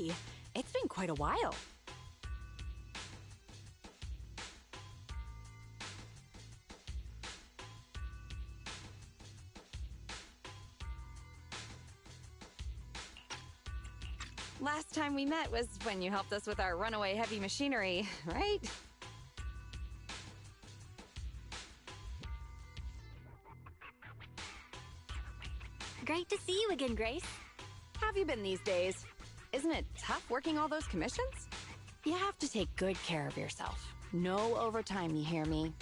Hey, it's been quite a while. Last time we met was when you helped us with our runaway heavy machinery, right? Great to see you again, Grace. How have you been these days? Isn't it tough working all those commissions? You have to take good care of yourself. No overtime, you hear me?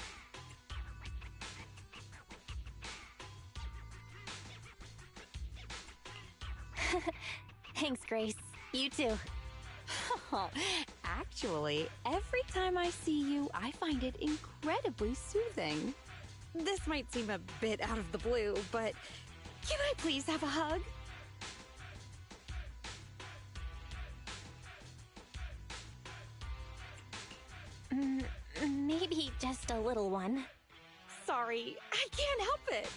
Thanks, Grace. You too. Actually, every time I see you, I find it incredibly soothing. This might seem a bit out of the blue, but can I please have a hug? Maybe just a little one. Sorry, I can't help it.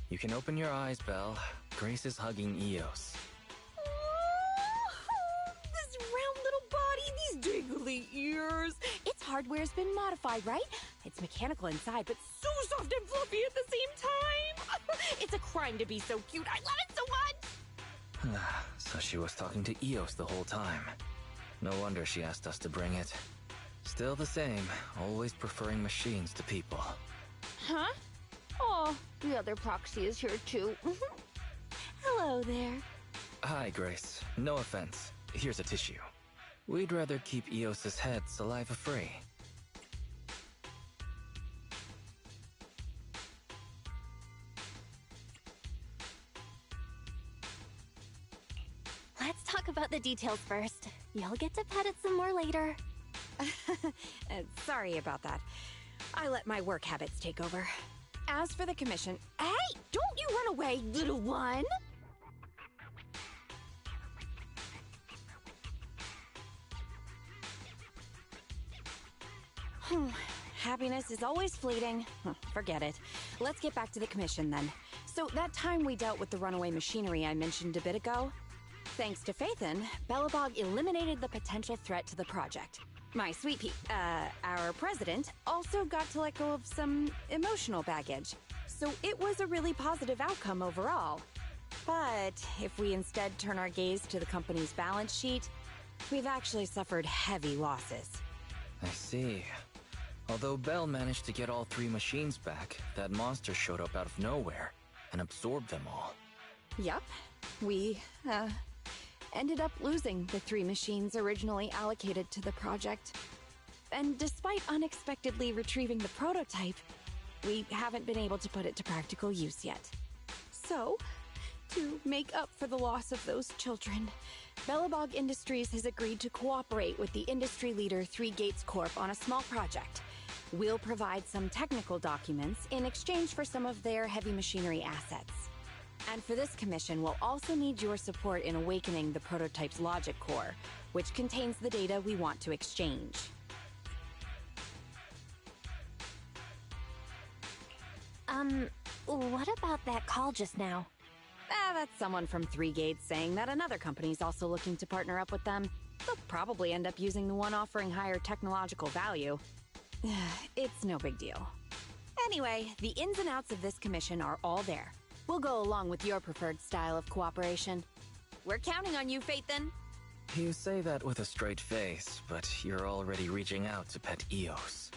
You can open your eyes, Belle. Grace is hugging Eos. Oh, this round little body, these dangly ears. Its hardware's been modified, right? It's mechanical inside, but so soft and fluffy at the same time. It's a crime to be so cute. I love it so much. So she was talking to Eos the whole time. No wonder she asked us to bring it. Still the same, always preferring machines to people. Huh? Oh, the other proxy is here too. Hello there. Hi, Grace. No offense. Here's a tissue. We'd rather keep Eos's head saliva-free. Let's talk about the details first. You'll get to pet it some more later. Sorry about that. I let my work habits take over. As for the commission... Hey! Don't you run away, little one! Happiness is always fleeting. Forget it. Let's get back to the commission, then. So, that time we dealt with the runaway machinery I mentioned a bit ago, thanks to Phaethon, Belobog eliminated the potential threat to the project. My sweet our president also got to let go of some emotional baggage. So it was a really positive outcome overall. But if we instead turn our gaze to the company's balance sheet, we've actually suffered heavy losses. I see. Although Belle managed to get all 3 machines back, that monster showed up out of nowhere and absorbed them all. Yup. We, ended up losing the 3 machines originally allocated to the project. And despite unexpectedly retrieving the prototype, we haven't been able to put it to practical use yet. So, to make up for the loss of those children, Belobog Industries has agreed to cooperate with the industry leader 3 Gates Corp on a small project. We'll provide some technical documents in exchange for some of their heavy machinery assets. And for this commission, we'll also need your support in awakening the prototype's logic core, which contains the data we want to exchange. What about that call just now? That's someone from 3 Gates saying that another company's also looking to partner up with them. They'll probably end up using the one offering higher technological value. It's no big deal. Anyway, the ins and outs of this commission are all there. We'll go along with your preferred style of cooperation. We're counting on you, Phaethon. You say that with a straight face, but you're already reaching out to pet Eos.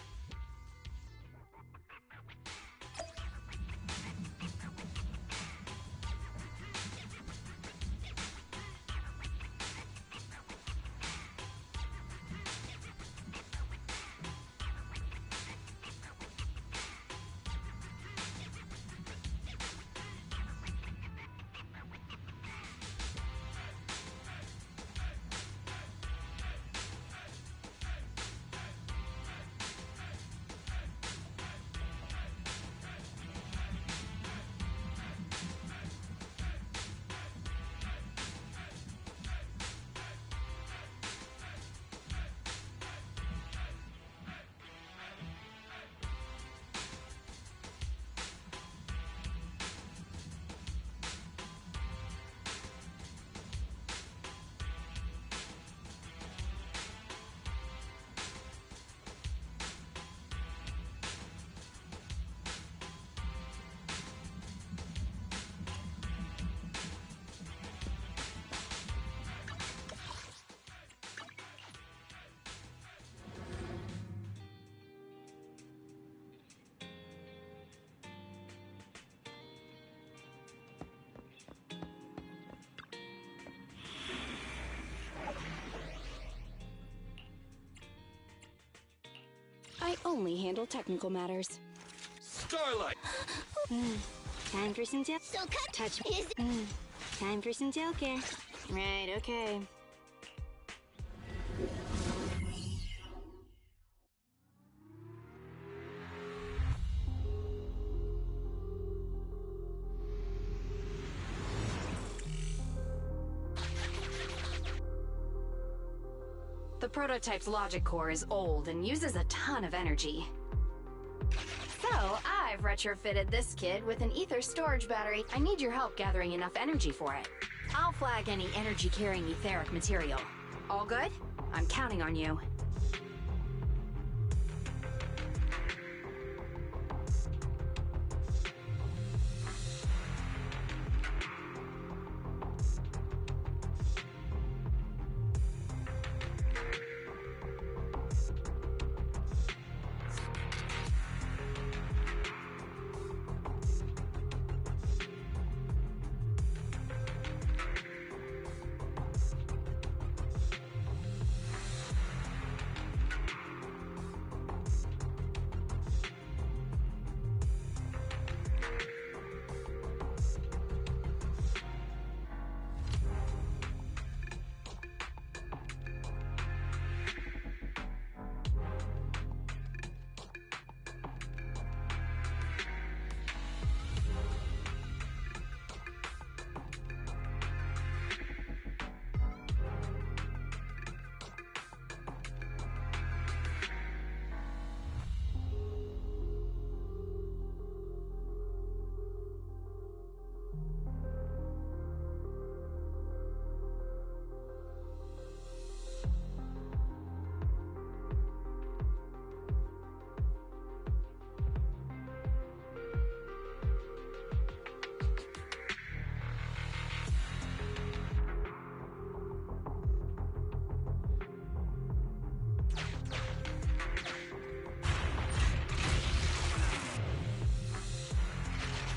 only handle technical matters. Starlight! Time for some gel. So cut. Touch. Is Time for some gel care. Right, okay. The prototype's logic core is old and uses a ton of energy. So, I've retrofitted this kid with an ether storage battery. I need your help gathering enough energy for it. I'll flag any energy-carrying etheric material. All good? I'm counting on you.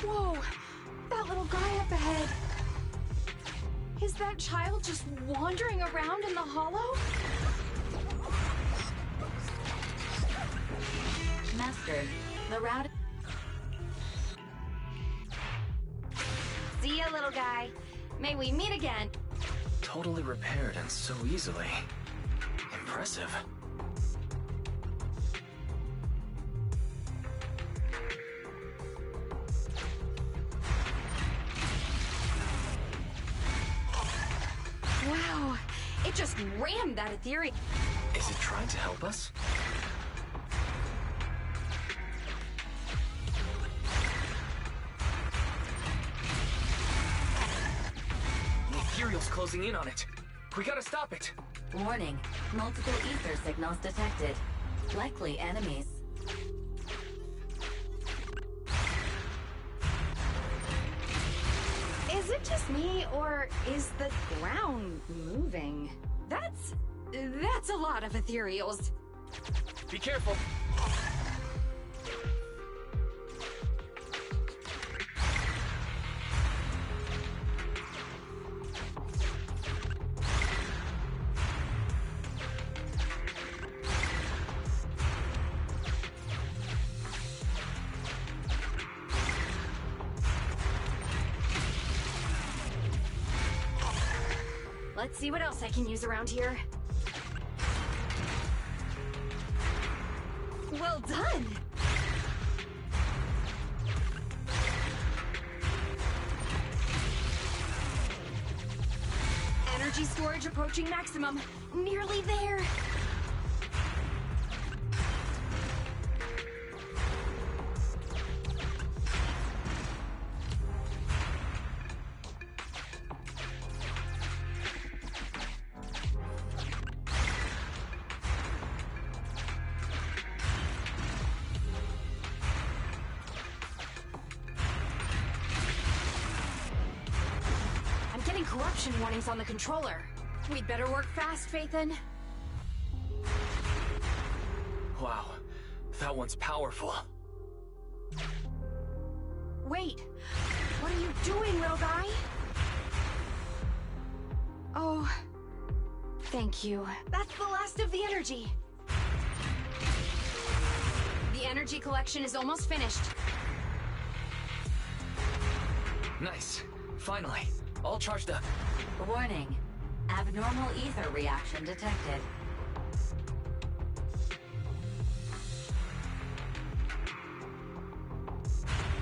Whoa! That little guy up ahead! Is that child just wandering around in the hollow? Master, the route... See ya, little guy. May we meet again. Totally repaired and so easily. Impressive. Wow, it just rammed that ethereal... Is it trying to help us? The ethereal's closing in on it. We gotta stop it. Warning, multiple ether signals detected. Likely enemies. Is it just me, or is the ground moving? That's a lot of ethereals. Be careful. Let's see what else I can use around here. Well done! Energy storage approaching maximum. Nearly there. Corruption warnings on the controller. We'd better work fast, Phaethon. Wow, that one's powerful. Wait, what are you doing, little guy? Oh, thank you. That's the last of the energy. The energy collection is almost finished. Nice. Finally. All charged up. Warning. Abnormal ether reaction detected.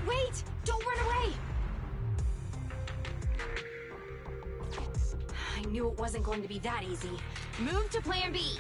Wait! Don't run away! I knew it wasn't going to be that easy. Move to Plan B!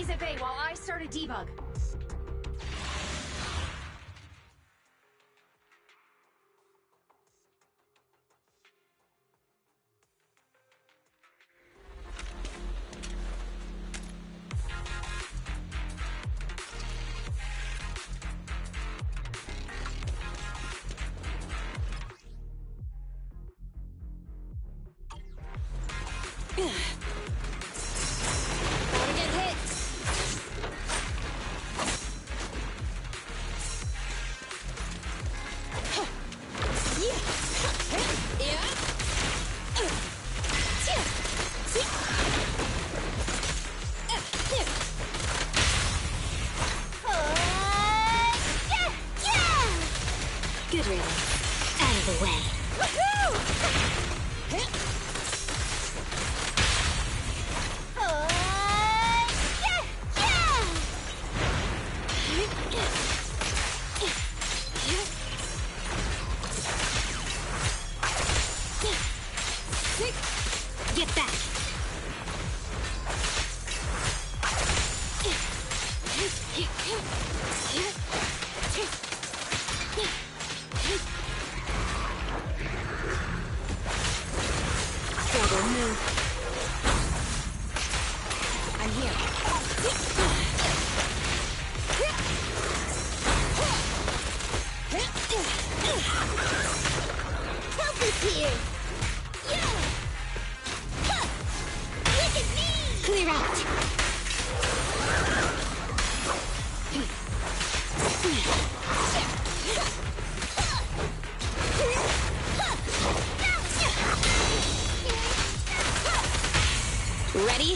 Enemies at bay while I start a debug. Good riddance. Out of the way. Get back. Double move. I'm here. Help is here! Yeah! Ha! Look at me! Clear out. Ready?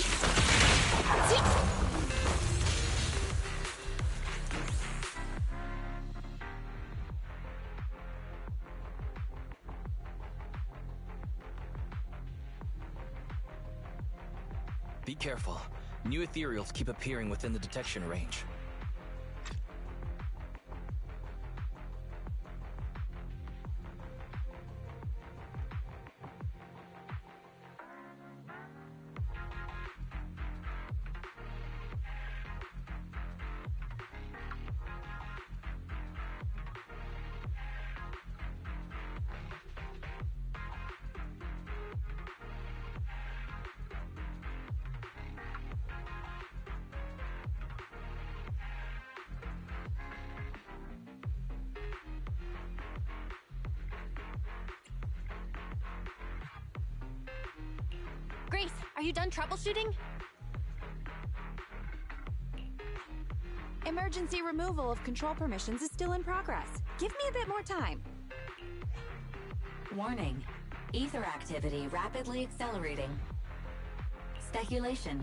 Be careful. New ethereals keep appearing within the detection range. Grace, are you done troubleshooting? Emergency removal of control permissions is still in progress. Give me a bit more time. Warning. Ether activity rapidly accelerating. Speculation.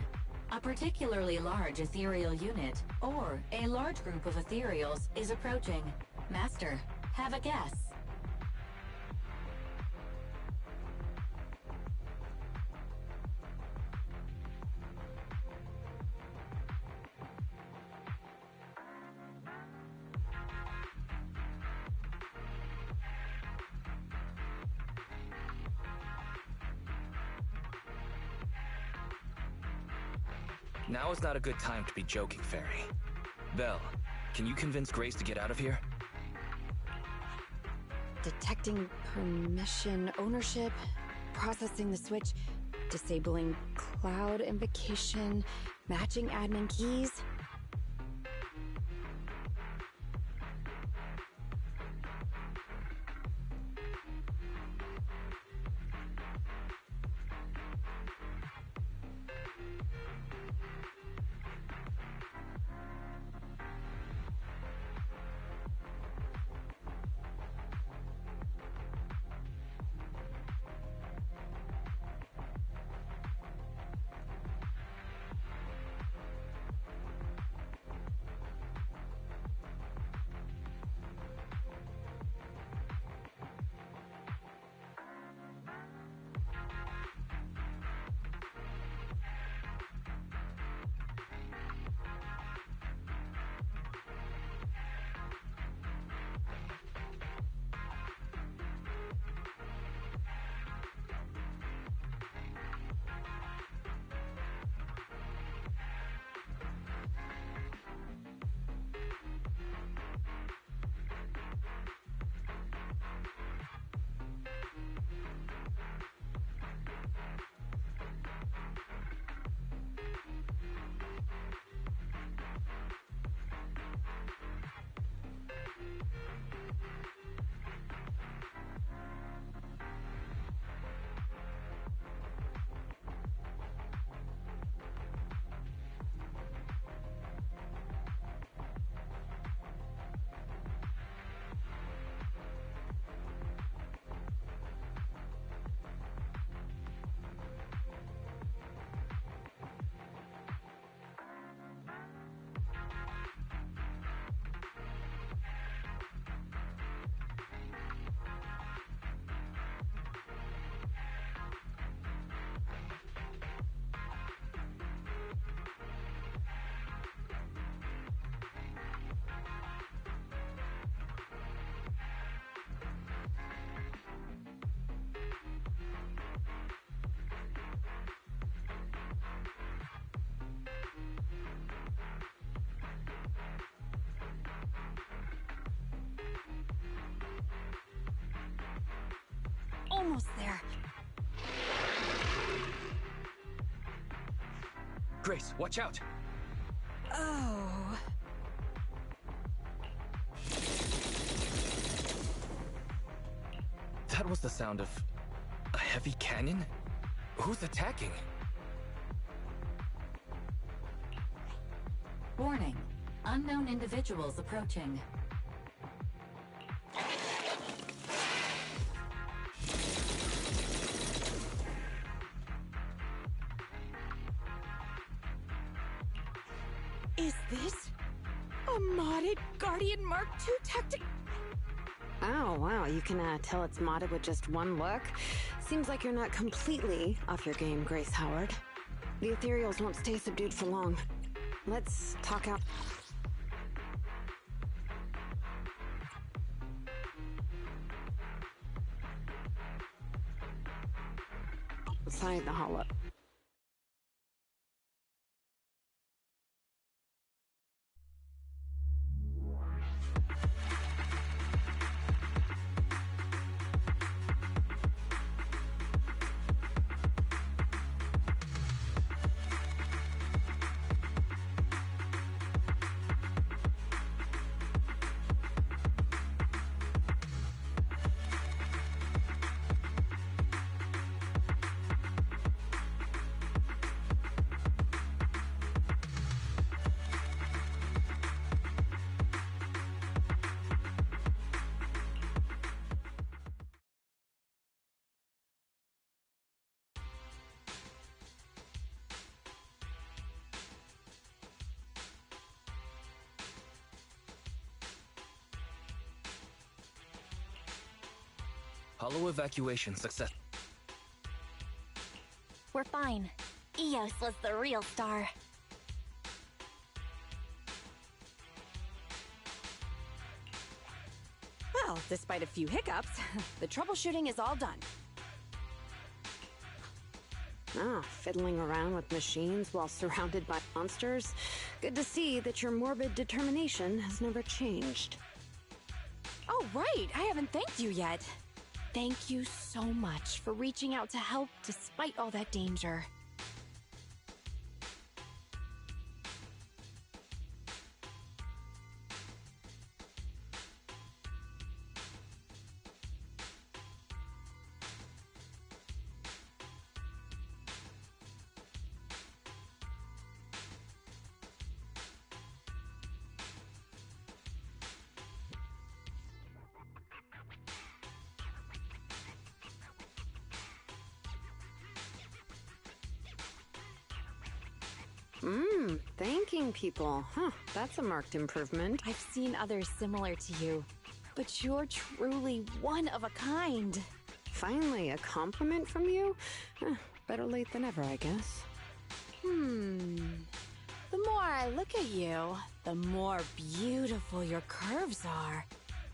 A particularly large ethereal unit, or a large group of ethereals, is approaching. Master, have a guess. Now is not a good time to be joking, Fairy. Belle, can you convince Grace to get out of here? Detecting permission ownership, processing the switch, disabling cloud invocation, matching admin keys. almost there. Grace, watch out! Oh. That was the sound of a heavy cannon? Who's attacking? Warning. Unknown individuals approaching. Is this a modded Guardian Mark II tactic? Oh, wow, you can tell it's modded with just one look. Seems like you're not completely off your game, Grace Howard. The ethereals won't stay subdued for long. Let's talk out. Outside the hollow. Hollow evacuation success. We're fine. Eos was the real star. Well, despite a few hiccups, the troubleshooting is all done. Ah, fiddling around with machines while surrounded by monsters. Good to see that your morbid determination has never changed. Oh, right, I haven't thanked you yet. Thank you so much for reaching out to help despite all that danger. Thanking people. Huh, that's a marked improvement. I've seen others similar to you, but you're truly one of a kind. Finally, a compliment from you? Better late than ever, I guess. The more I look at you, the more beautiful your curves are,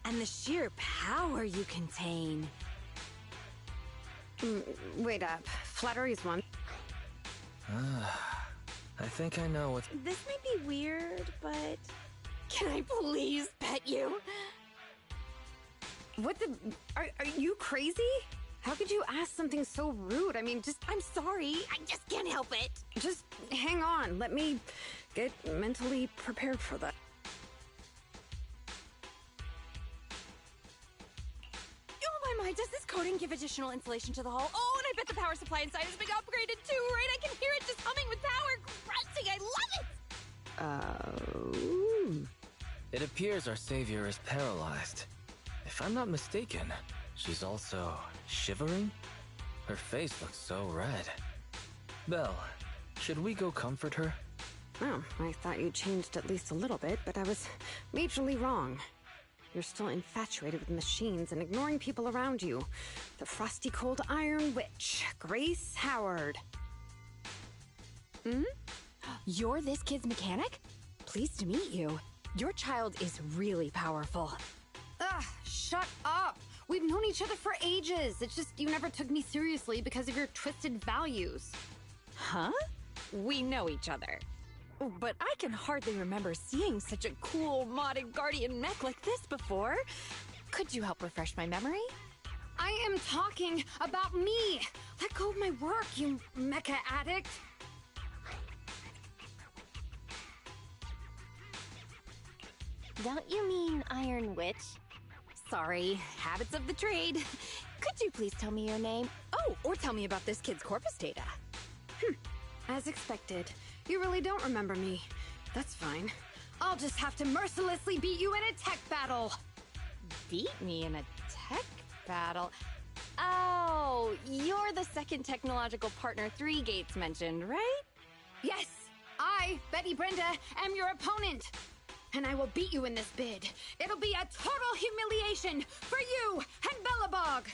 and the sheer power you contain. Wait up. Flattery's one. I think I know what... This may be weird, but... Can I please pet you? What the... Are you crazy? How could you ask something so rude? I mean, I'm sorry, I just can't help it. Just hang on. Let me get mentally prepared for that. Oh my, does this coating give additional insulation to the hull? Oh, and I bet the power supply inside has been upgraded too, right? I can hear it just humming with power. Grunting, I love it! It appears our savior is paralyzed. If I'm not mistaken, she's also shivering? Her face looks so red. Belle, should we go comfort her? Oh, I thought you changed at least a little bit, but I was majorly wrong. You're still infatuated with machines and ignoring people around you. The frosty cold iron witch, Grace Howard. You're this kid's mechanic? Pleased to meet you. Your child is really powerful. Ugh, shut up! We've known each other for ages. It's just you never took me seriously because of your twisted values. Huh? We know each other. But I can hardly remember seeing such a cool modded guardian mech like this before. Could you help refresh my memory? I am talking about me! Let go of my work, you mecha addict! Don't you mean Iron Witch? Sorry, habits of the trade. Could you please tell me your name? Oh, or tell me about this kid's corpus data. As expected. You really don't remember me. That's fine. I'll just have to mercilessly beat you in a tech battle! Beat me in a tech battle? Oh, you're the second technological partner Three Gates mentioned, right? Yes! I, Betty Brenda, am your opponent! And I will beat you in this bid. It'll be a total humiliation for you and Bellabog!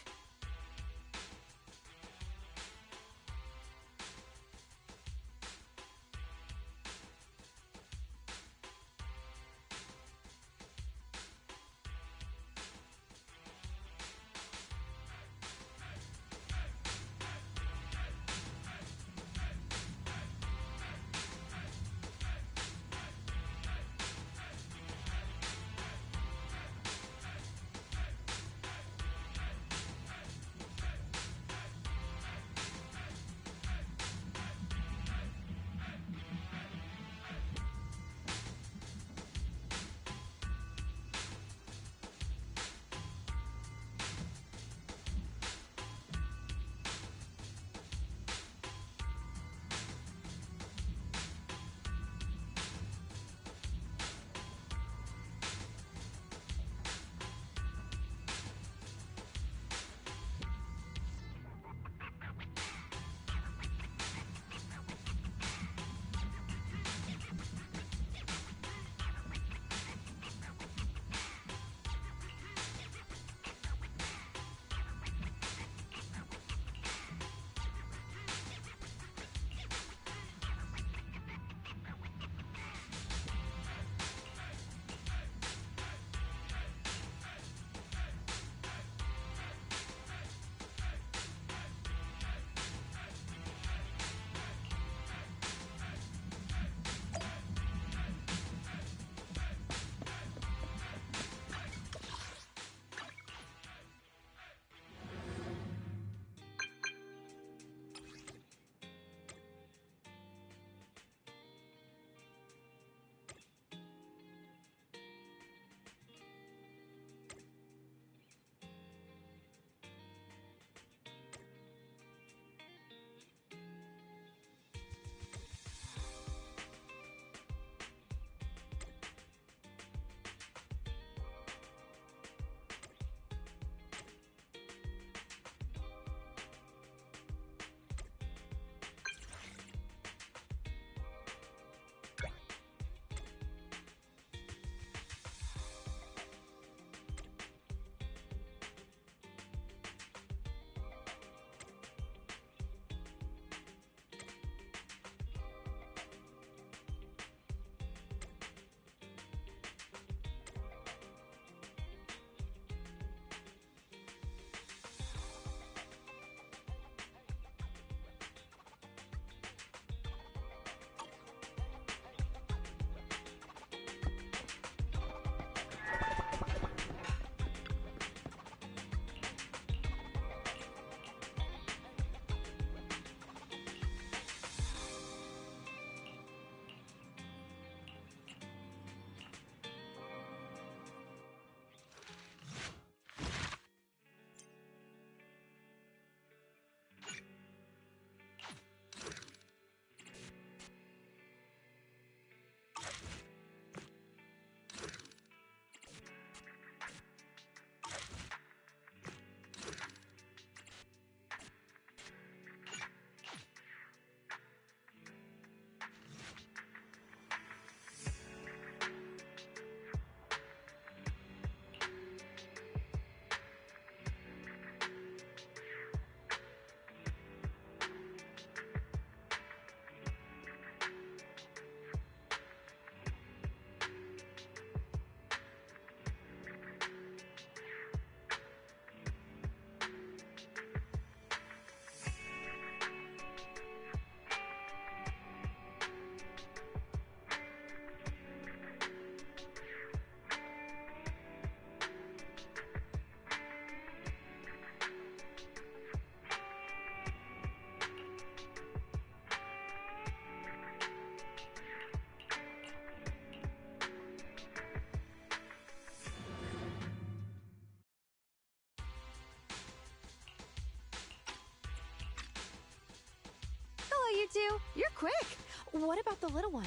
two? You're quick. What about the little one?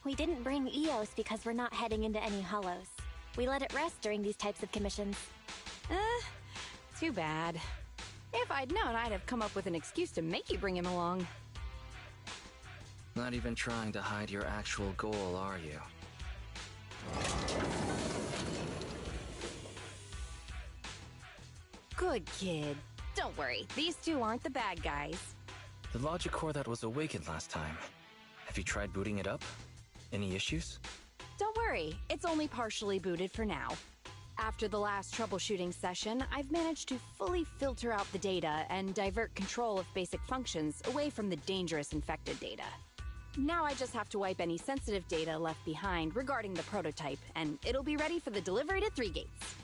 We didn't bring Eos because we're not heading into any hollows. We let it rest during these types of commissions. Too bad. If I'd known, I'd have come up with an excuse to make you bring him along. Not even trying to hide your actual goal, are you? Good kid. Don't worry, these two aren't the bad guys. The logic core that was awakened last time. Have you tried booting it up? Any issues? Don't worry, it's only partially booted for now. After the last troubleshooting session, I've managed to fully filter out the data and divert control of basic functions away from the dangerous infected data. Now I just have to wipe any sensitive data left behind regarding the prototype, and it'll be ready for the delivery to 3 Gates.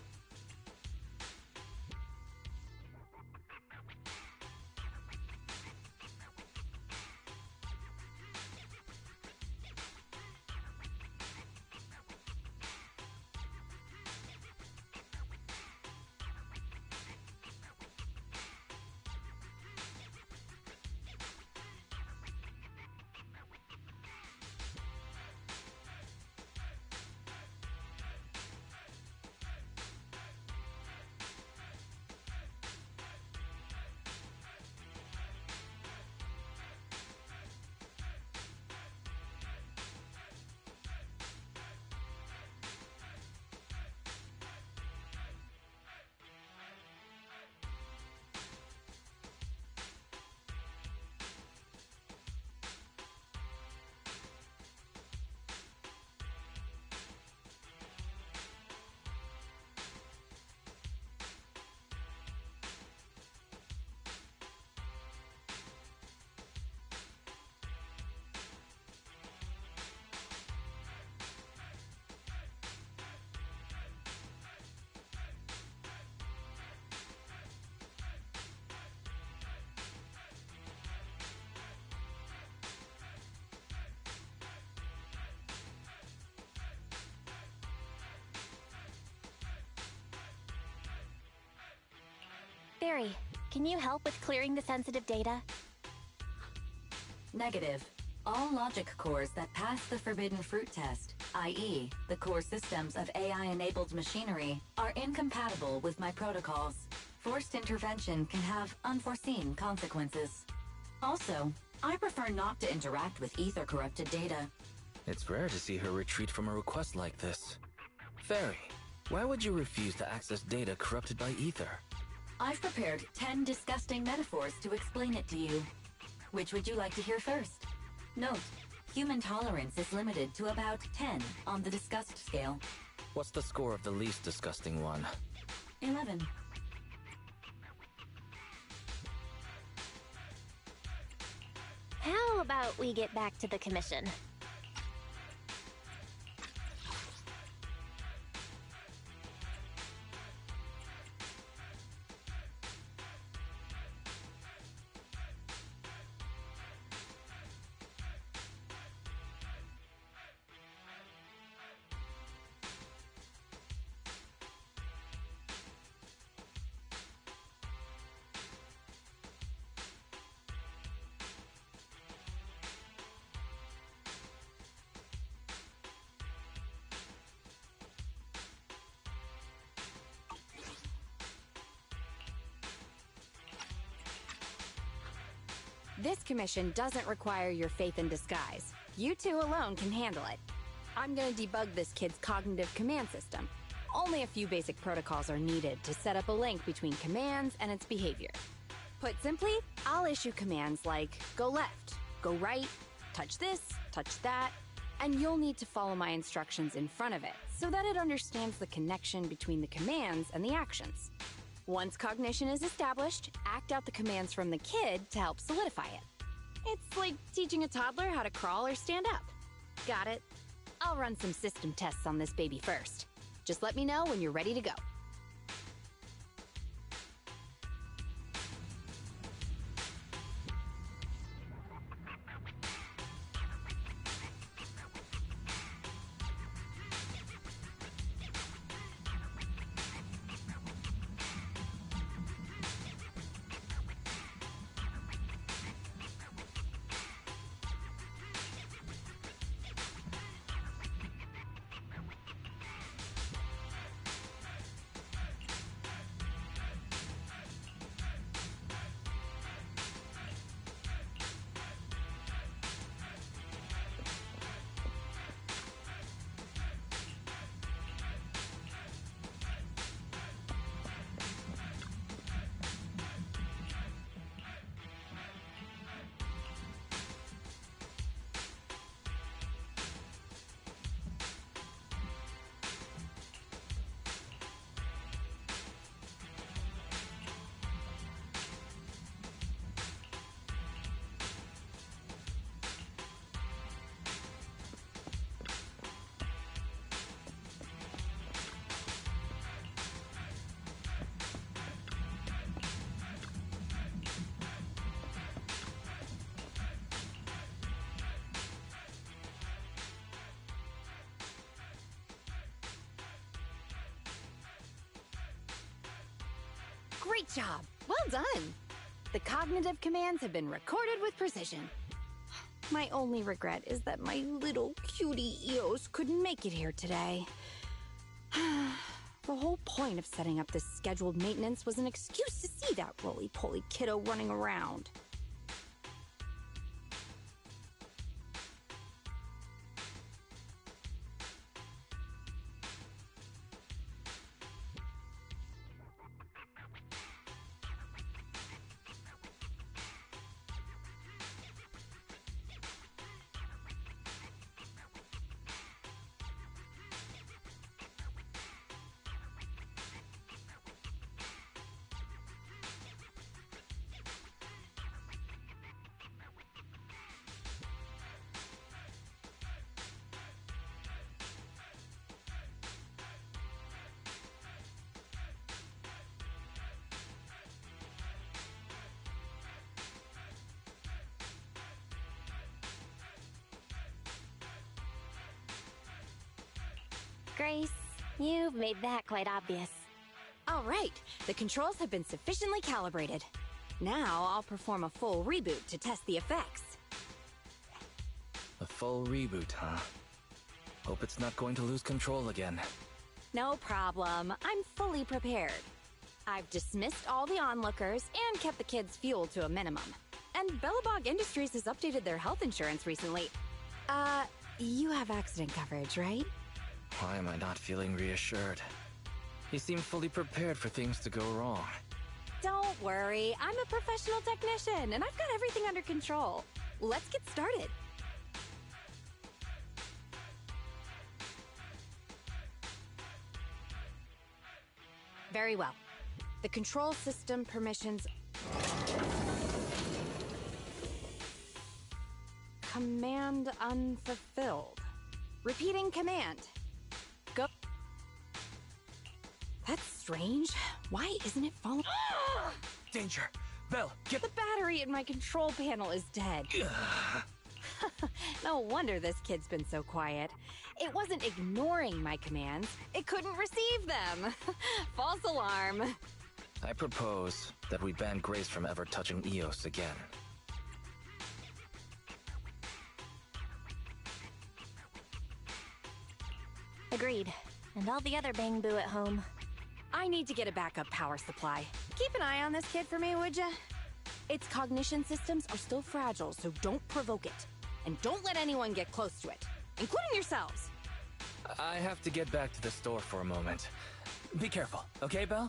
Barry, can you help with clearing the sensitive data? Negative. All logic cores that pass the forbidden fruit test, i.e., the core systems of AI-enabled machinery, are incompatible with my protocols. Forced intervention can have unforeseen consequences. Also, I prefer not to interact with ether-corrupted data. It's rare to see her retreat from a request like this. Fairy, why would you refuse to access data corrupted by ether? I've prepared 10 disgusting metaphors to explain it to you. Which would you like to hear first? Note, human tolerance is limited to about 10 on the disgust scale. What's the score of the least disgusting one? 11. How about we get back to the commission? This commission doesn't require your faith in disguise. You two alone can handle it. I'm gonna debug this kid's cognitive command system. Only a few basic protocols are needed to set up a link between commands and its behavior. Put simply, I'll issue commands like go left, go right, touch this, touch that, and you'll need to follow my instructions in front of it so that it understands the connection between the commands and the actions. Once cognition is established, act out the commands from the kid to help solidify it. It's like teaching a toddler how to crawl or stand up. Got it? I'll run some system tests on this baby first. Just let me know when you're ready to go. Great job! Well done! The cognitive commands have been recorded with precision. My only regret is that my little cutie Eos couldn't make it here today. The whole point of setting up this scheduled maintenance was an excuse to see that roly-poly kiddo running around. Grace, you've made that quite obvious. All right, the controls have been sufficiently calibrated. Now I'll perform a full reboot to test the effects. A full reboot, huh? Hope it's not going to lose control again. No problem. I'm fully prepared. I've dismissed all the onlookers and kept the kids' fuel to a minimum. And Bellabog Industries has updated their health insurance recently. You have accident coverage, right? Why am I not feeling reassured? You seem fully prepared for things to go wrong. Don't worry, I'm a professional technician, and I've got everything under control. Let's get started. Very well. The control system permissions... Command unfulfilled. Repeating command. Go... That's strange. Why isn't it following? Danger! Belle, get... The battery in my control panel is dead. No wonder this kid's been so quiet. It wasn't ignoring my commands. It couldn't receive them. False alarm. I propose that we ban Grace from ever touching Eos again. Agreed. And all the other bang boo at home. I need to get a backup power supply. Keep an eye on this kid for me, would ya? Its cognition systems are still fragile, so don't provoke it. And don't let anyone get close to it, including yourselves. I have to get back to the store for a moment. Be careful, okay, Belle?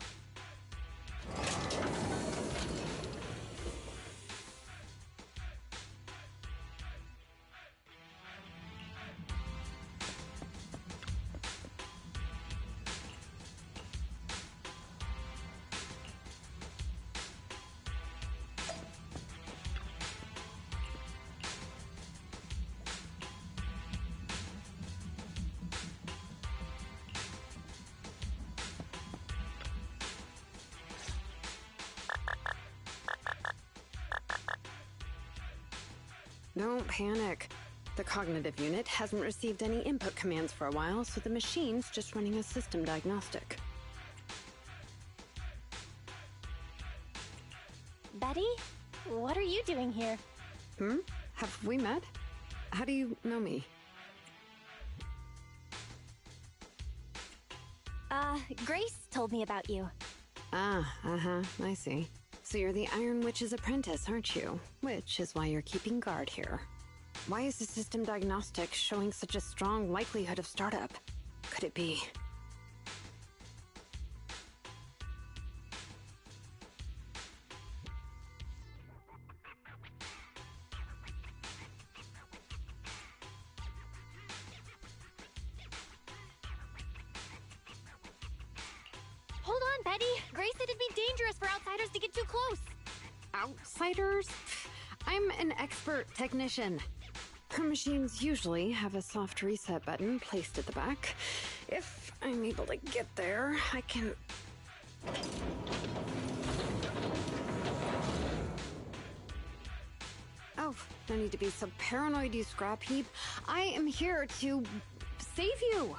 Don't panic. The cognitive unit hasn't received any input commands for a while, so the machine's just running a system diagnostic. Betty? What are you doing here? Have we met? How do you know me? Grace told me about you. I see. So you're the Iron Witch's apprentice, aren't you? Which is why you're keeping guard here. Why is the system diagnostic showing such a strong likelihood of startup? Could it be... Hold on, Betty! Grace said it'd be dangerous for outsiders to get too close! Outsiders? I'm an expert technician. Her machines usually have a soft reset button placed at the back. If I'm able to get there, I can... Oh, no need to be so paranoid, you scrap heap. I am here to save you.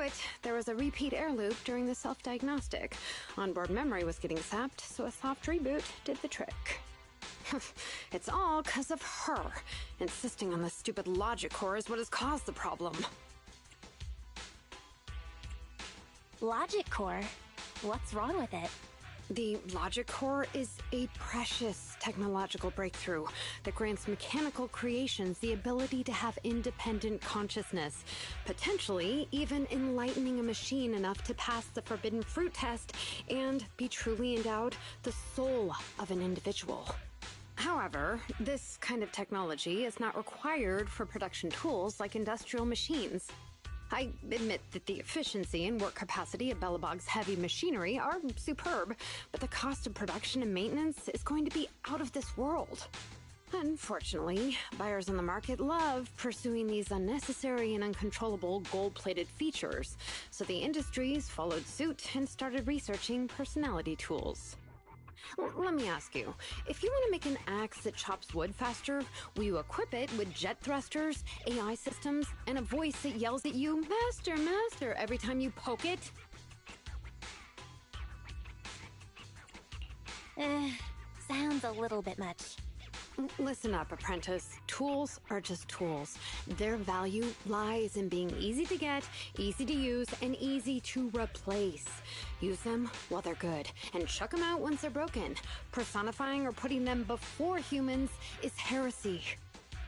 it, there was a repeat air loop during the self-diagnostic. Onboard memory was getting sapped, so a soft reboot did the trick. It's all 'cause of her. Insisting on the stupid logic core is what has caused the problem. Logic core? What's wrong with it? The logic core is a precious technological breakthrough that grants mechanical creations the ability to have independent consciousness, potentially even enlightening a machine enough to pass the forbidden fruit test and be truly endowed the soul of an individual. However, this kind of technology is not required for production tools like industrial machines. I admit that the efficiency and work capacity of Belobog's heavy machinery are superb, but the cost of production and maintenance is going to be out of this world. Unfortunately, buyers on the market love pursuing these unnecessary and uncontrollable gold-plated features, so the industries followed suit and started researching personality tools. Let me ask you, if you want to make an axe that chops wood faster, will you equip it with jet thrusters, AI systems, and a voice that yells at you, "Master, Master," every time you poke it? Sounds a little bit much. Listen up, apprentice. Tools are just tools. Their value lies in being easy to get, easy to use, and easy to replace. Use them while they're good, and chuck them out once they're broken. Personifying or putting them before humans is heresy.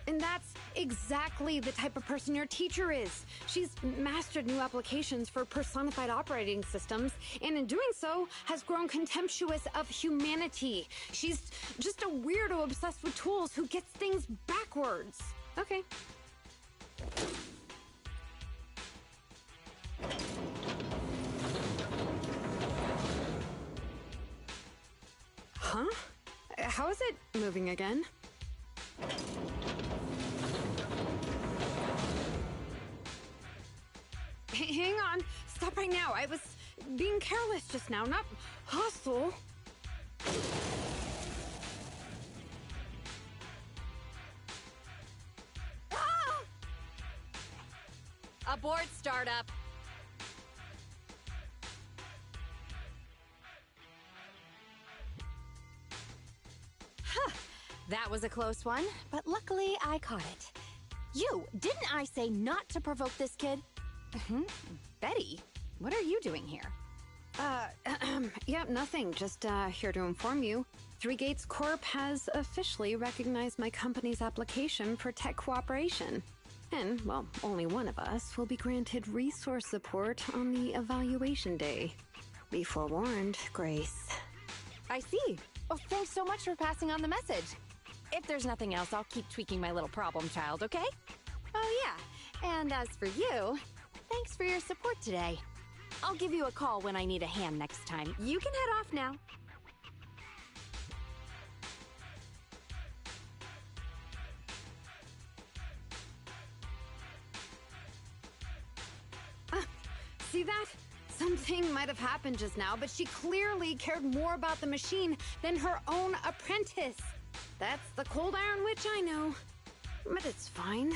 And that's exactly the type of person your teacher is. She's mastered new applications for personified operating systems, and in doing so, has grown contemptuous of humanity. She's just a weirdo obsessed with tools who gets things backwards. Okay. Huh? How is it moving again? Hang on. Stop right now. I was being careless just now, not hostile. Ah! Abort startup. Huh. That was a close one, but luckily I caught it. Didn't I say not to provoke this kid? Betty, what are you doing here? Yeah, nothing. Just, here to inform you. Three Gates Corp has officially recognized my company's application for tech cooperation. And, well, only one of us will be granted resource support on the evaluation day. Be forewarned, Grace. I see. Well, thanks so much for passing on the message. If there's nothing else, I'll keep tweaking my little problem child, okay? Oh, yeah. And as for you, thanks for your support today. I'll give you a call when I need a hand next time. You can head off now. See that? Something might have happened just now, but she clearly cared more about the machine than her own apprentice. That's the cold iron witch I know. But it's fine.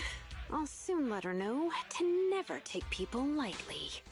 I'll soon let her know to never take people lightly.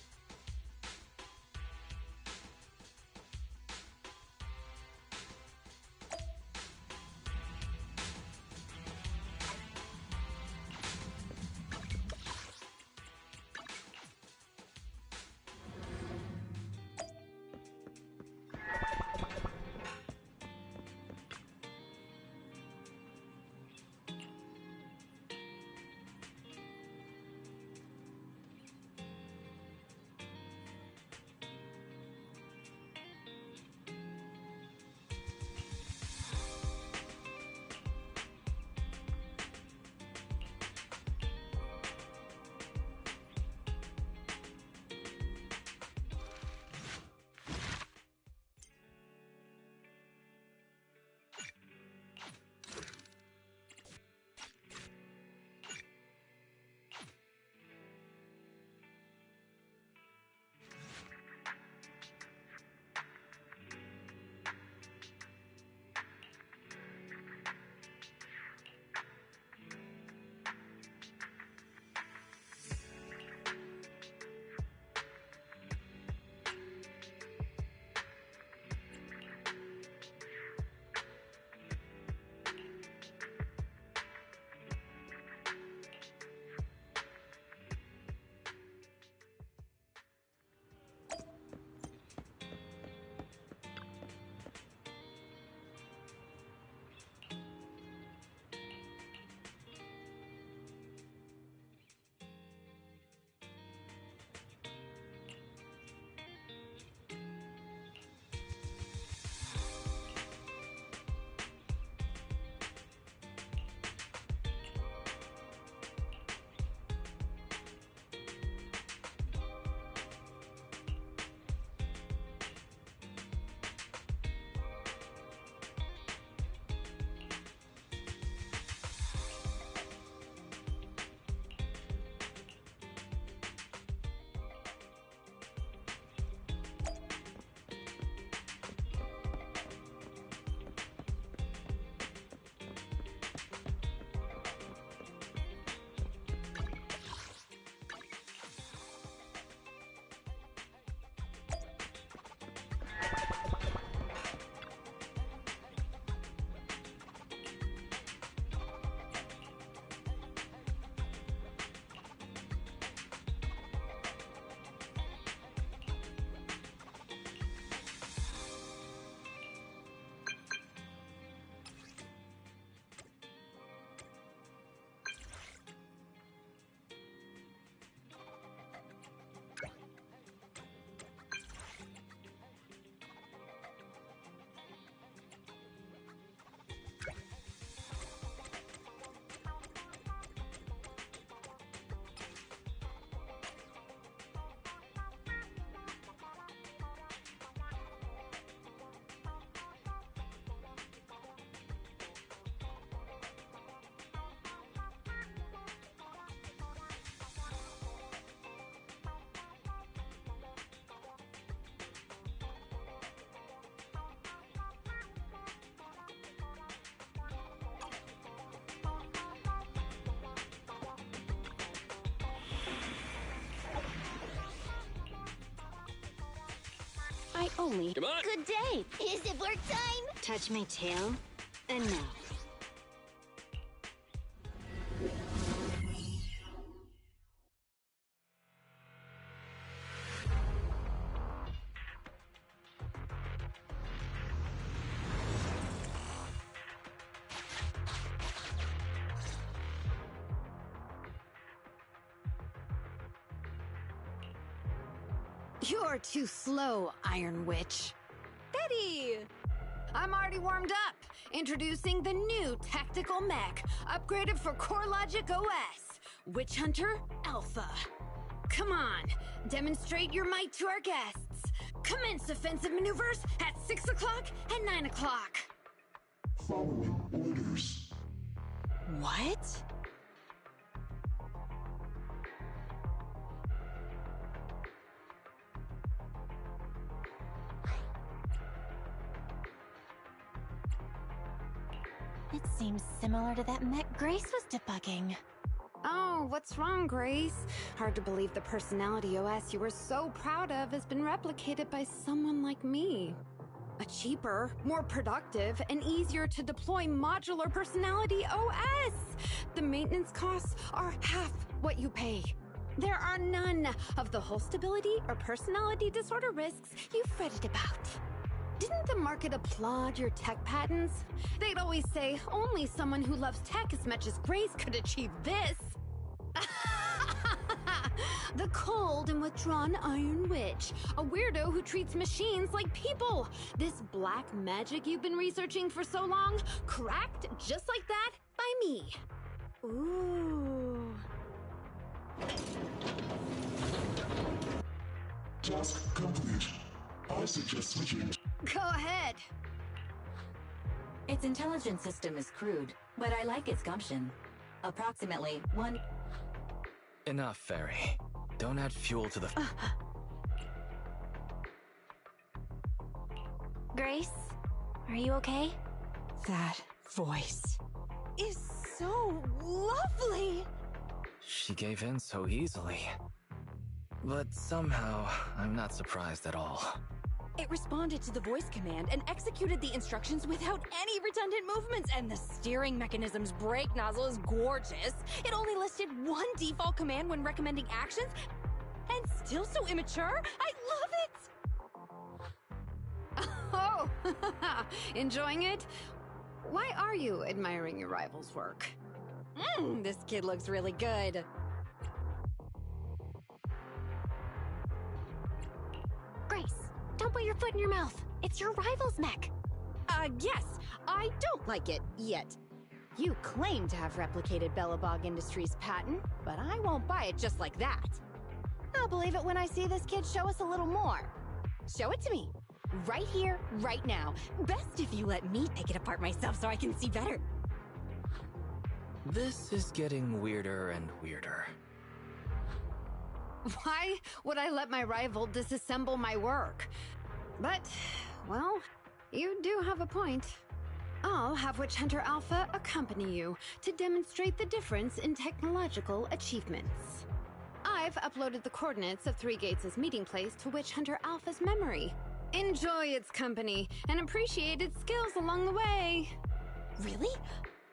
only. Come on! Good day. Is it work time? Touch my tail, and no. You're too slow, Iron Witch. Betty! I'm already warmed up. Introducing the new tactical mech, upgraded for CoreLogic OS, Witch Hunter Alpha. Come on, demonstrate your might to our guests. Commence offensive maneuvers at 6 o'clock and 9 o'clock. Following orders. What? It seems similar to that mech Grace was debugging. Oh, what's wrong, Grace? Hard to believe the personality OS you were so proud of has been replicated by someone like me. A cheaper, more productive, and easier to deploy modular personality OS! The maintenance costs are half what you pay. There are none of the whole stability or personality disorder risks you fretted about. Didn't the market applaud your tech patents? They'd always say only someone who loves tech as much as Grace could achieve this. The cold and withdrawn Iron Witch, a weirdo who treats machines like people. This black magic you've been researching for so long, cracked just like that by me. Ooh. Task complete. I suggest switching. Go ahead. Its intelligence system is crude, but I like its gumption. Approximately one... Enough, Fairy. Don't add fuel to the... Grace, are you okay? That voice is so lovely! She gave in so easily. But somehow, I'm not surprised at all. It responded to the voice command and executed the instructions without any redundant movements, and the steering mechanism's brake nozzle is gorgeous. It only listed one default command when recommending actions, and still so immature. I love it! Oh, enjoying it? Why are you admiring your rival's work? This kid looks really good. Grace, don't put your foot in your mouth. It's your rival's mech. Yes, I don't like it yet. You claim to have replicated Bellabog Industries' patent, but I won't buy it just like that. I'll believe it when I see this kid show us a little more. Show it to me. Right here, right now. Best if you let me pick it apart myself so I can see better. This is getting weirder and weirder. Why would I let my rival disassemble my work? But, well, you do have a point. I'll have Witch Hunter Alpha accompany you to demonstrate the difference in technological achievements. I've uploaded the coordinates of Three Gates' meeting place to Witch Hunter Alpha's memory. Enjoy its company and appreciate its skills along the way. Really?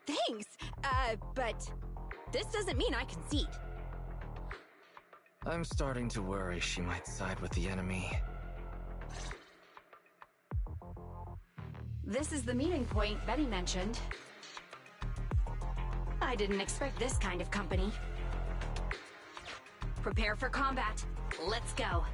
Thanks. But this doesn't mean I concede. I'm starting to worry she might side with the enemy. This is the meeting point Betty mentioned. I didn't expect this kind of company. Prepare for combat. Let's go.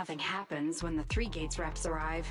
nothing happens when the Three Gates reps arrive.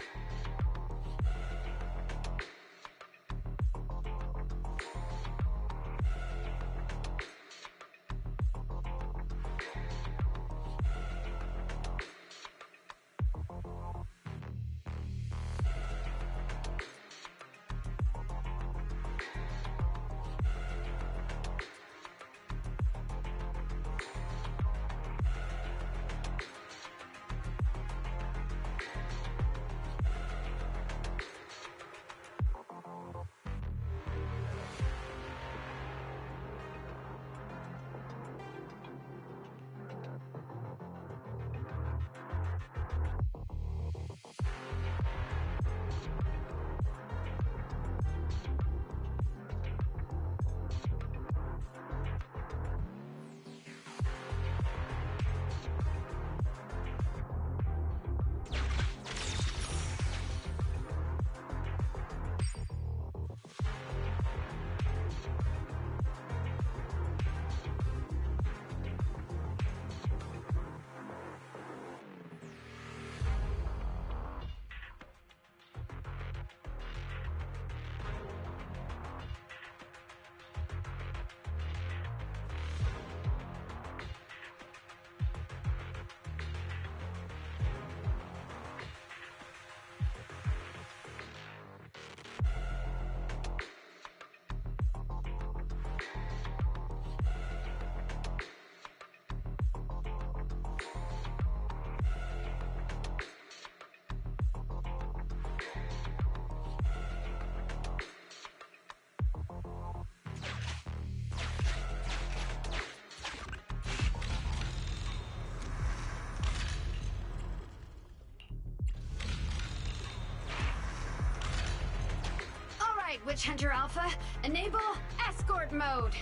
Witch Hunter Alpha, enable escort mode.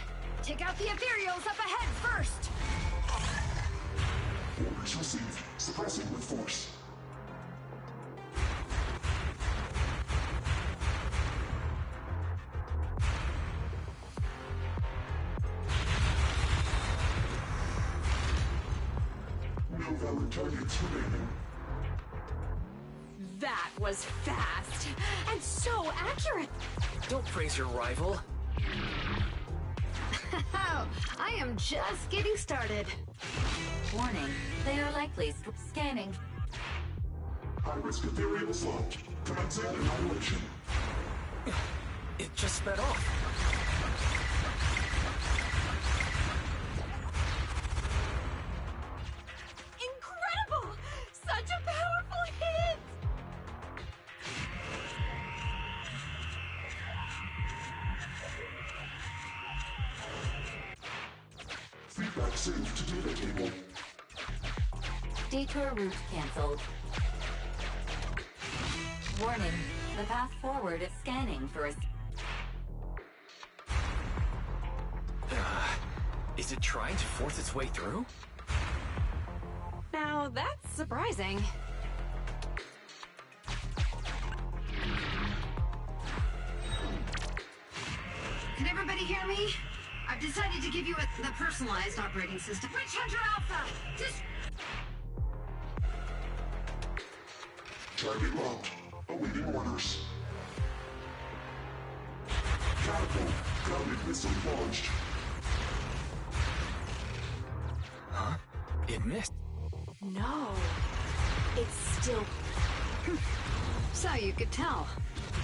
Take out the ethereals up ahead first. Orders received. Suppressing with force. No valid targets remaining. That was fast and so accurate. Don't praise your rival. I am just getting started. Warning, they are likely scanning. High-risk ethereals locked. Commencing annihilation. It just sped off. Incredible! Such a powerful hit! Feedback saved to data cable. Detour route cancelled. Warning, the path forward is scanning for a... Is it trying to force its way through? Now, that's surprising. Can everybody hear me? I've decided to give you the personalized operating system. Witch Hunter Alpha! Target locked. Awaiting orders. Catapult. Grounded missile launched. Huh? It missed. No. It's still... So you could tell,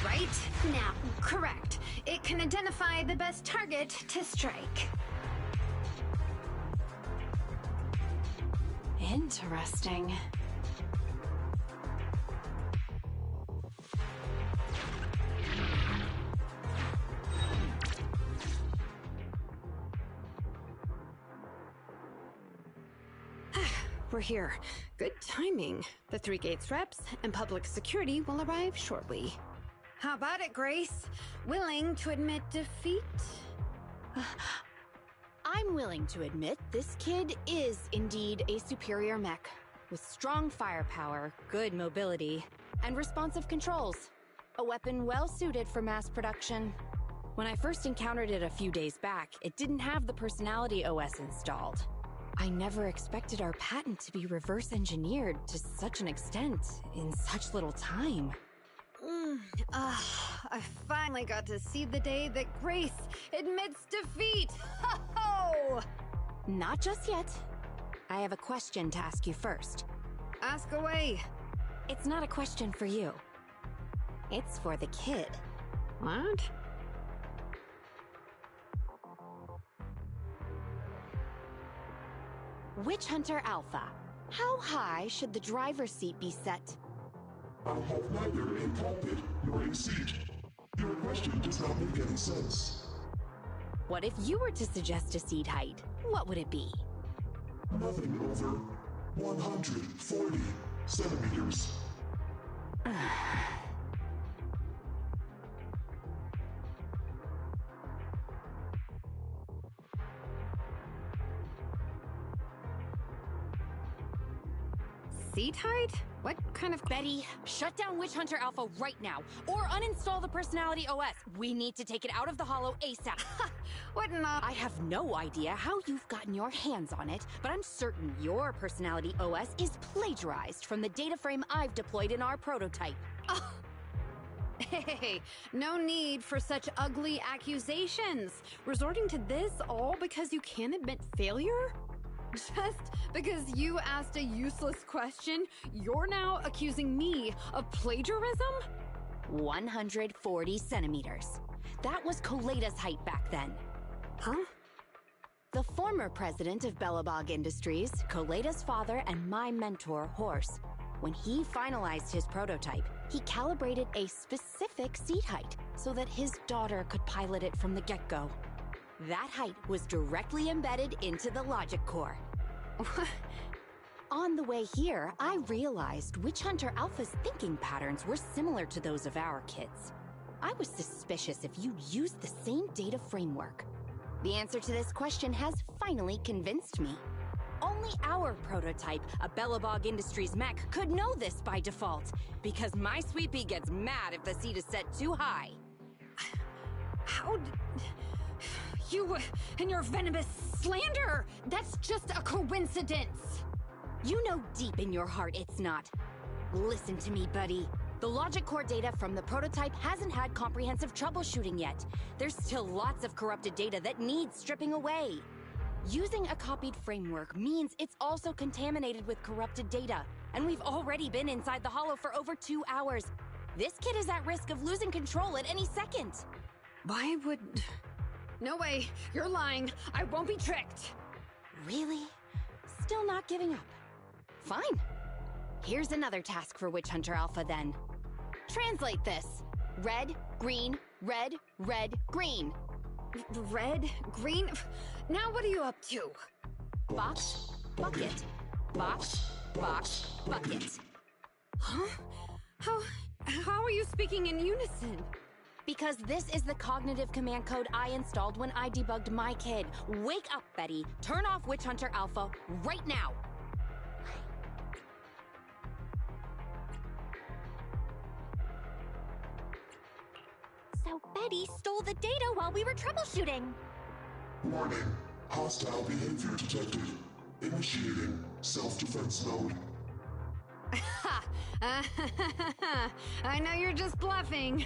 right? Now, correct. It can identify the best target to strike. Interesting. We're here. Good timing. The Three Gates reps and public security will arrive shortly. How about it, Grace? Willing to admit defeat? I'm willing to admit this kid is indeed a superior mech, with strong firepower, good mobility, and responsive controls. A weapon well suited for mass production. When I first encountered it a few days back, it didn't have the personality OS installed. I never expected our patent to be reverse engineered to such an extent in such little time. I finally got to see the day that Grace admits defeat! Ho-ho! Not just yet. I have a question to ask you first. Ask away. It's not a question for you. It's for the kid. What? Witch Hunter Alpha, how high should the driver's seat be set? I have neither a cockpit nor a seat. Your question does not make any sense. What if you were to suggest a seat height? What would it be? Nothing over 140 centimeters. Seat height? What kind of... Betty, shut down Witch Hunter Alpha right now, or uninstall the Personality OS. We need to take it out of the Holo ASAP. What not? I have no idea how you've gotten your hands on it, but I'm certain your Personality OS is plagiarized from the data frame I've deployed in our prototype. Oh. Hey, no need for such ugly accusations. Resorting to this all because you can't admit failure? Just because you asked a useless question, you're now accusing me of plagiarism? 140 centimeters. That was Koleda's height back then. Huh? The former president of Bellabog Industries, Koleda's father, and my mentor, Horse, when he finalized his prototype, he calibrated a specific seat height so that his daughter could pilot it from the get-go. That height was directly embedded into the logic core. On the way here, I realized Witch Hunter Alpha's thinking patterns were similar to those of our kids. I was suspicious if you'd used the same data framework. The answer to this question has finally convinced me. Only our prototype, a Bellabog Industries mech, could know this by default, because my sweet pea gets mad if the seat is set too high. How you and your venomous slander! That's just a coincidence! You know deep in your heart it's not. Listen to me, buddy. The logic core data from the prototype hasn't had comprehensive troubleshooting yet. There's still lots of corrupted data that needs stripping away. Using a copied framework means it's also contaminated with corrupted data, and we've already been inside the Holo for over 2 hours. This kid is at risk of losing control at any second. Why would... No way! You're lying! I won't be tricked! Really? Still not giving up? Fine. Here's another task for Witch Hunter Alpha then. Translate this. Red, green, red, red, green. Red? Green? Now what are you up to? Box, bucket. Box, box, bucket. Huh? How are you speaking in unison? Because this is the cognitive command code I installed when I debugged my kid. Wake up, Betty. Turn off Witch Hunter Alpha right now. So Betty stole the data while we were troubleshooting. Warning. Hostile behavior detected. Initiating self-defense mode. I know you're just bluffing.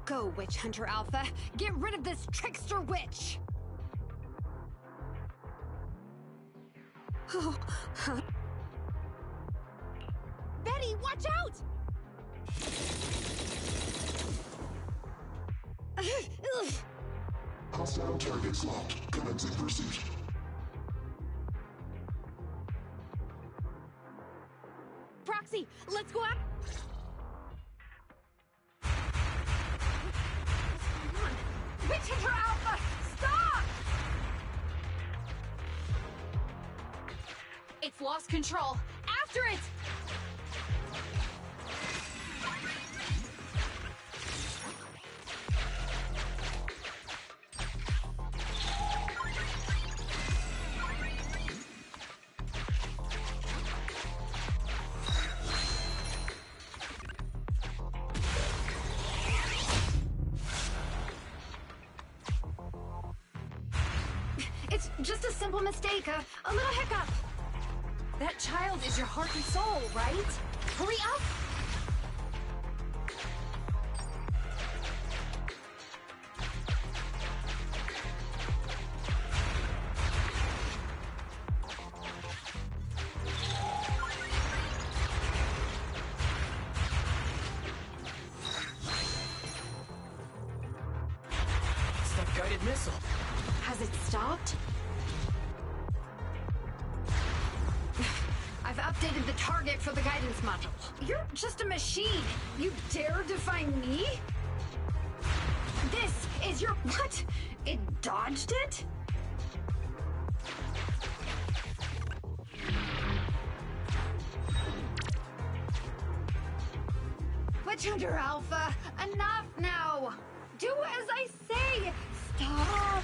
Go, Witch Hunter Alpha. Get rid of this trickster witch! Betty, watch out! Hostile targets locked. Commencing pursuit. Proxy, let's go out. Witch Hunter Alpha! Stop! It's lost control. After it! It's just a simple mistake, a little hiccup. That child is your heart and soul, right? Hurry up! It's that guided missile. Has it stopped? I've updated the target for the guidance module. You're just a machine. You dare defy me? This is your... What? It dodged it? Butcher Alpha, enough now! Do as I say! Stop!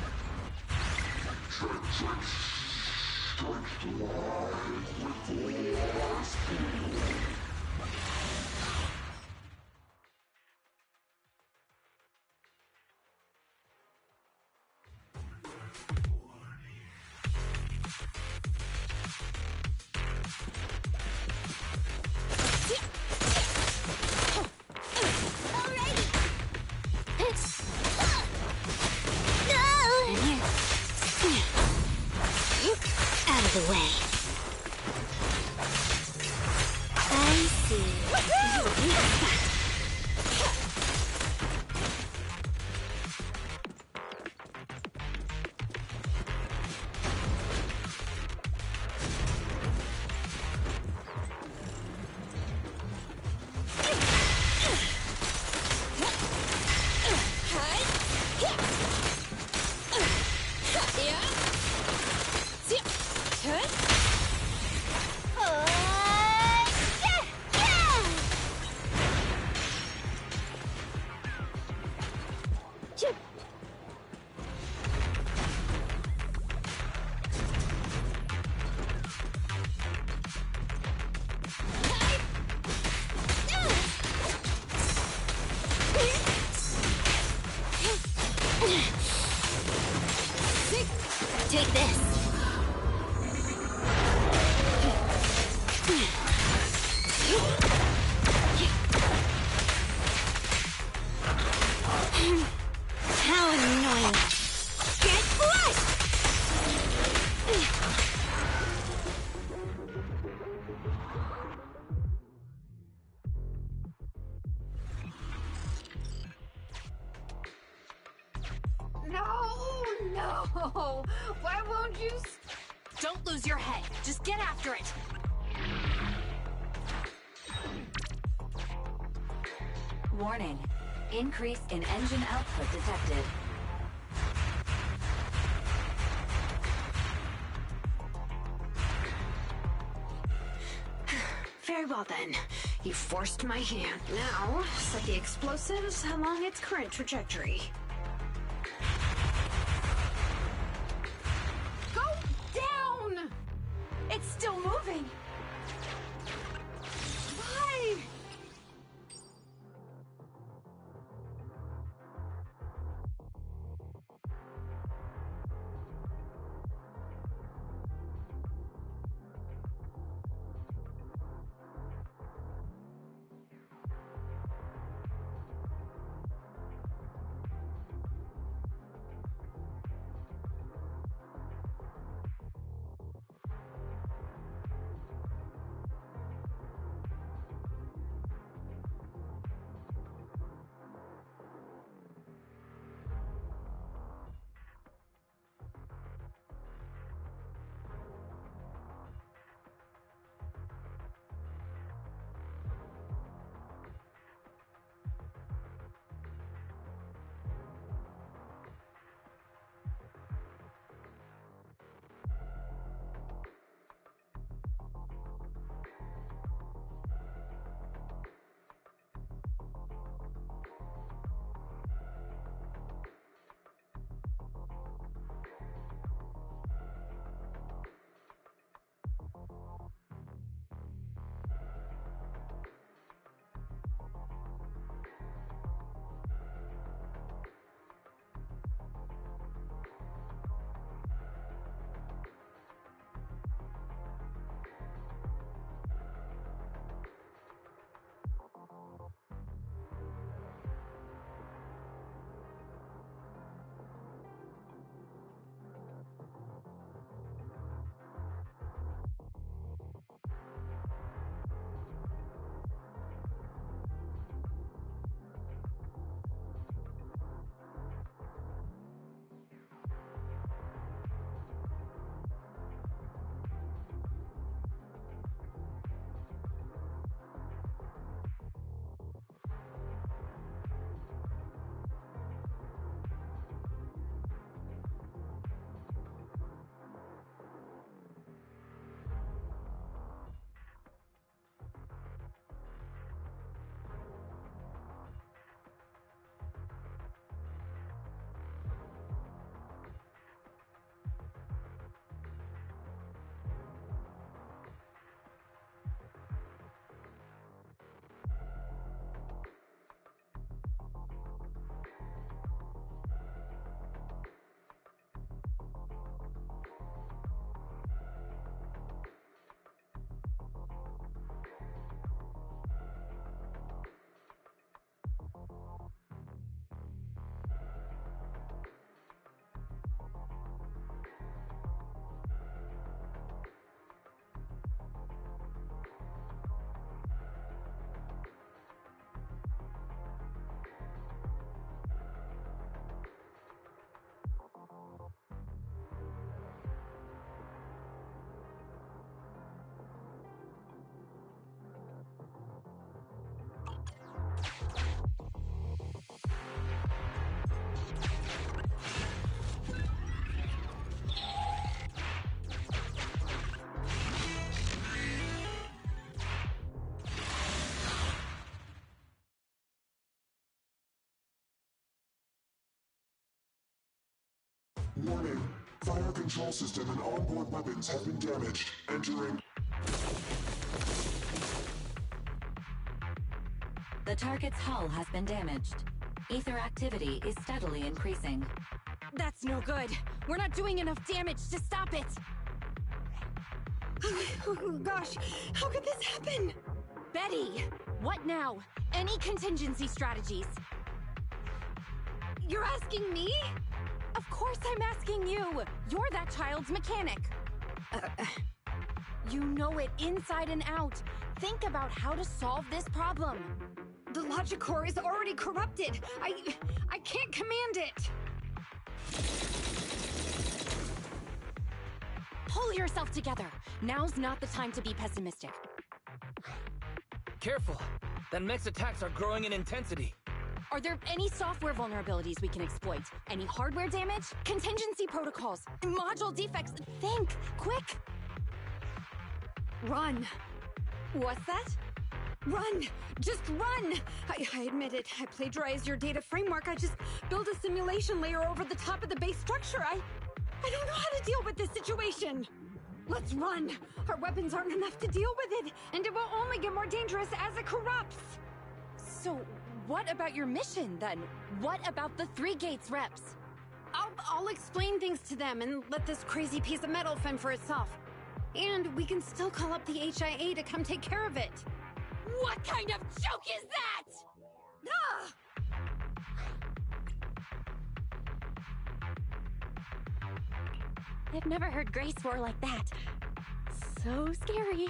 Out of the way. I see. Take this. How annoying. Get flushed! No! Why won't you... Don't lose your head. Just get after it. Warning. Increase in engine output detected. Very well then. You forced my hand. Now, set the explosives along its current trajectory. Go down! It's still moving. Why? Warning. Fire control system and onboard weapons have been damaged. Entering. The target's hull has been damaged. Ether activity is steadily increasing. That's no good. We're not doing enough damage to stop it. Oh gosh, how could this happen? Betty, what now? Any contingency strategies? You're asking me? Of course I'm asking you. You're that child's mechanic. You know it inside and out. Think about how to solve this problem. The logic core is already corrupted. I can't command it. Pull yourself together. Now's not the time to be pessimistic. Careful! That mech's attacks are growing in intensity. Are there any software vulnerabilities we can exploit? Any hardware damage? Contingency protocols? Module defects? Think! Quick! Run. What's that? Run! Just run! I admit it. I plagiarized your data framework. I just built a simulation layer over the top of the base structure. I don't know how to deal with this situation. Let's run. Our weapons aren't enough to deal with it, and it will only get more dangerous as it corrupts. So, what about your mission, then? What about the 3 Gates reps? I'll explain things to them and let this crazy piece of metal fend for itself. And we can still call up the HIA to come take care of it. What kind of joke is that? Ah! I've never heard Grace roar like that. So scary.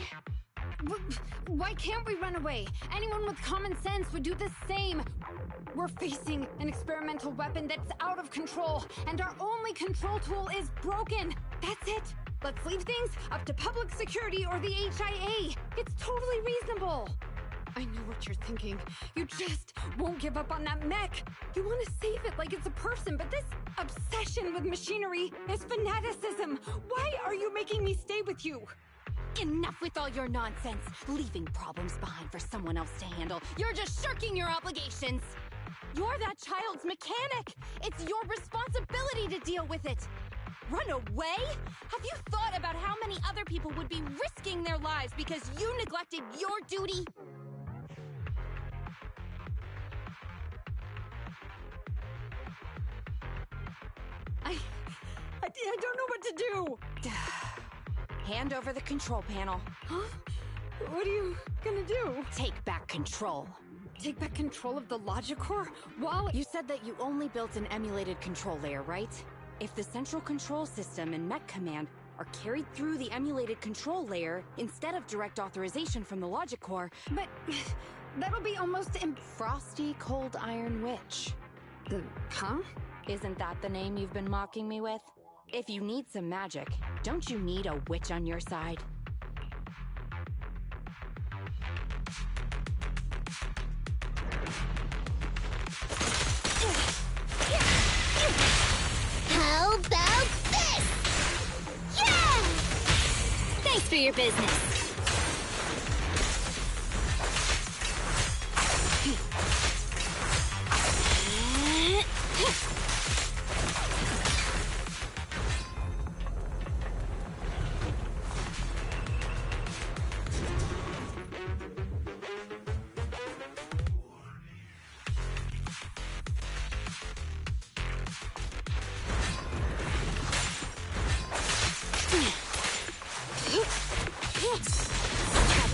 Why can't we run away? Anyone with common sense would do the same. We're facing an experimental weapon that's out of control, and our only control tool is broken. That's it. Let's leave things up to public security or the HIA. It's totally reasonable. I know what you're thinking. You just won't give up on that mech. You want to save it like it's a person, but this obsession with machinery is fanaticism. Why are you making me stay with you? Enough with all your nonsense. Leaving problems behind for someone else to handle. You're just shirking your obligations. You're that child's mechanic. It's your responsibility to deal with it. Run away? Have you thought about how many other people would be risking their lives because you neglected your duty? I don't know what to do. Hand over the control panel. Huh? What are you gonna do? Take back control. Take back control of the logic core? While You said that you only built an emulated control layer, right? If the central control system and mech command are carried through the emulated control layer instead of direct authorization from the logic core, But that'll be almost Frosty Cold Iron Witch. Huh? Isn't that the name you've been mocking me with? If you need some magic, don't you need a witch on your side? How about this? Yeah! Thanks for your business.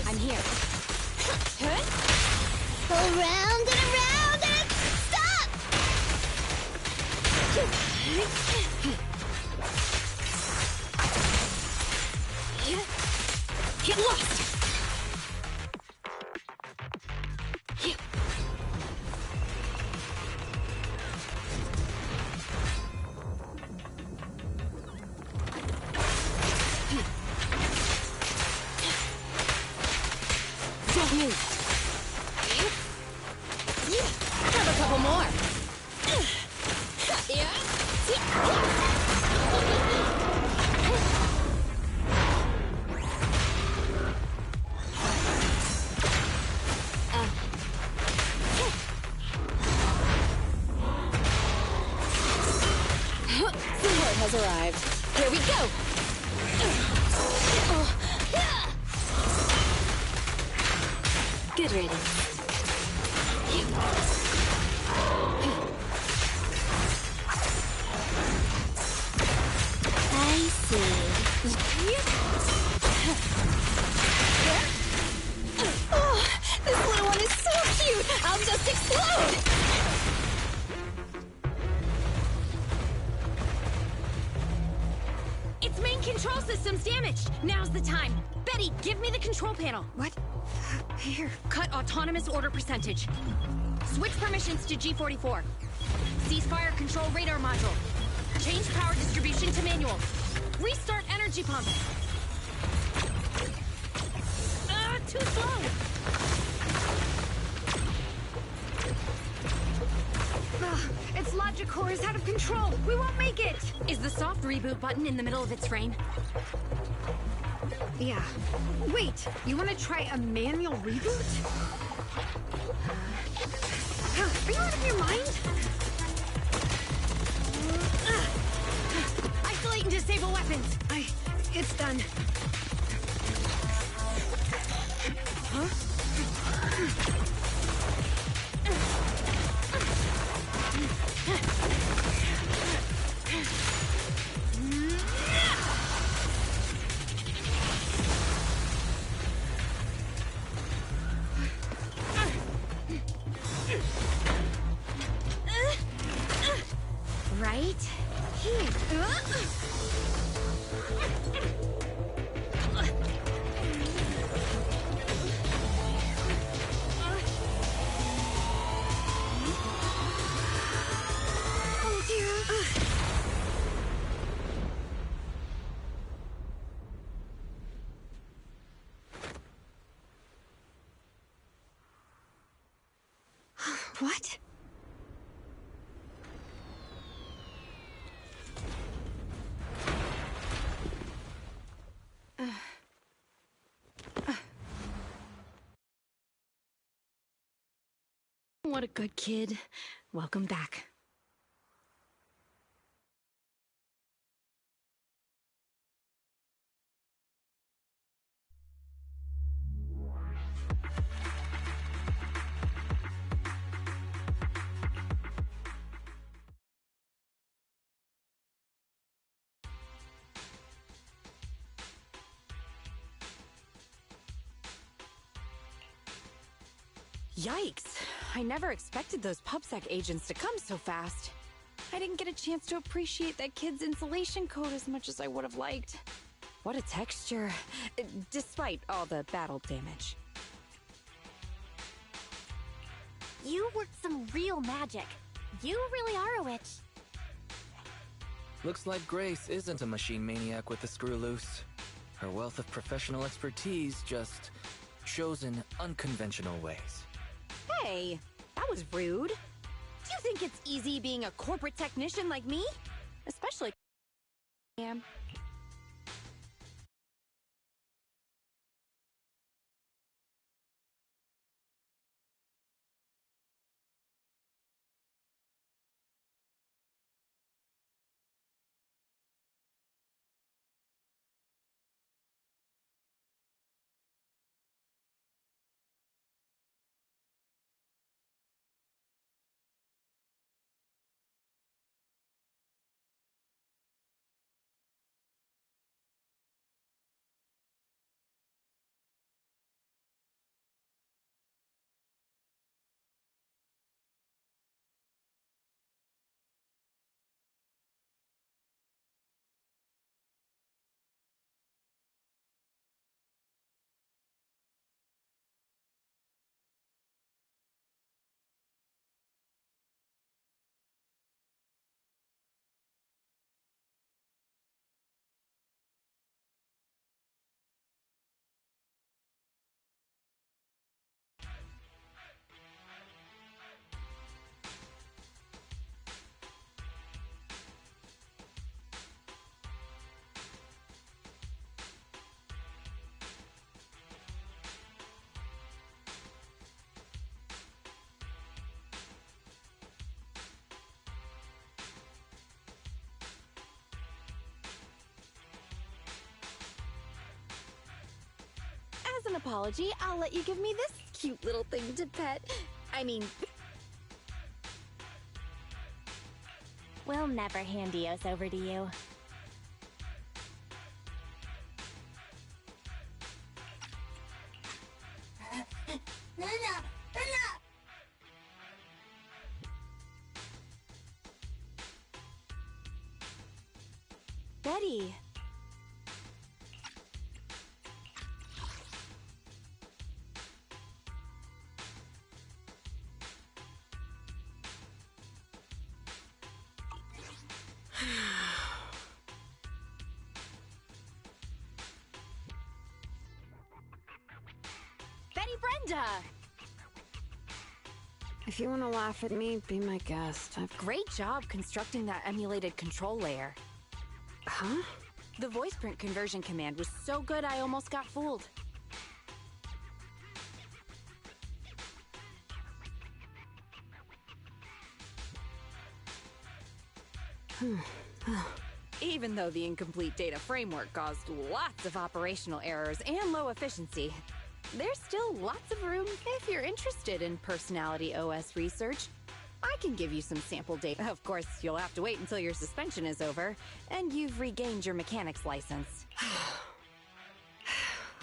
I'm here. Go round and around and stop! Get lost! Don't move. Grab a couple more. Schoolyard has arrived. Here we go! Good riddance. I see. Oh, this little one is so cute! I'll just explode! Its main control system's damaged. Now's the time. Betty, give me the control panel. What? Here. Cut autonomous order percentage. Switch permissions to G44. Ceasefire control radar module. Change power distribution to manual. Restart energy pump. Too slow. Its logic core is out of control. We won't make it. Is the soft reboot button in the middle of its frame? Yeah. Wait, you want to try a manual reboot? Are you out of your mind? Isolate and disable weapons. It's done. Huh? Right here. Oh dear. What? What a good kid. Welcome back. Yikes! I never expected those PubSec agents to come so fast. I didn't get a chance to appreciate that kid's insulation coat as much as I would have liked. What a texture, despite all the battle damage. You worked some real magic. You really are a witch. Looks like Grace isn't a machine maniac with the screw loose. Her wealth of professional expertise just shows in unconventional ways. Hey, that was rude. Do you think it's easy being a corporate technician like me? Especially I am. apology, I'll let you give me this cute little thing to pet. I mean... We'll never hand Eos over to you. Betty. Betty Brenda! If you want to laugh at me, be my guest. Great job constructing that emulated control layer. Huh? The voice print conversion command was so good I almost got fooled. Even though the incomplete data framework caused lots of operational errors and low efficiency, there's still lots of room if you're interested in Personality OS research. I can give you some sample data. Of course, you'll have to wait until your suspension is over and you've regained your mechanics license.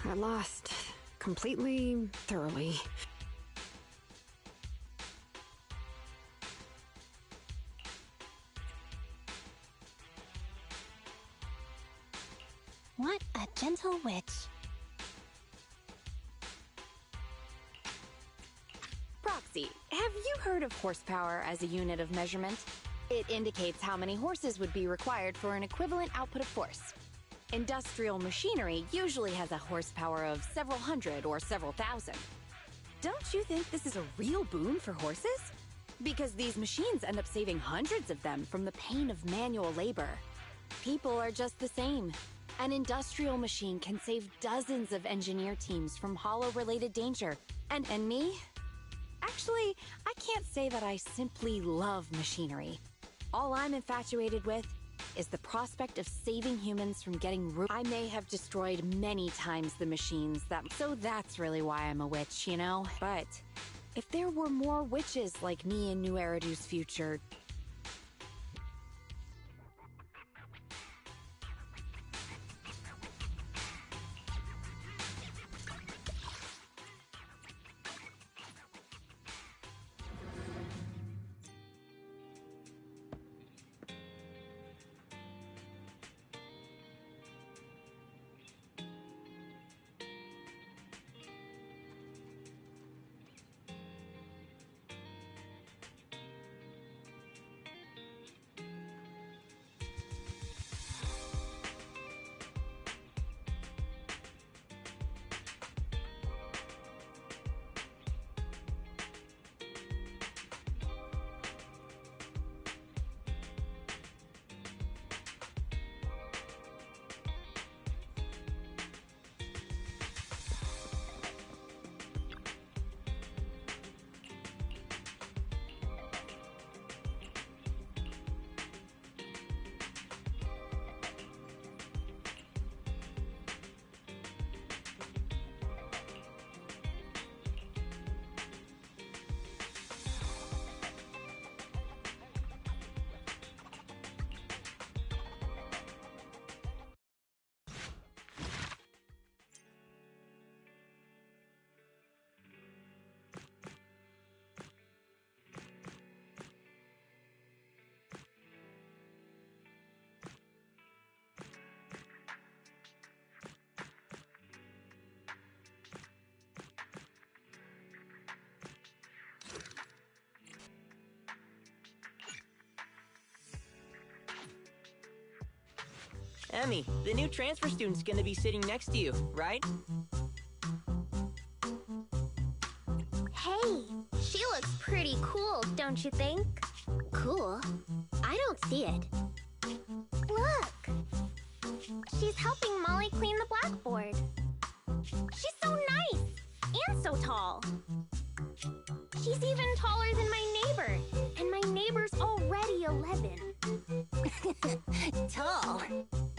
I lost. Completely, thoroughly. What a gentle witch. Proxy, have you heard of horsepower as a unit of measurement? It indicates how many horses would be required for an equivalent output of force. Industrial machinery usually has a horsepower of several hundred or several thousand. Don't you think this is a real boon for horses? Because these machines end up saving hundreds of them from the pain of manual labor. People are just the same. An industrial machine can save dozens of engineer teams from hollow-related danger. And me? Actually, I can't say that I simply love machinery. All I'm infatuated with is the prospect of saving humans from getting ruined. I may have destroyed many times the machines so that's really why I'm a witch, you know? But if there were more witches like me in New Eridu's future, Emmy, the new transfer student's gonna be sitting next to you, right? Hey, she looks pretty cool, don't you think? Cool? I don't see it. Look! She's helping Molly clean the blackboard. She's so nice! And so tall! She's even taller than my neighbor, and my neighbor's already 11. Tall.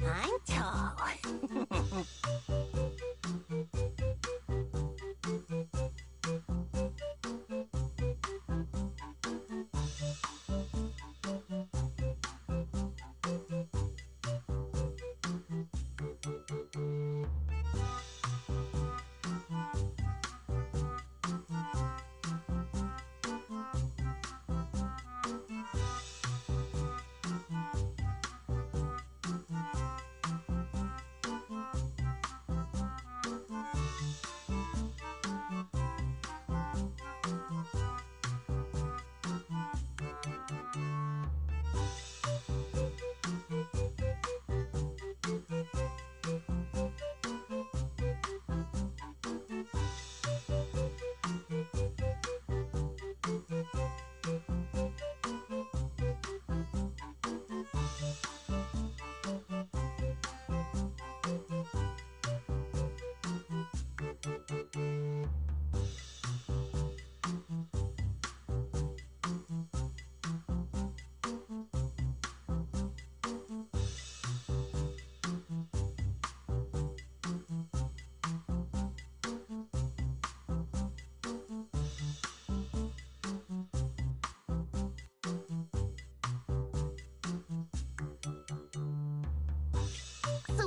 I'm tall.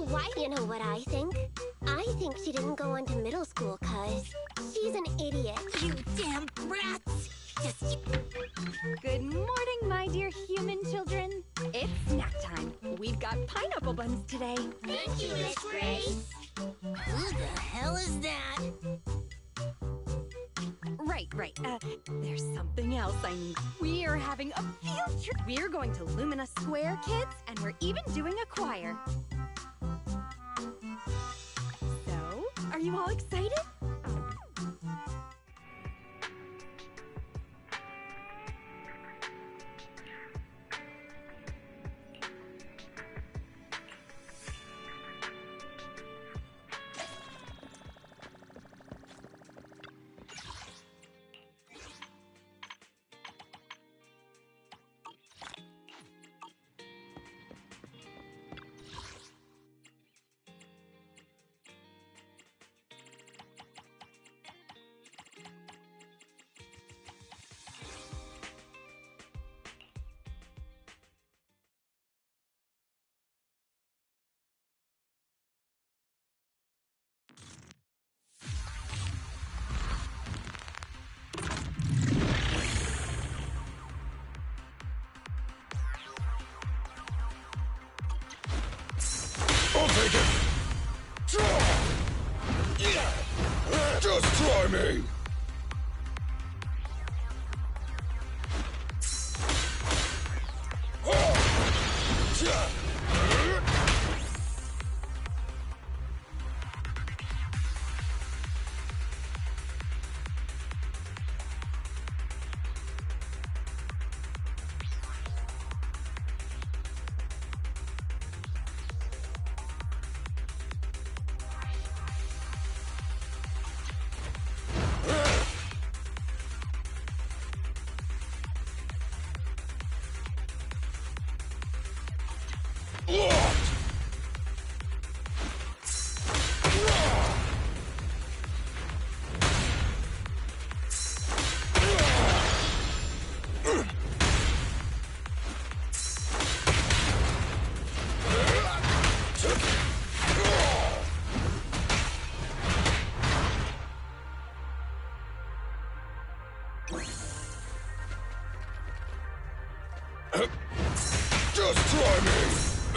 Why? You know what I think? I think she didn't go on to middle school, cuz she's an idiot. You damn brats! Just... Good morning, my dear human children. It's snack time. We've got pineapple buns today. Thank you, Miss Grace. Who the hell is that? Right. There's something else I need. We are having a field trip. We're going to Lumina Square, kids, and we're even doing a choir. So, are you all excited? I'll take it! Just try me! Just try me!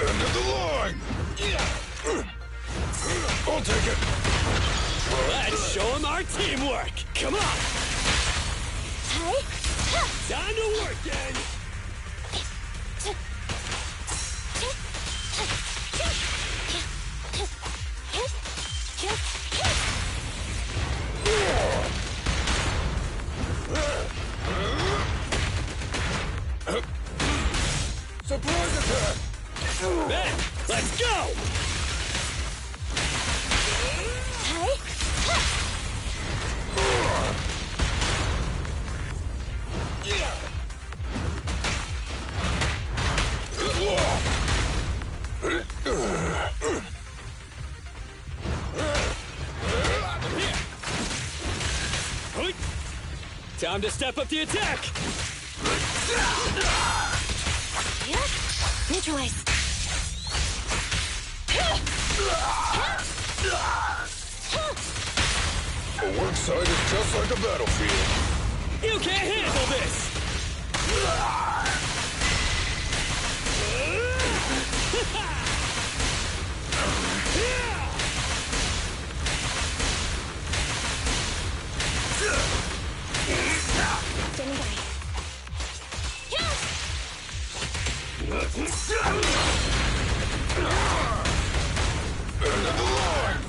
End of the line! I'll take it! Let's show him our teamwork! Come on! Hey? Time to work, then! Surprise attack! Ben, let's go! Hey? Time to step up the attack! Neutralize. A work site is just like a battlefield. You can't handle this! Standing by. End of the line!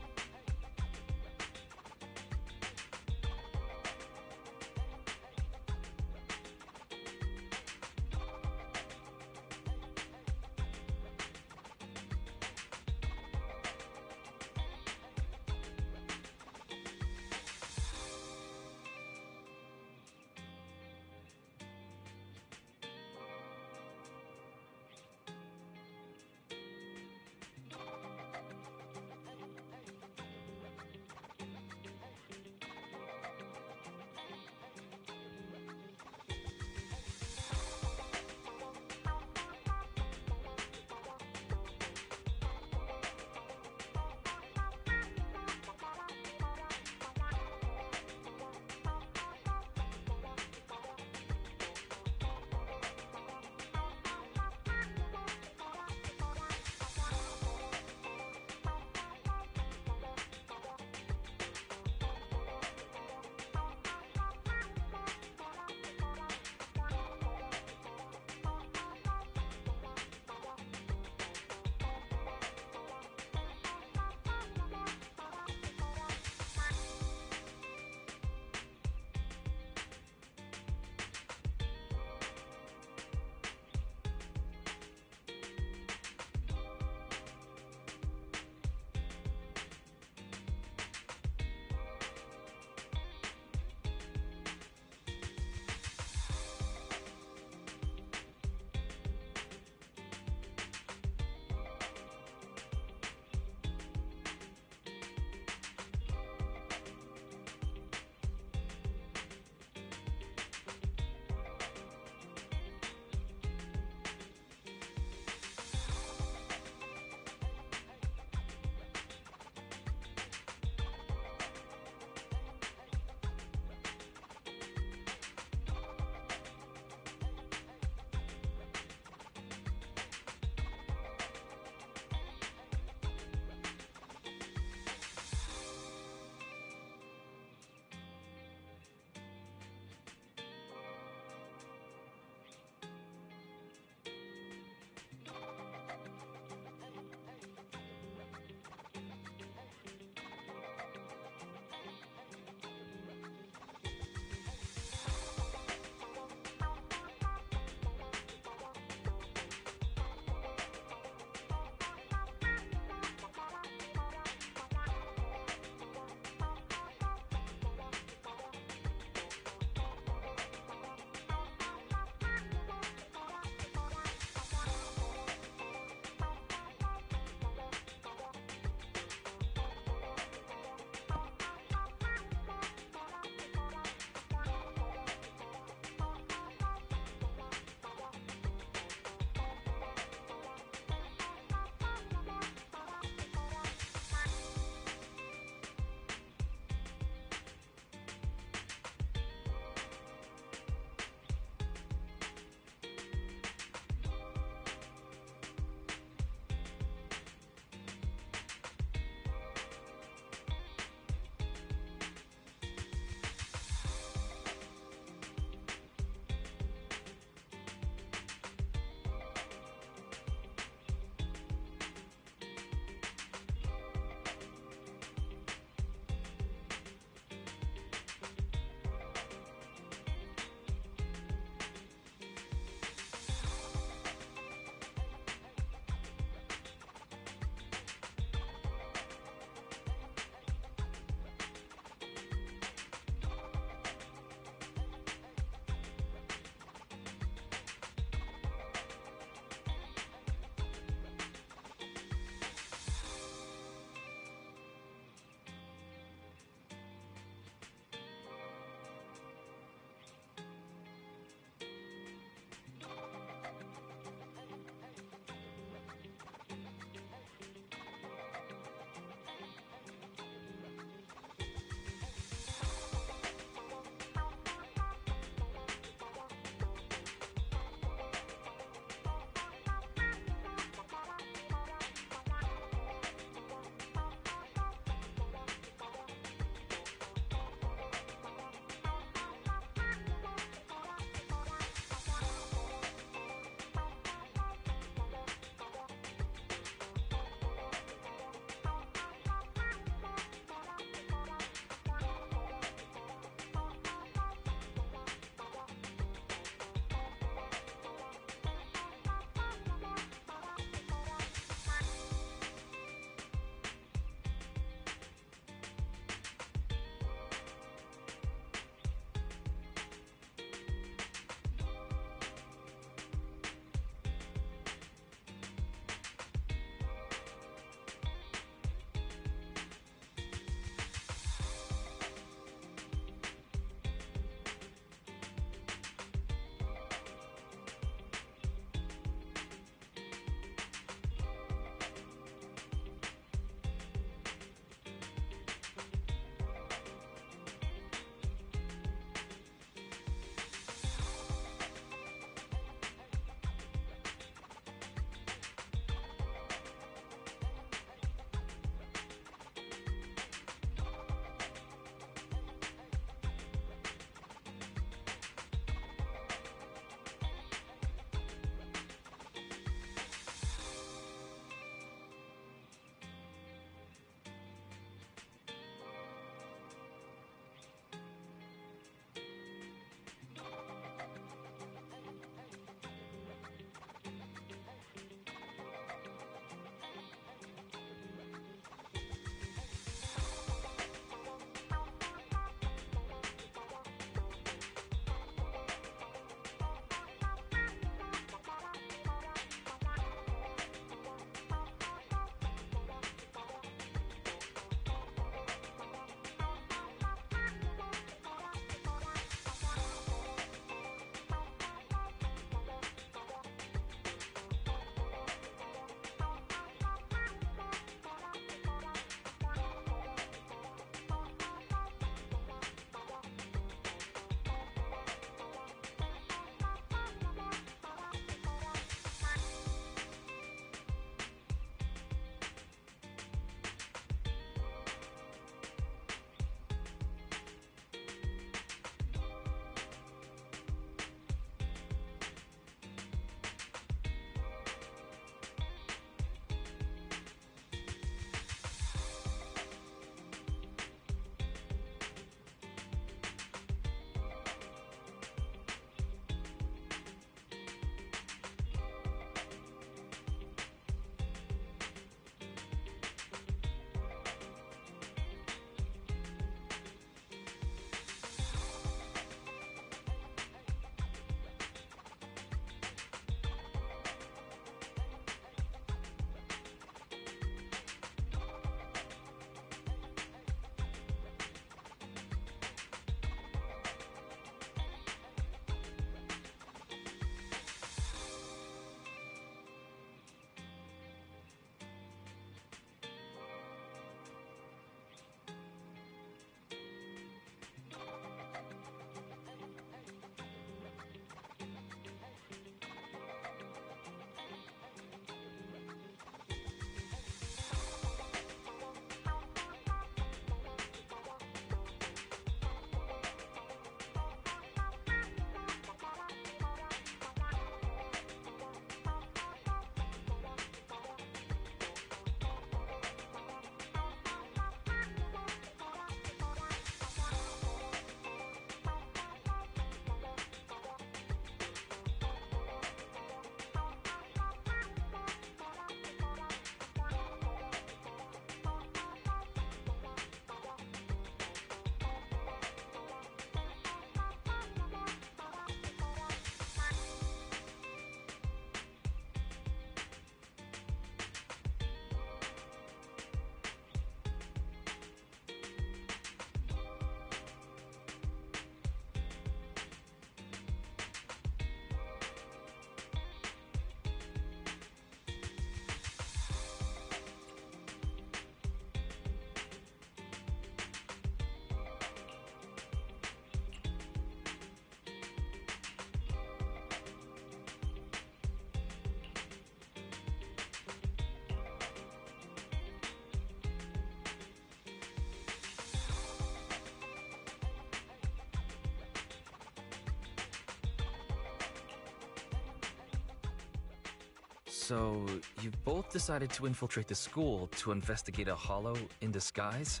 So, you both decided to infiltrate the school to investigate a hollow in disguise?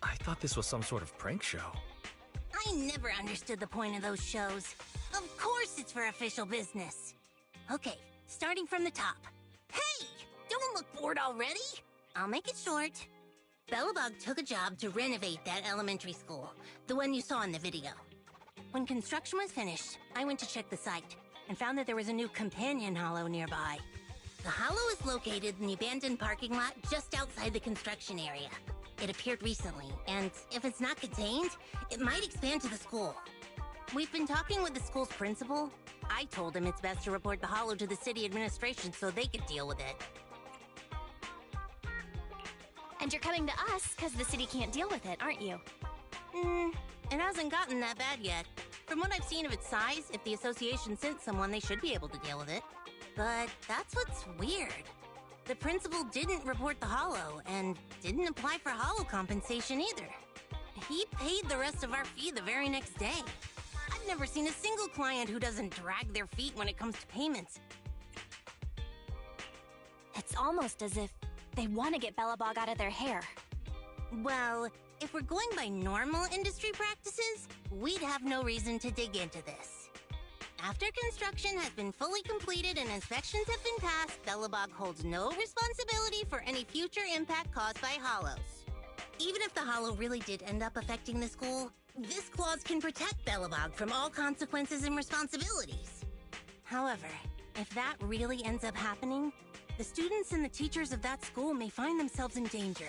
I thought this was some sort of prank show. I never understood the point of those shows. Of course it's for official business. Okay, starting from the top. Hey! Don't look bored already! I'll make it short. Bellabog took a job to renovate that elementary school, the one you saw in the video. When construction was finished, I went to check the site and found that there was a new companion hollow nearby. The hollow is located in the abandoned parking lot just outside the construction area. It appeared recently, and if it's not contained, it might expand to the school. We've been talking with the school's principal. I told him it's best to report the hollow to the city administration so they could deal with it. And you're coming to us because the city can't deal with it, aren't you? It hasn't gotten that bad yet. From what I've seen of its size, if the association sent someone, they should be able to deal with it. But that's what's weird. The principal didn't report the hollow, and didn't apply for hollow compensation either. He paid the rest of our fee the very next day. I've never seen a single client who doesn't drag their feet when it comes to payments. It's almost as if they want to get Bellabog out of their hair. Well, if we're going by normal industry practices, we'd have no reason to dig into this. After construction has been fully completed and inspections have been passed, Bellabog holds no responsibility for any future impact caused by hollows. Even if the hollow really did end up affecting the school, this clause can protect Bellabog from all consequences and responsibilities. However, if that really ends up happening, the students and the teachers of that school may find themselves in danger.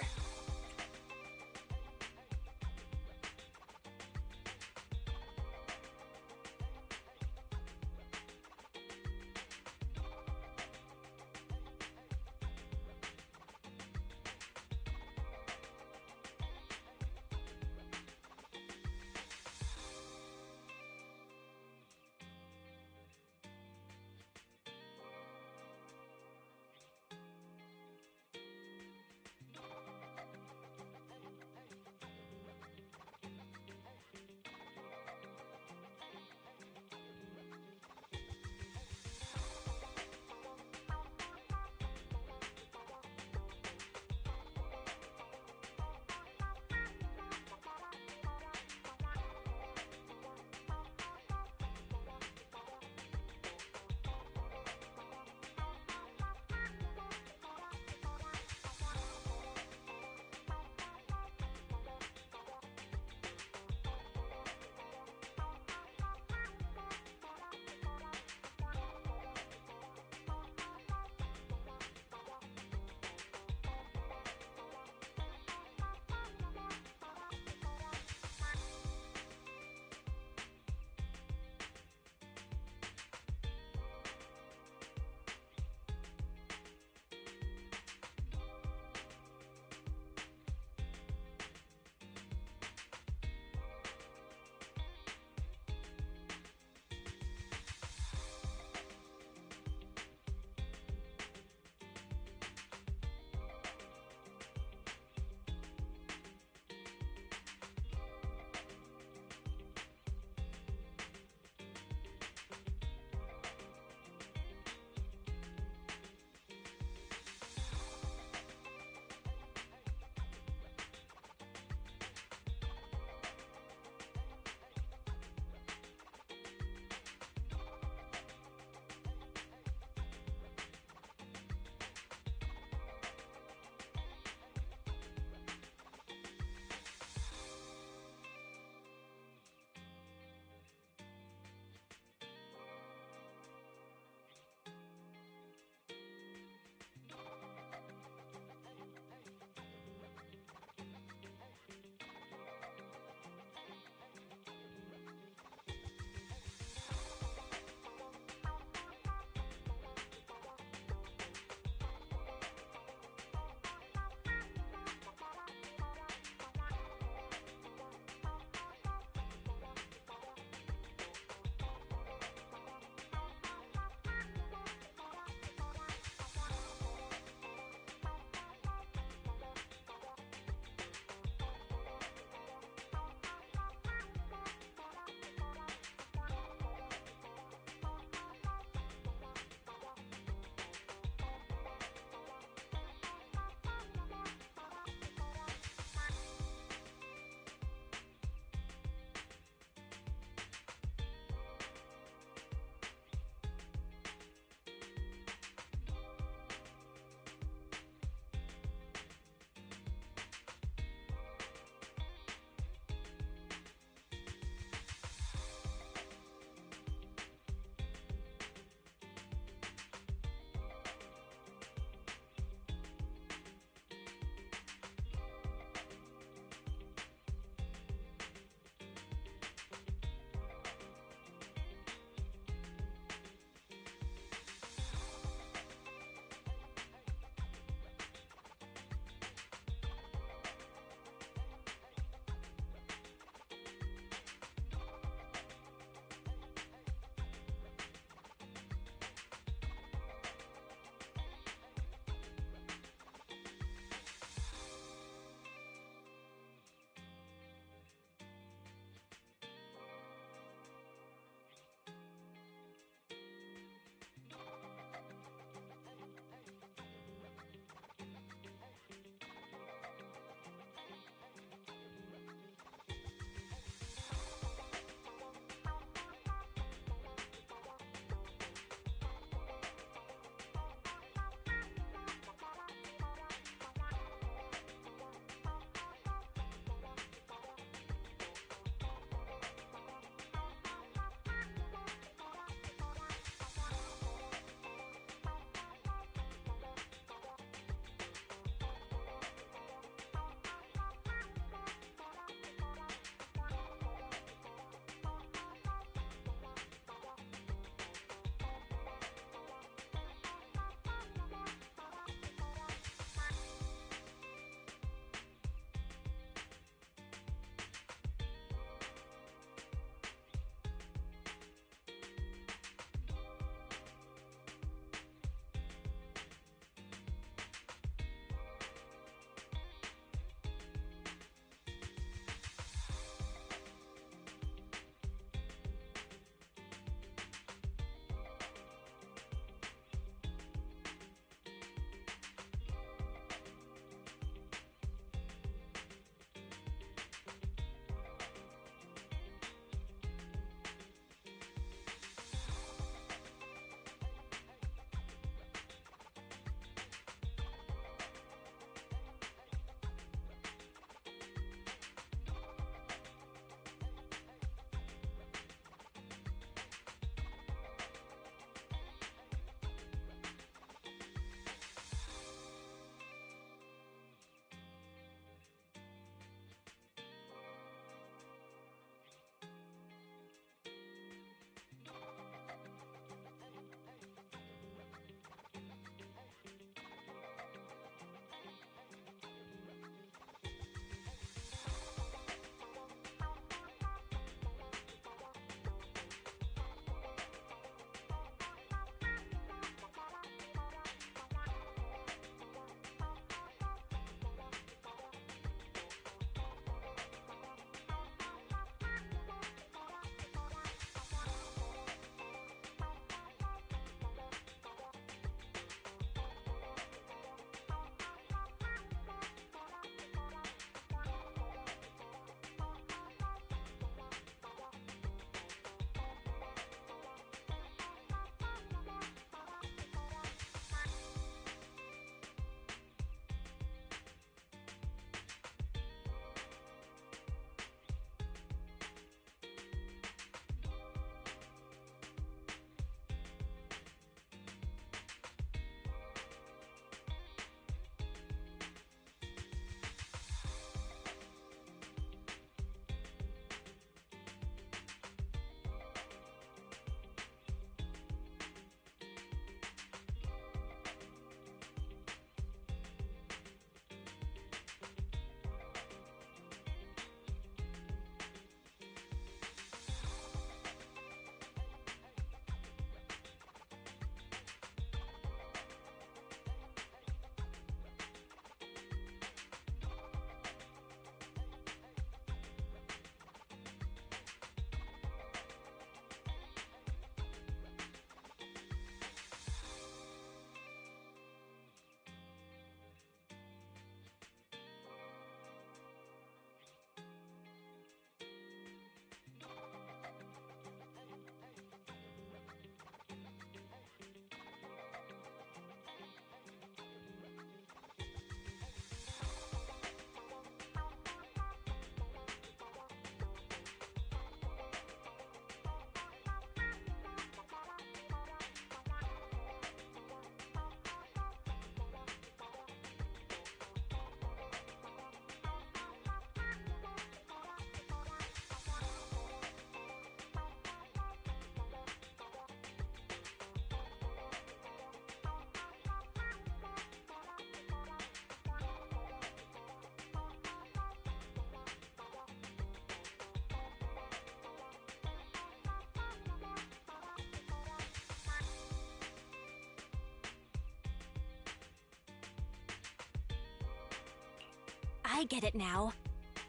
I get it now.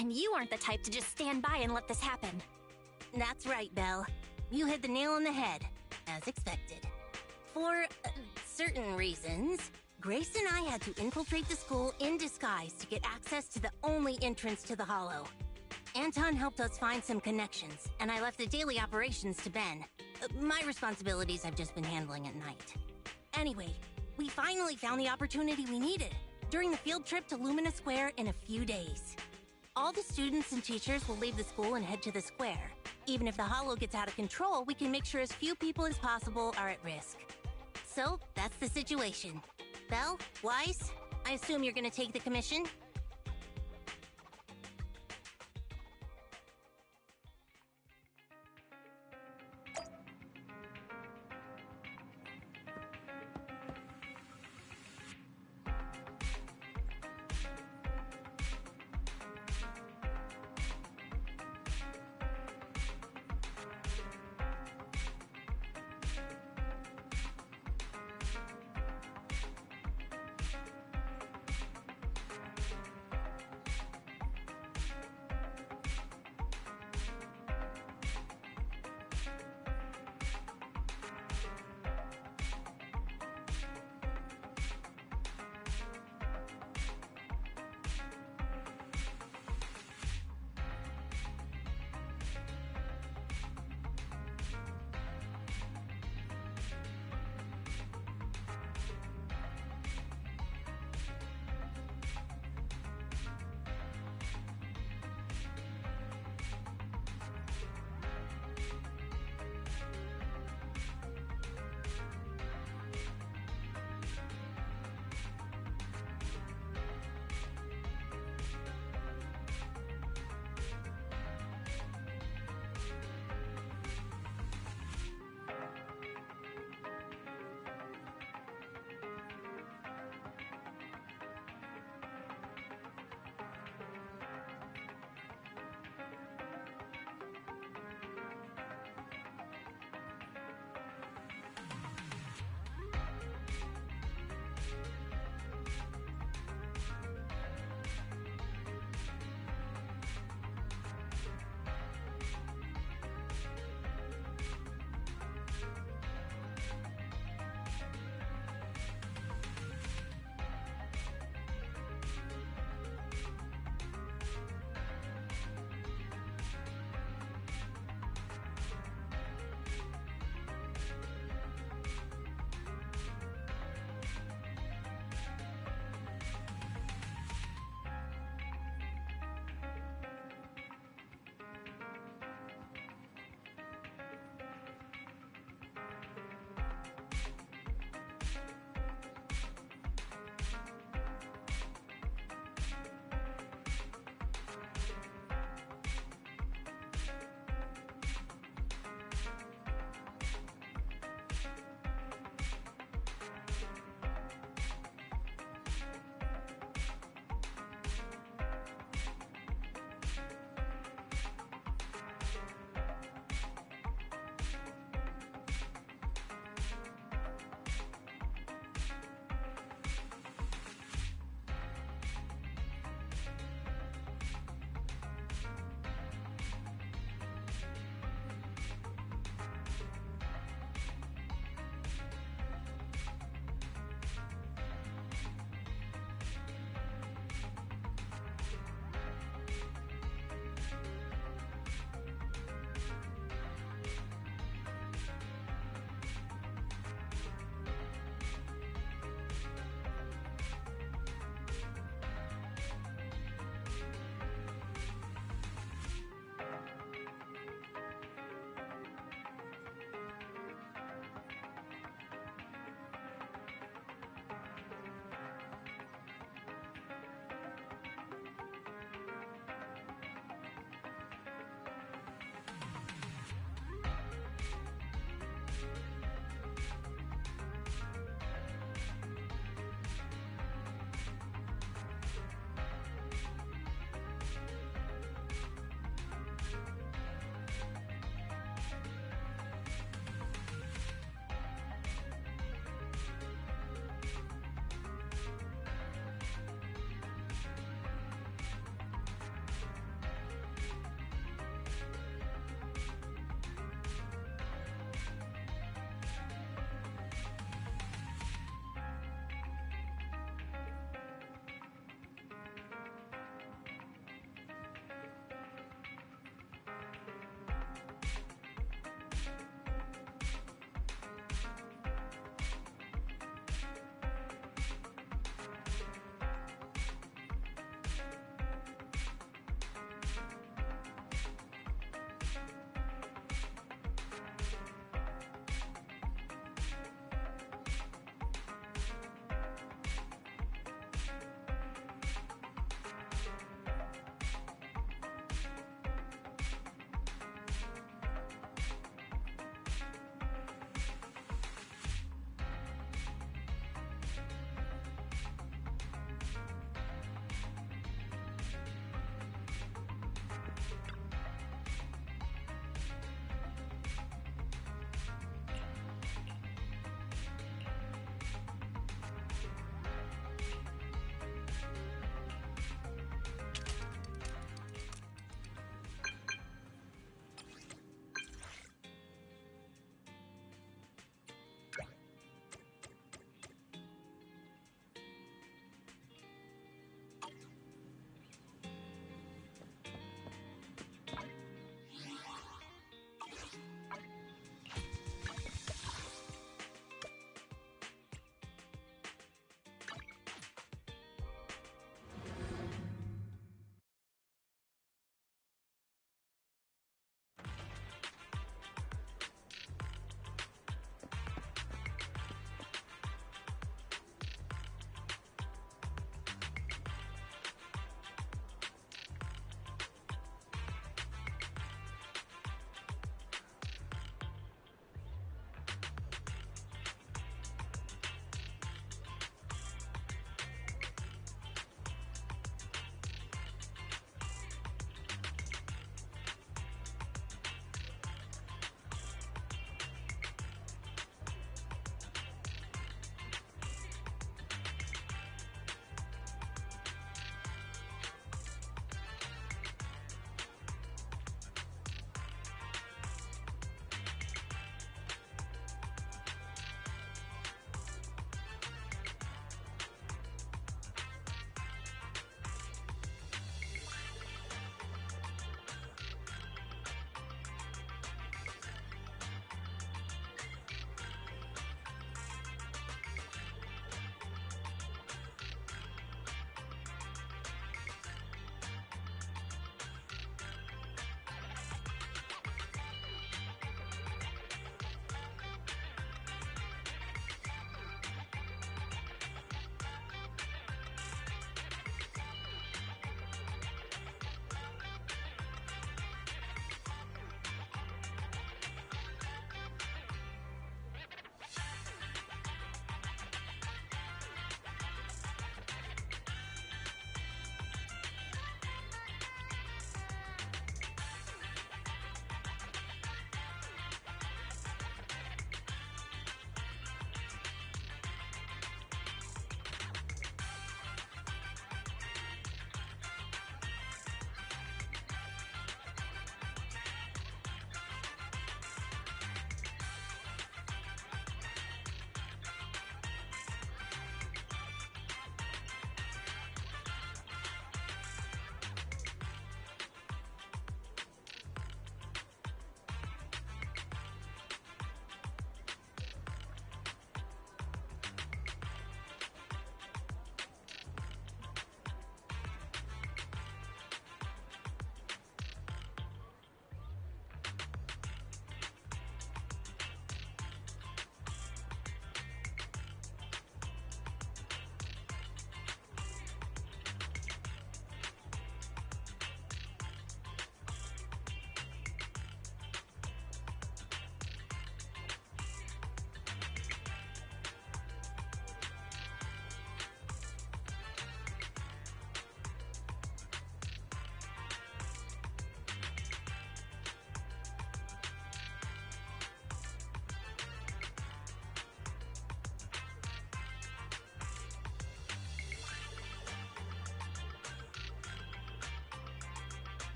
And you aren't the type to just stand by and let this happen. That's right, Belle. You hit the nail on the head, as expected. For certain reasons, Grace and I had to infiltrate the school in disguise to get access to the only entrance to the Hollow. Anton helped us find some connections, and I left the daily operations to Ben. My responsibilities I've just been handling at night. Anyway, we finally found the opportunity we needed during the field trip to Lumina Square in a few days. All the students and teachers will leave the school and head to the square. Even if the Hollow gets out of control, we can make sure as few people as possible are at risk. So, that's the situation. Belle, Wise, I assume you're gonna take the commission?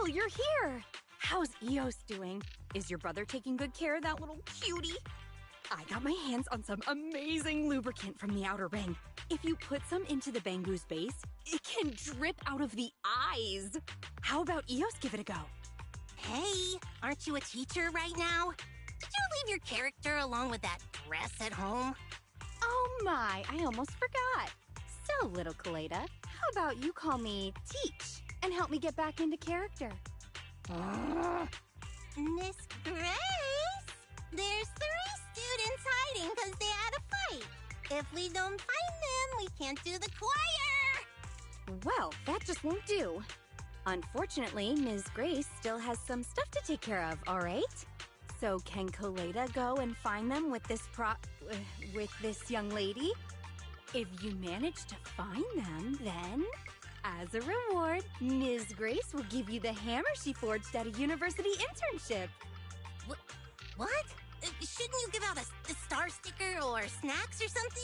Belle, you're here! How's Eos doing? Is your brother taking good care of that little cutie? I got my hands on some amazing lubricant from the Outer Ring. If you put some into the Bangu's base, it can drip out of the eyes. How about Eos give it a go? Hey, aren't you a teacher right now? Did you leave your character along with that dress at home? Oh my, I almost forgot. So, little Kaleda, how about you call me Teach and help me get back into character? Miss Grace, there's 3 students hiding because they had a fight. If we don't find them, we can't do the choir. Well, that just won't do. Unfortunately, Ms. Grace still has some stuff to take care of, all right? So can Kaleda go and find them with with this young lady? If you manage to find them, then, as a reward, Ms. Grace will give you the hammer she forged at a university internship. What? Shouldn't you give out a star sticker or snacks or something?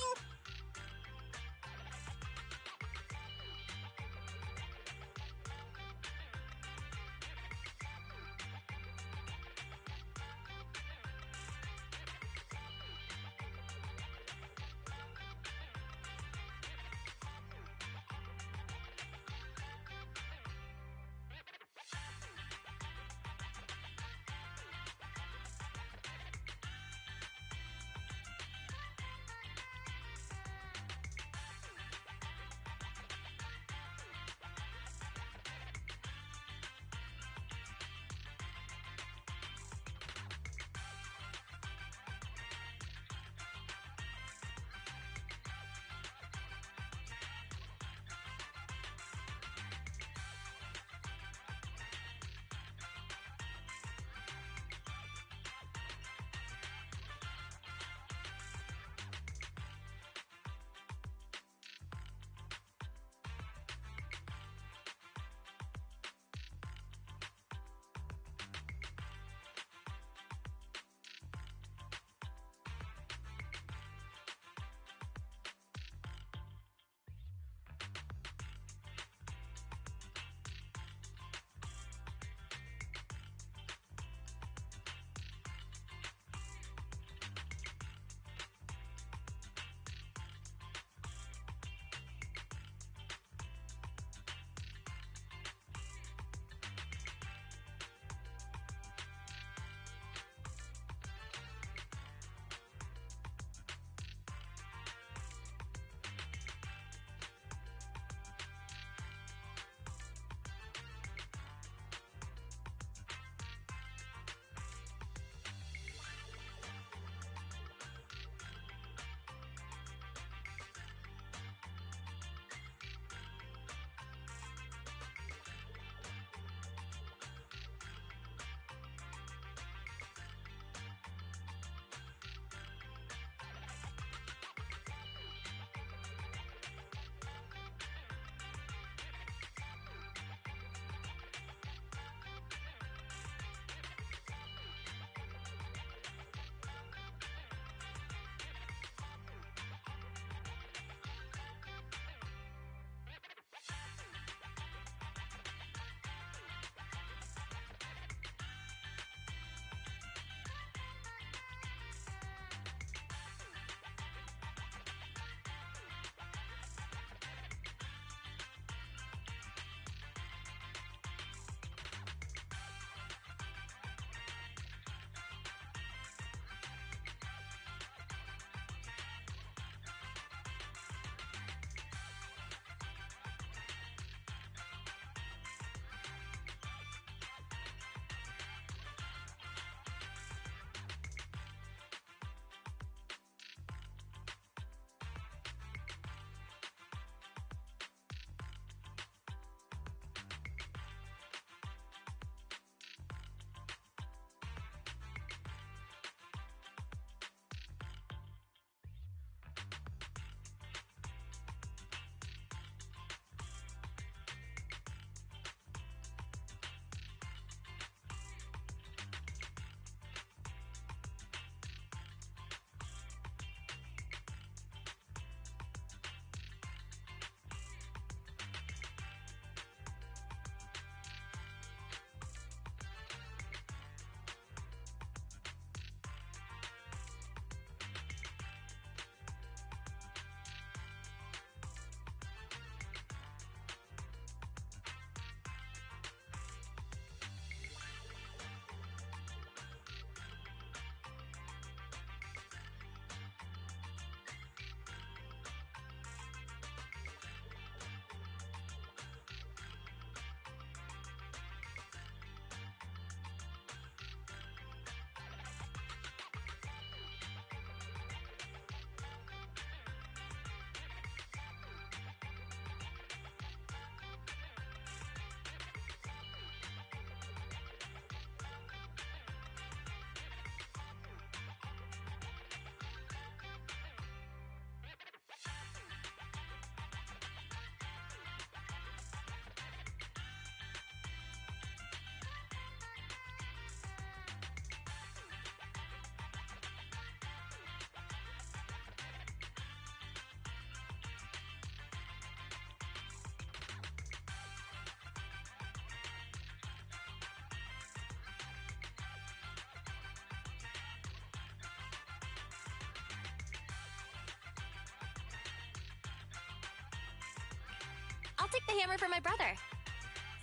I'll take the hammer for my brother.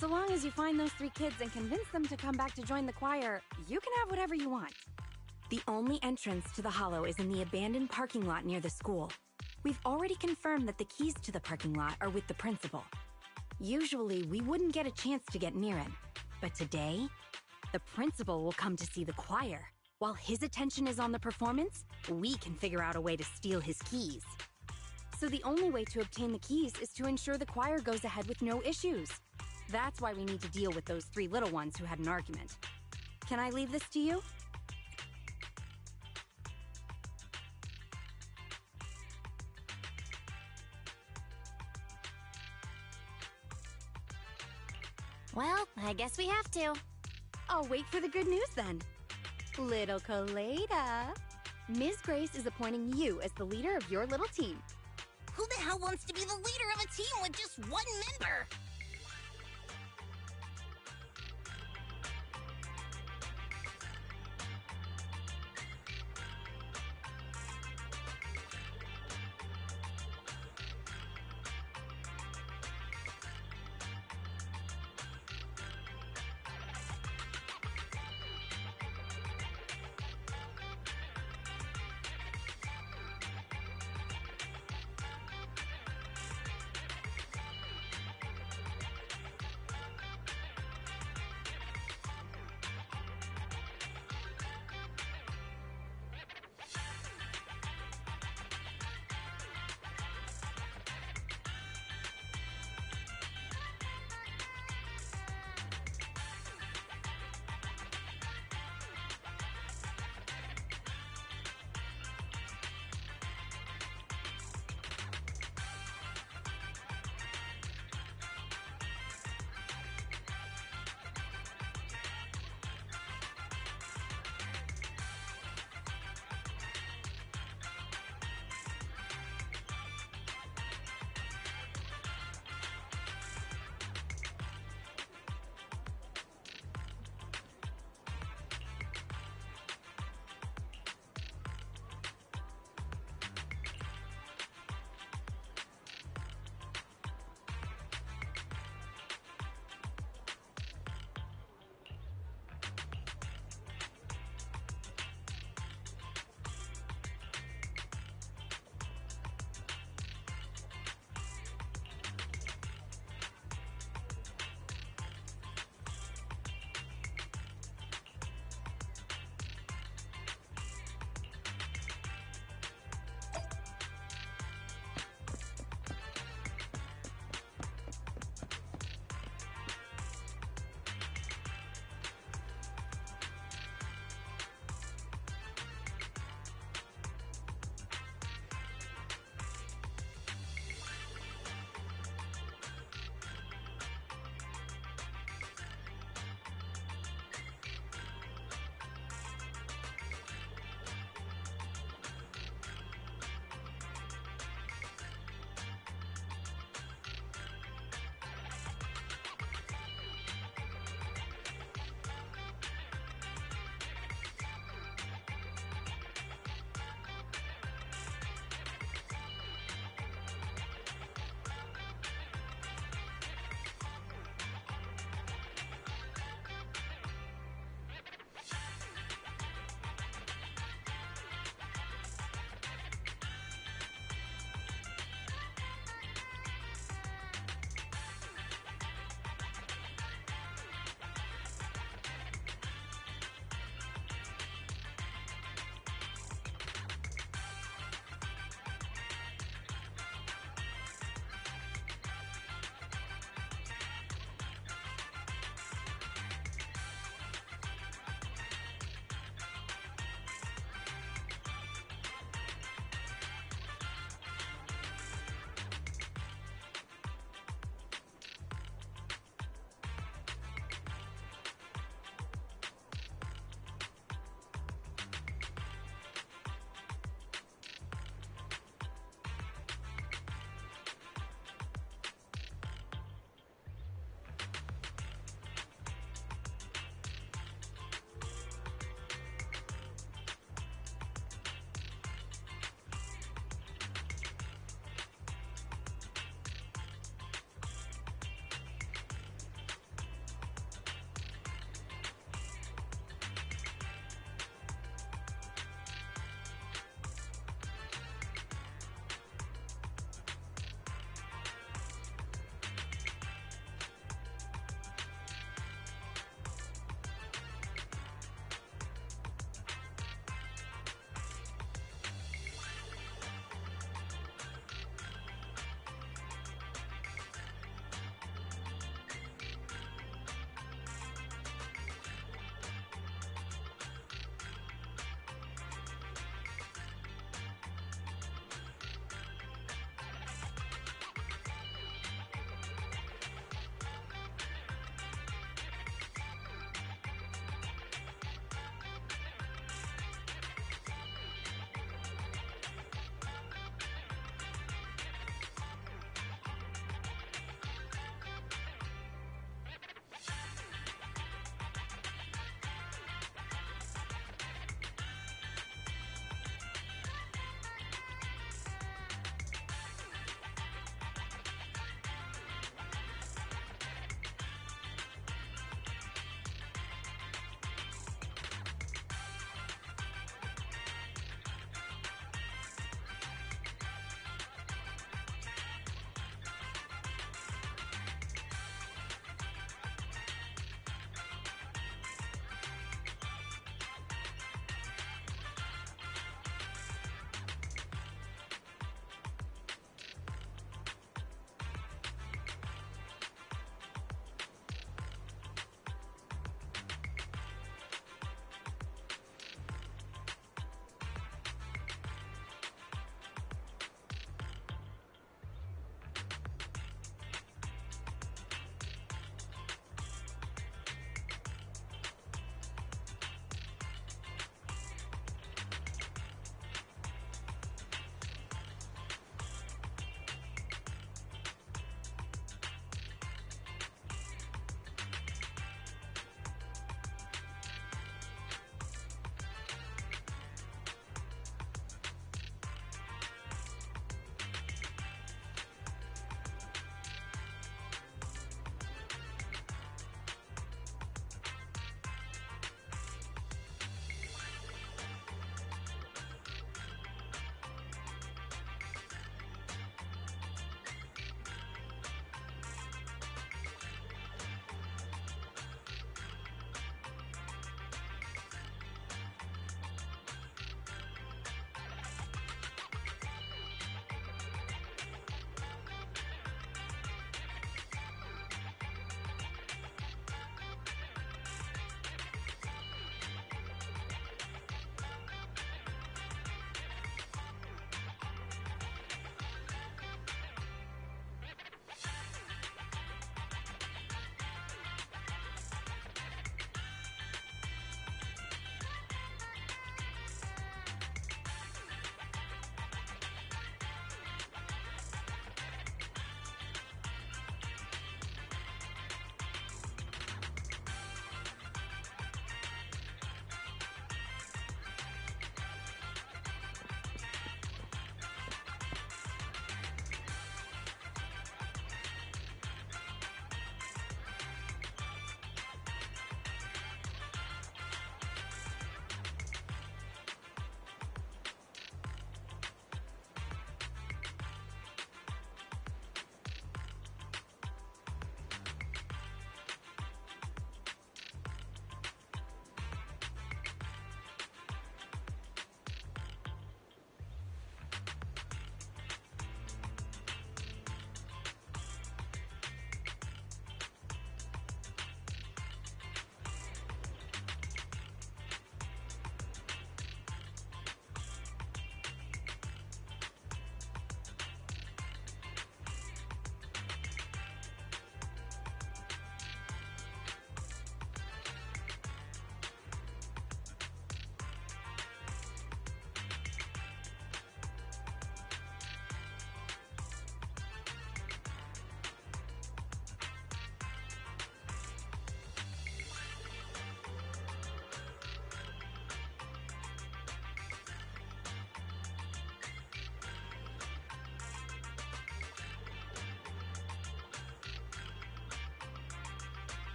So long as you find those 3 kids and convince them to come back to join the choir, you can have whatever you want. The only entrance to the Hollow is in the abandoned parking lot near the school. We've already confirmed that the keys to the parking lot are with the principal. Usually, we wouldn't get a chance to get near him. But today, the principal will come to see the choir. While his attention is on the performance, we can figure out a way to steal his keys. So the only way to obtain the keys is to ensure the choir goes ahead with no issues. That's why we need to deal with those 3 little ones who had an argument. Can I leave this to you? Well, I guess we have to. I'll wait for the good news then. Little Colada, Ms. Grace is appointing you as the leader of your little team. Who the hell wants to be the leader of a team with just one member?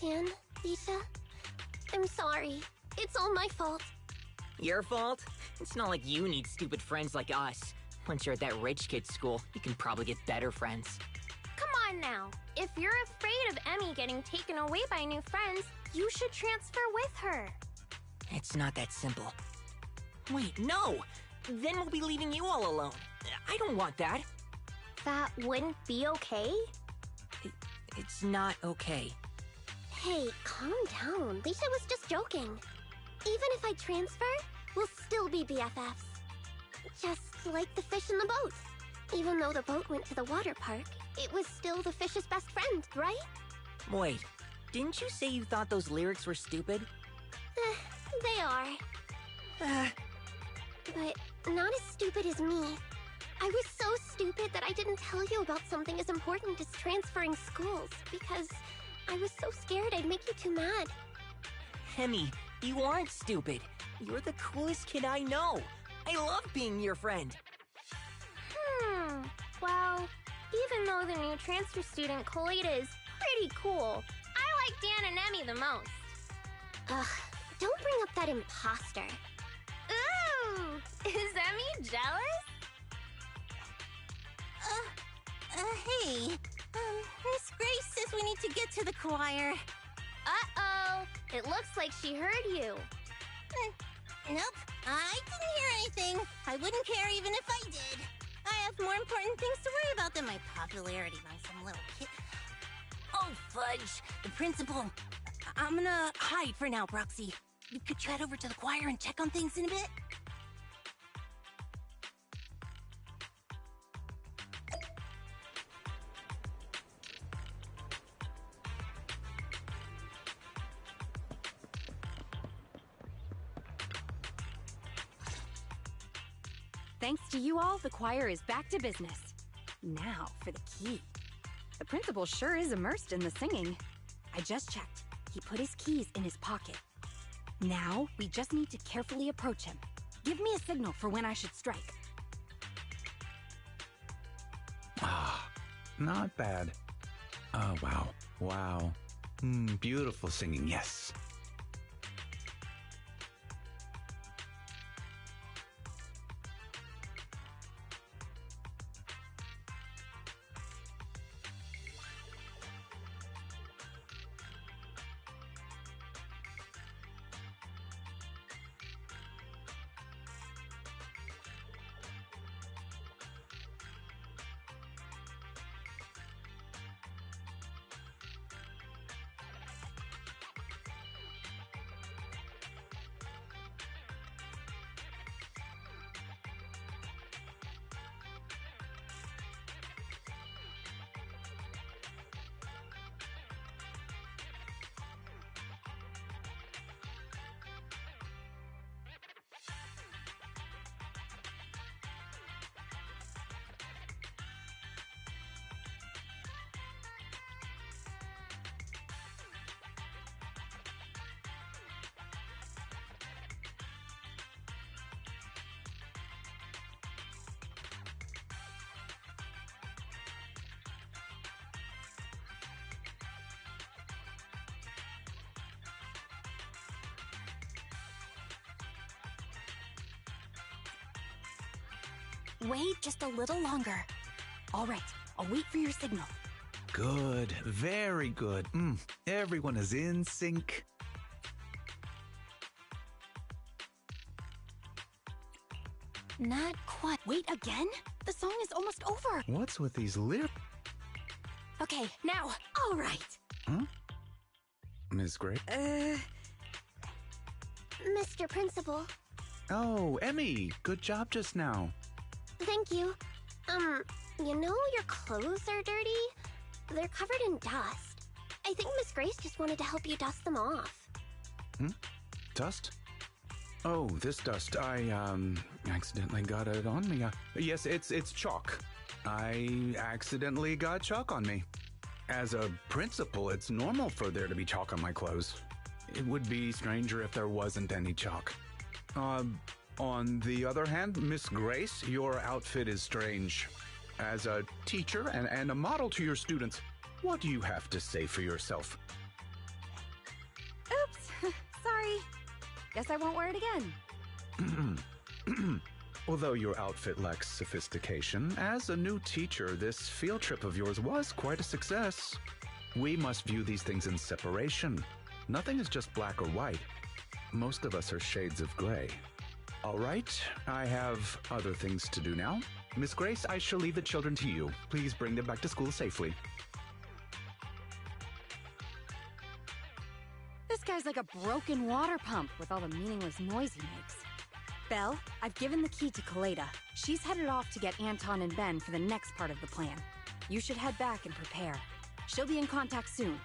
Dan, Lisa, I'm sorry. It's all my fault. Your fault? It's not like you need stupid friends like us. Once you're at that rich kid school, you can probably get better friends. Come on now. If you're afraid of Emmy getting taken away by new friends, you should transfer with her. It's not that simple. Wait, no! Then we'll be leaving you all alone. I don't want that. That wouldn't be okay? It's not okay. Hey, calm down. Lisa was just joking. Even if I transfer, we'll still be BFFs. Just like the fish in the boat. Even though the boat went to the water park, it was still the fish's best friend, right? Wait, didn't you say you thought those lyrics were stupid? They are. But not as stupid as me. I was so stupid that I didn't tell you about something as important as transferring schools, because I was so scared I'd make you too mad. Emmy, you aren't stupid. You're the coolest kid I know. I love being your friend. Well, even though the new transfer student, Coletta, is pretty cool, I like Dan and Emmy the most. Ugh, don't bring up that imposter. Ooh, is Emmy jealous? Hey. Miss Grace says we need to get to the choir. Uh-oh, it looks like she heard you. Nope, I didn't hear anything. I wouldn't care even if I did. I have more important things to worry about than my popularity among some little kid. Oh, fudge. The principal. I'm gonna hide for now, Proxy. Could you head over to the choir and check on things in a bit? Thanks to you all, the choir is back to business. Now for the key. The principal sure is immersed in the singing. I just checked. He put his keys in his pocket. Now, we just need to carefully approach him. Give me a signal for when I should strike. Ah, not bad. Oh, wow. Wow. Beautiful singing, yes. Wait just a little longer. All right, I'll wait for your signal. Good, very good. Everyone is in sync. Not quite. Wait again? The song is almost over. What's with these lyrics? Okay, now. All right. Huh? Ms. Gray? Mr. Principal. Oh, Emmy, good job just now. Thank you. You know your clothes are dirty? They're covered in dust. I think Miss Grace just wanted to help you dust them off. Dust? Oh, this dust. I, accidentally got it on me. Yes, it's chalk. I accidentally got chalk on me. As a principal, it's normal for there to be chalk on my clothes. It would be stranger if there wasn't any chalk. On the other hand, Miss Grace, your outfit is strange. As a teacher and a model to your students, what do you have to say for yourself? Guess I won't wear it again. Although your outfit lacks sophistication, as a new teacher, this field trip of yours was quite a success. We must view these things in separation. Nothing is just black or white. Most of us are shades of gray. All right, I have other things to do now. Miss Grace, I shall leave the children to you. Please bring them back to school safely. This guy's like a broken water pump with all the meaningless noise he makes. Belle, I've given the key to Kaleda. She's headed off to get Anton and Ben for the next part of the plan. You should head back and prepare. She'll be in contact soon.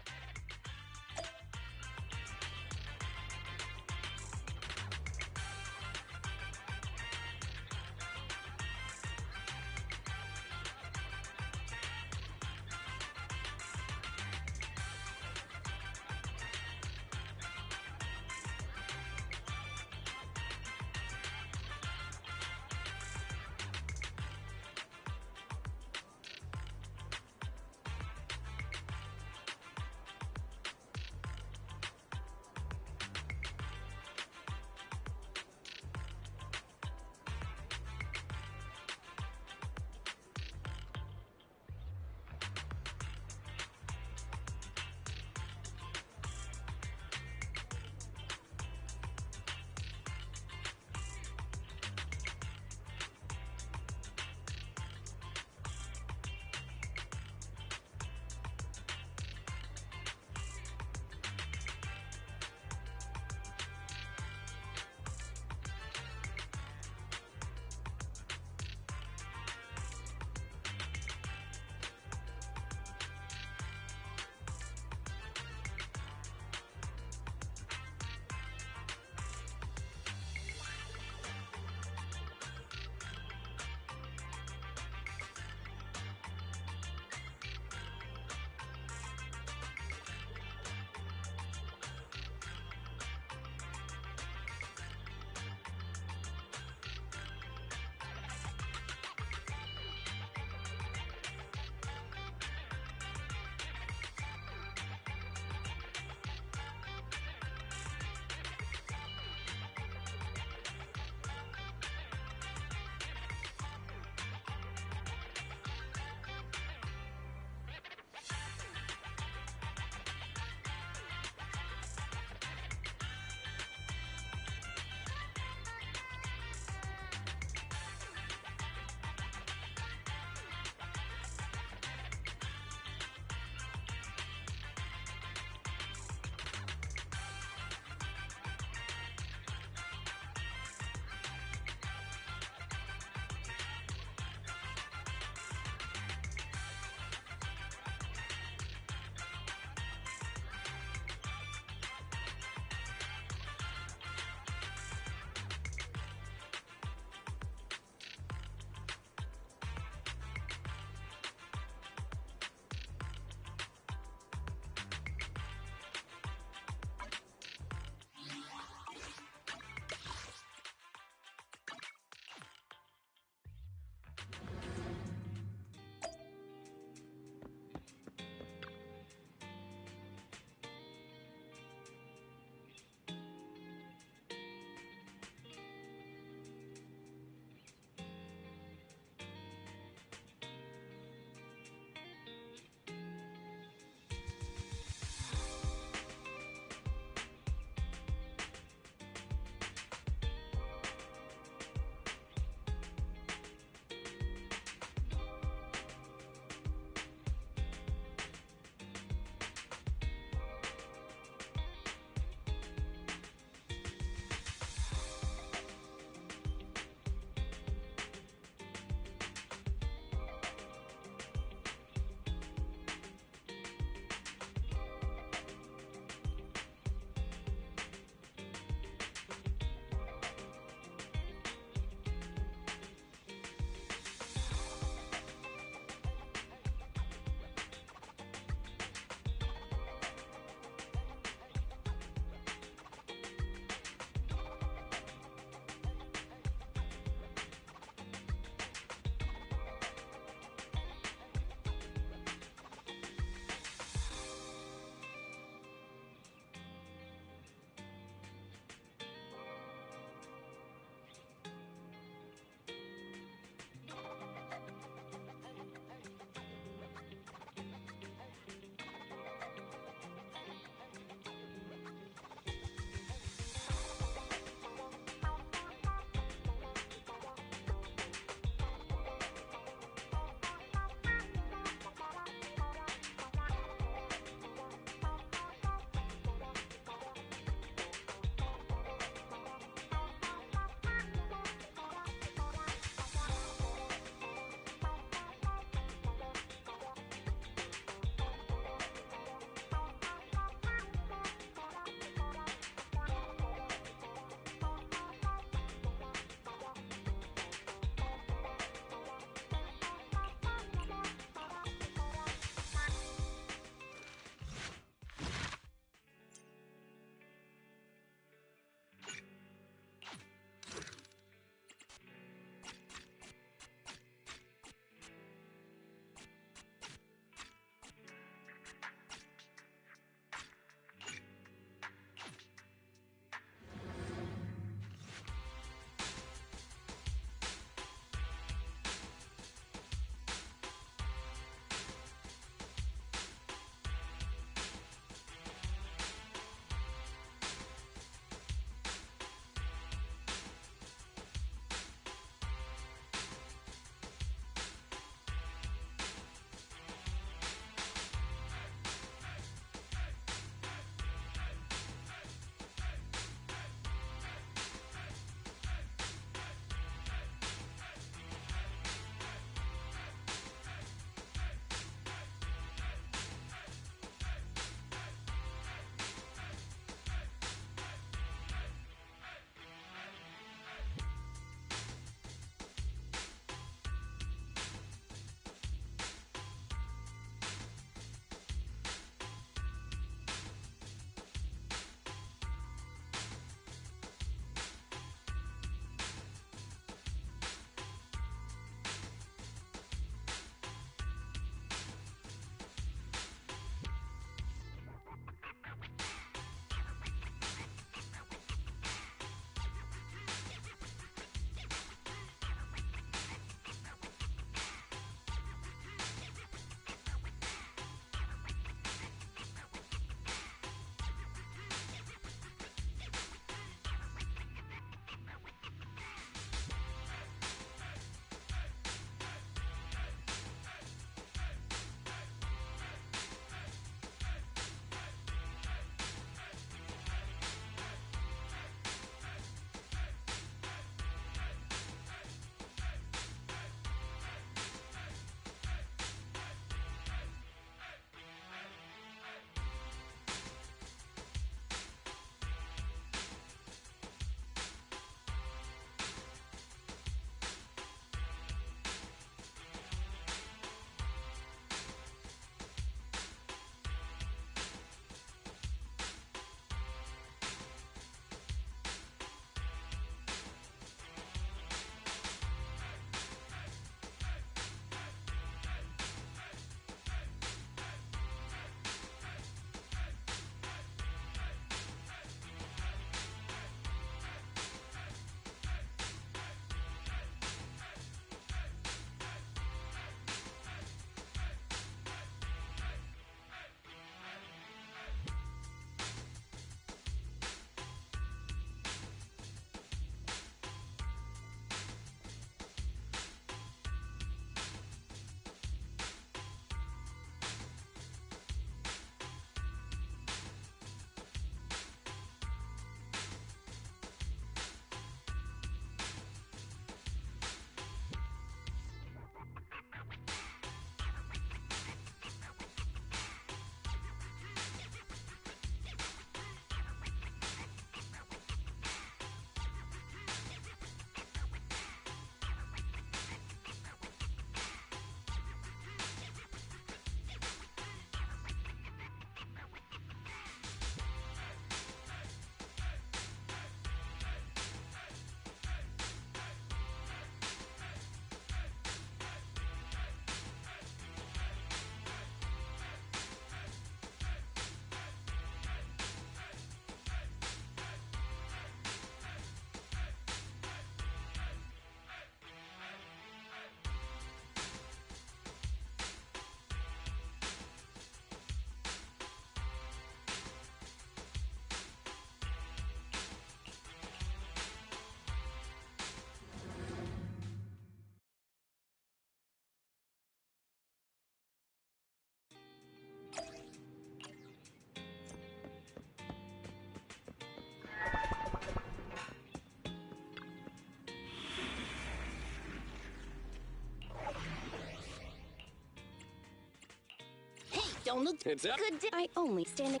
don't look It's up. good. I only stand.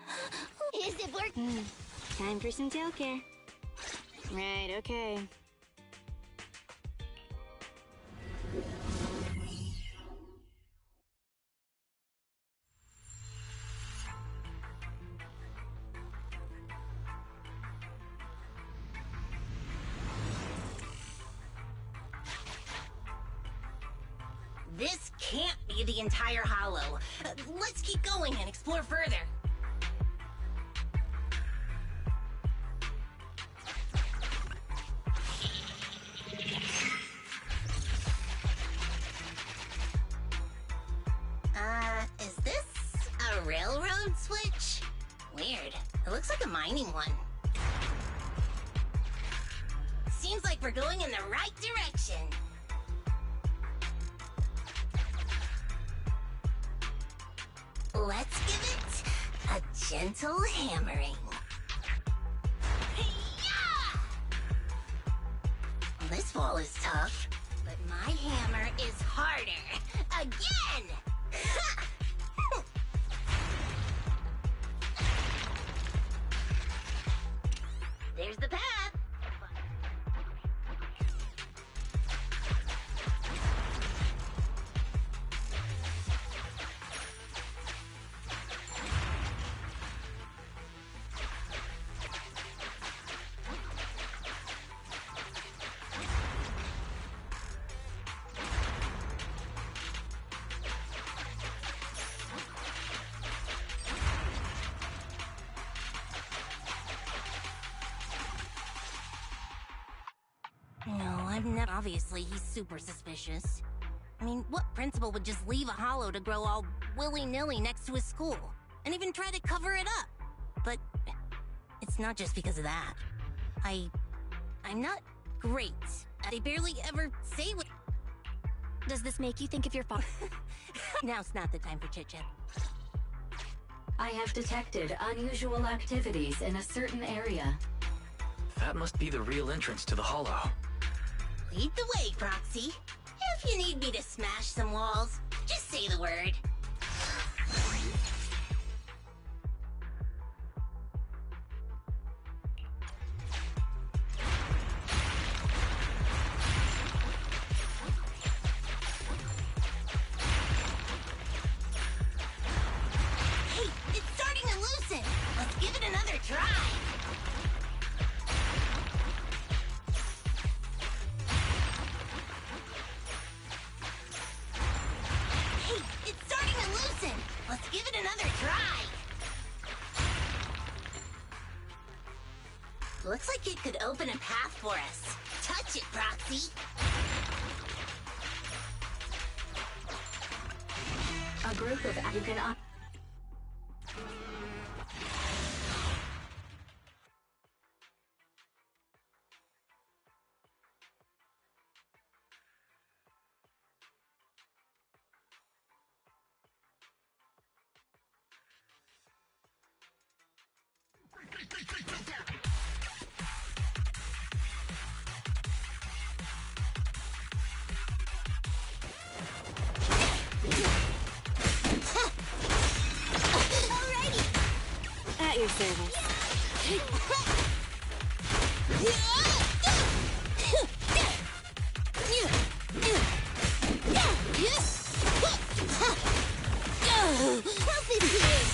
Is it working? Time for some tail care. Right, okay. This can't be the entire hollow. Let's keep going and explore further. Is this a railroad switch? Weird. It looks like a mining one. Seems like we're going in the right direction. Let's give it a gentle hammering. Hey-ya! This wall is tough, but my hammer is harder. Again! There's the path. No, I've never. Obviously, he's super suspicious. I mean, what principal would just leave a hollow to grow all willy-nilly next to his school? And even try to cover it up? But it's not just because of that. I'm not great. They barely ever say what... Does this make you think of your father? Now's not the time for chit-chat. I have detected unusual activities in a certain area. That must be the real entrance to the hollow. Lead the way, Proxy. If you need me to smash some walls, just say the word. Hey, it's starting to loosen. Let's give it another try. Let's give it another try. Looks like it could open a path for us. Touch it, Proxy. A group of you can. At your service. Help me, please.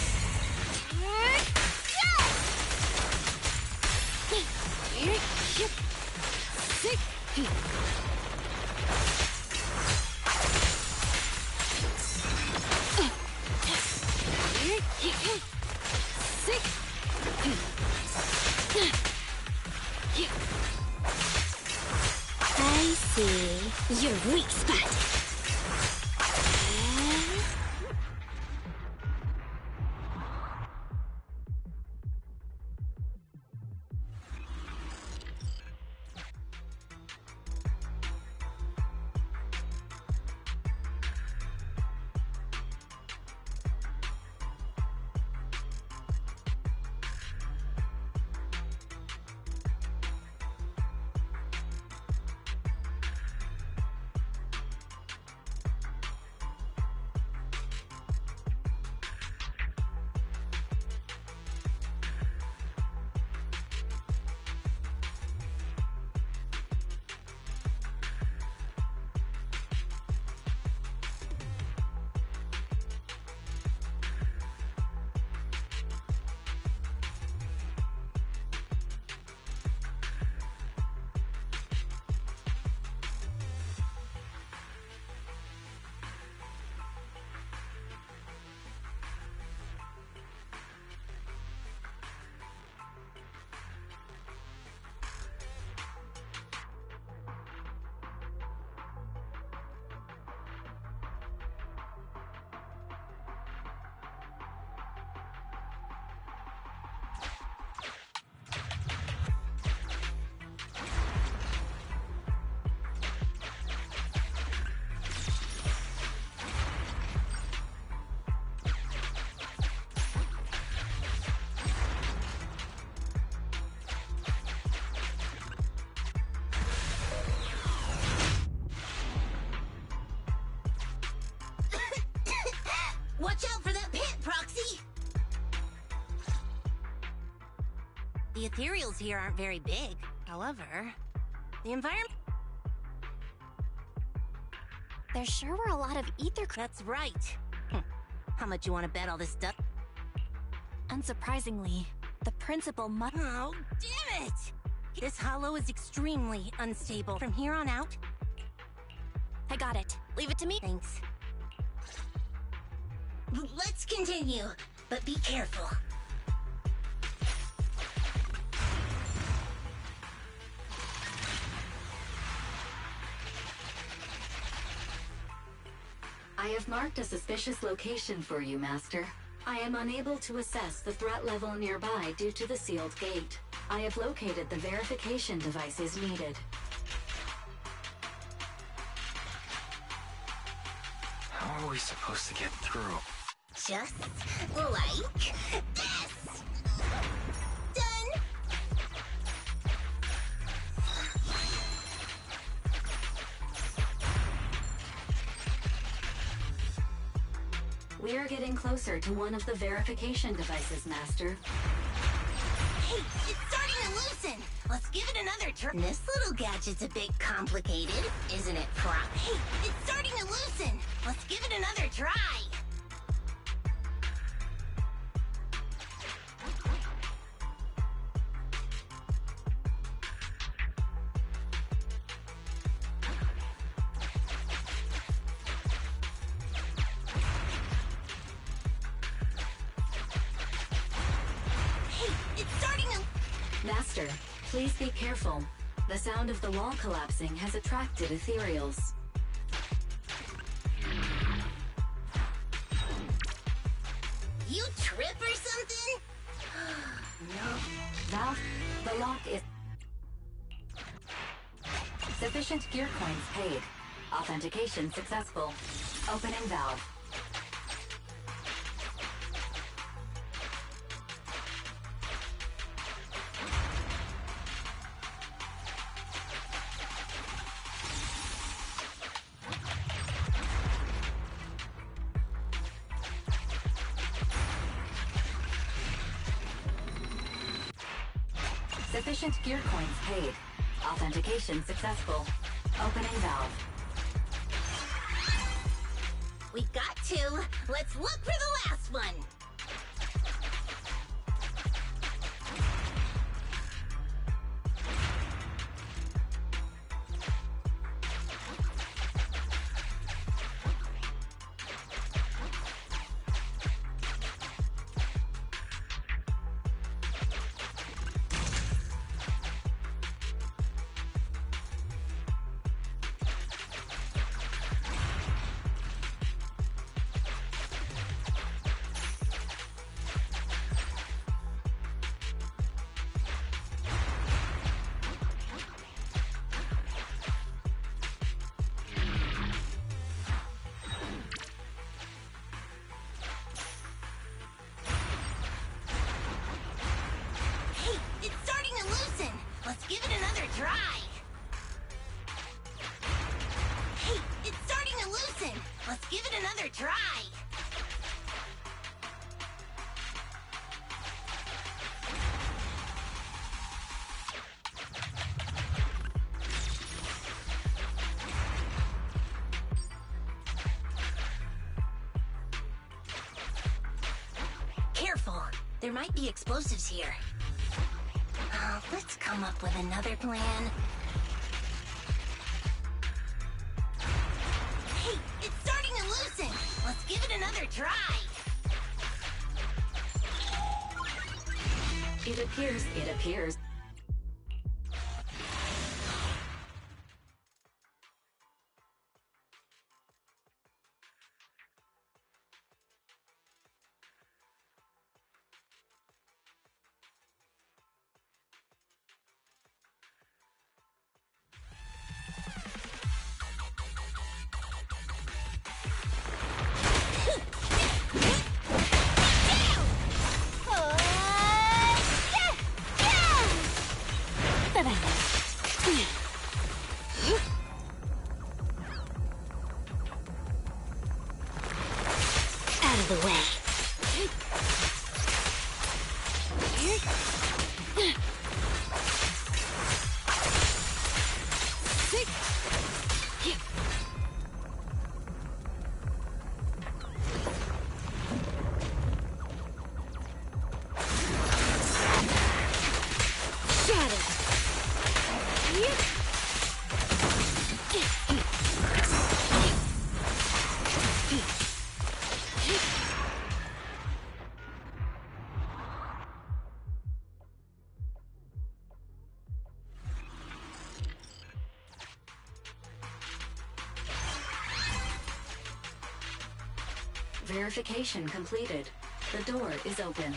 I see. Your weak spot. Watch out for that pit, Proxy! The ethereals here aren't very big. However, the environment... There sure were a lot of ether... That's right. How much you want to bet all this stuff? Unsurprisingly, the principal Oh, damn it! This hollow is extremely unstable. From here on out... I got it. Leave it to me. Thanks. Let's continue, but be careful. I have marked a suspicious location for you, Master. I am unable to assess the threat level nearby due to the sealed gate. I have located the verification devices needed. How are we supposed to get through? Just like this! Done! We are getting closer to one of the verification devices, Master. Hey, it's starting to loosen! Let's give it another try. This little gadget's a bit complicated, isn't it, Proc? Hey, it's starting to loosen! Let's give it another try! Master, please be careful. The sound of the wall collapsing has attracted ethereals. You trip or something? No. Valve, the lock is... Sufficient gear coins paid. Authentication successful. Opening valve. Sufficient gear coins paid. Authentication successful. Opening valve. We got two. Let's look for the last one. Careful, there might be explosives here. Let's come up with another plan. Hey, it's starting to loosen! Let's give it another try! It appears. of the way. Verification completed. The door is open.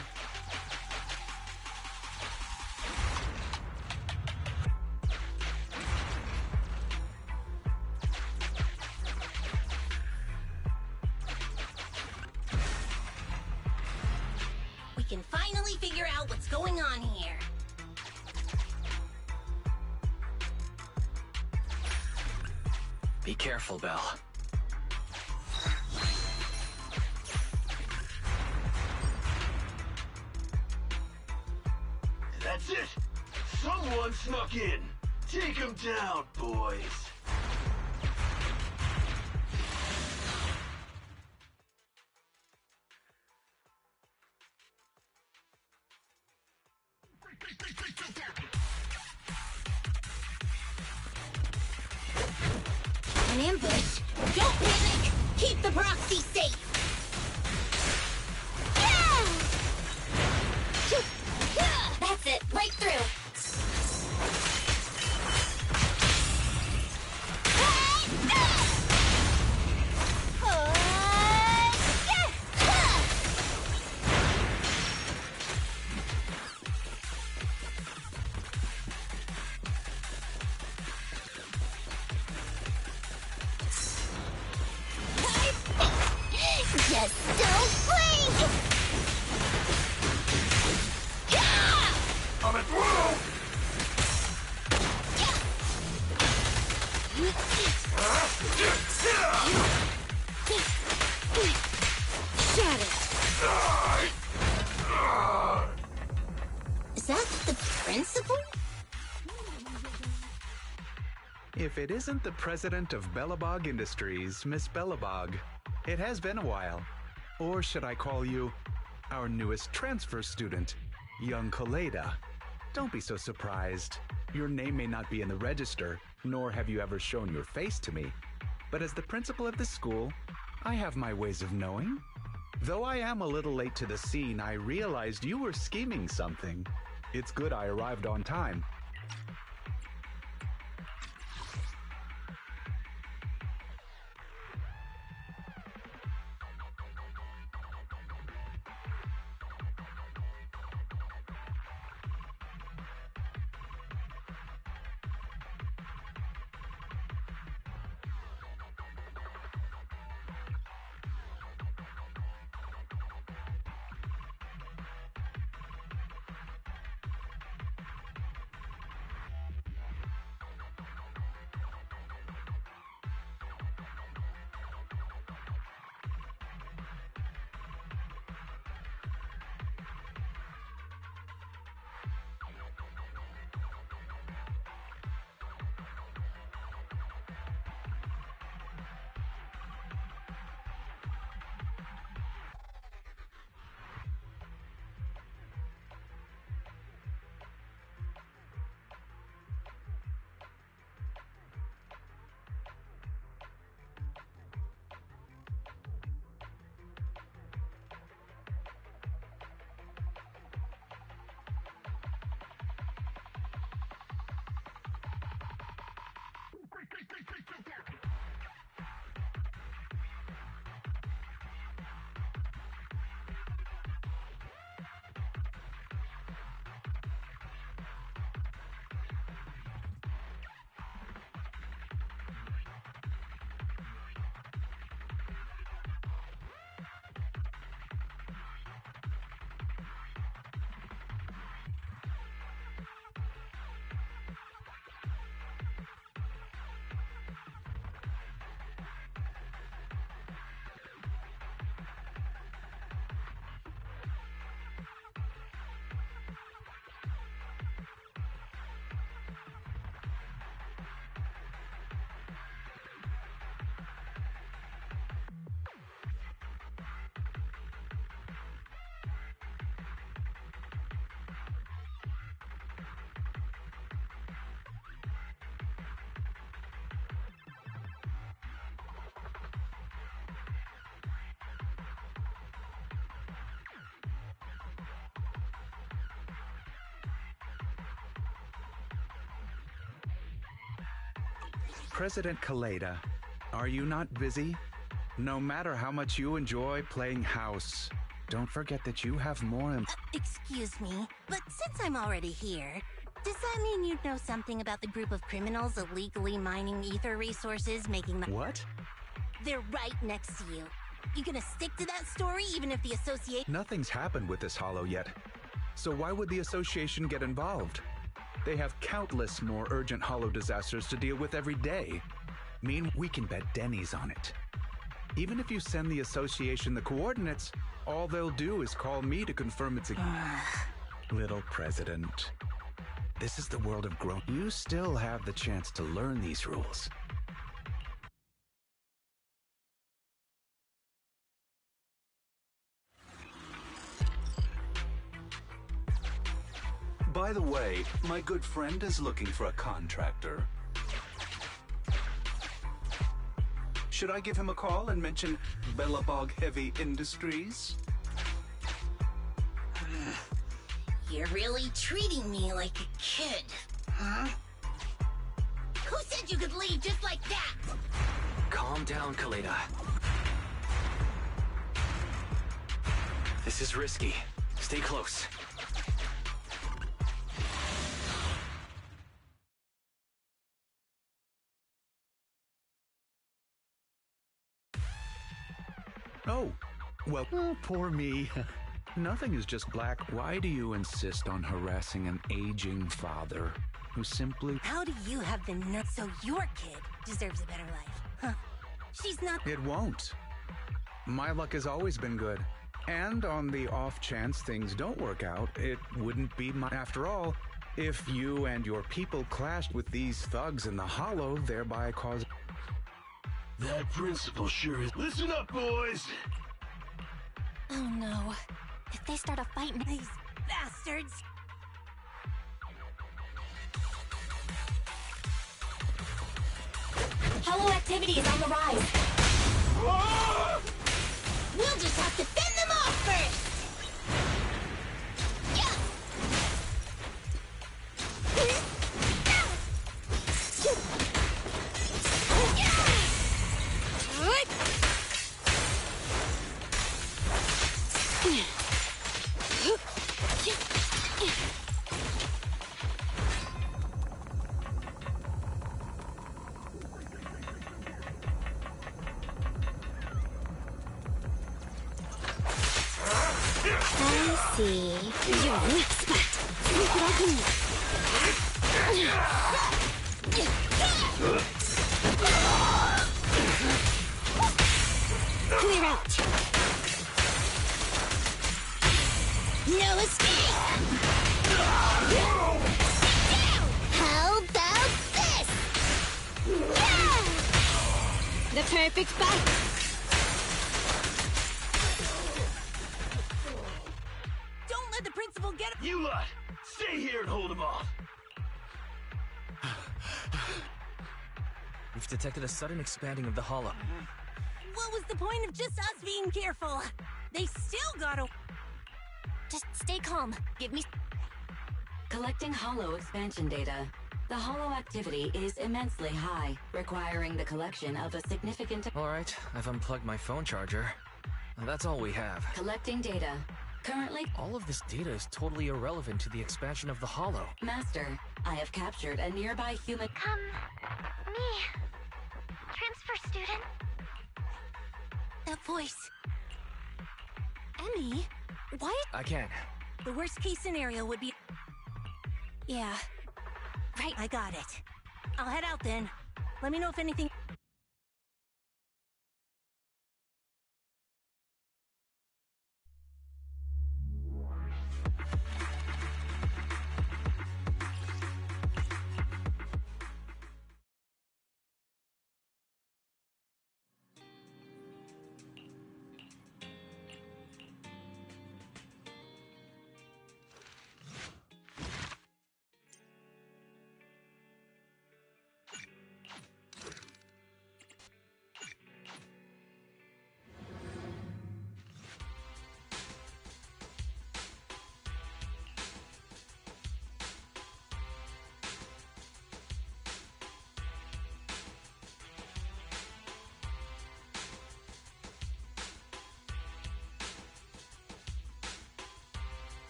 We can finally figure out what's going on here. Be careful, Belle. That's it! Someone snuck in! Take him down, boys! An ambush! Don't panic! Keep the proxy safe! That's it! Right through! Just don't blink! I'm at through! Is that the principal? If it isn't the president of Bellabog Industries, Miss Bellabog, it has been a while. Or should I call you our newest transfer student, young Kaleda? Don't be so surprised. Your name may not be in the register, nor have you ever shown your face to me. But as the principal of the school, I have my ways of knowing. Though I am a little late to the scene, I realized you were scheming something. It's good I arrived on time. President Kaleda, are you not busy? No matter how much you enjoy playing house, don't forget that you have more. Excuse me, but since I'm already here, does that mean you know something about the group of criminals illegally mining ether resources, making them— What? They're right next to you. You gonna stick to that story even if the association— Nothing's happened with this hollow yet. So why would the association get involved? They have countless more urgent hollow disasters to deal with every day. We can bet Denny's on it. Even if you send the association the coordinates, all they'll do is call me to confirm it's Little President, this is the world of grown. You still have the chance to learn these rules. By the way, my good friend is looking for a contractor. Should I give him a call and mention Bellabog Heavy Industries? You're really treating me like a kid, huh? Who said you could leave just like that? Calm down, Kaleda. This is risky. Stay close. Oh, well, poor me. Nothing is just black. Why do you insist on harassing an aging father who simply— How do you have the nuts so your kid deserves a better life, huh? She's not— It won't. My luck has always been good. And on the off chance things don't work out, it wouldn't be my— After all, if you and your people clashed with these thugs in the hollow, thereby causing— That principal sure is— Listen up, boys! Oh no. If they start a fight, these bastards! Hollow activity is on the rise. Ah! We'll just have to fend them off first! See. You're an expert. Look what I can do. Clear out. No escape. How about this? The perfect bite. The principal get— You lot, stay here and hold him off. We've detected a sudden expanding of the hollow. What was the point of just us being careful? They still gotta— Just stay calm. Give me— Collecting hollow expansion data. The hollow activity is immensely high, requiring the collection of a significant— Alright, I've unplugged my phone charger. That's all we have. Collecting data. Currently— All of this data is totally irrelevant to the expansion of the hollow. Master, I have captured a nearby human— Come. Me. Transfer student. That voice. Emmy? Why? I can't. The worst case scenario would be— Yeah. Right, I got it. I'll head out then. Let me know if anything—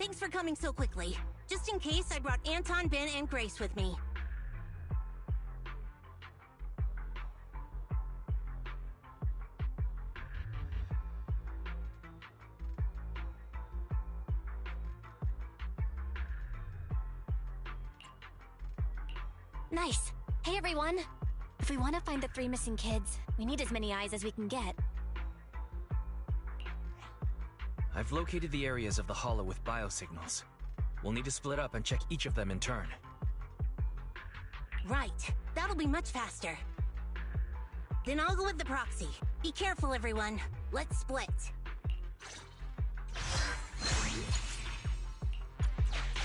Thanks for coming so quickly. Just in case, I brought Anton, Ben, and Grace with me. Nice. Hey, everyone. If we want to find the 3 missing kids, we need as many eyes as we can get. I've located the areas of the hollow with biosignals. We'll need to split up and check each of them in turn. Right. That'll be much faster. Then I'll go with the proxy. Be careful, everyone. Let's split.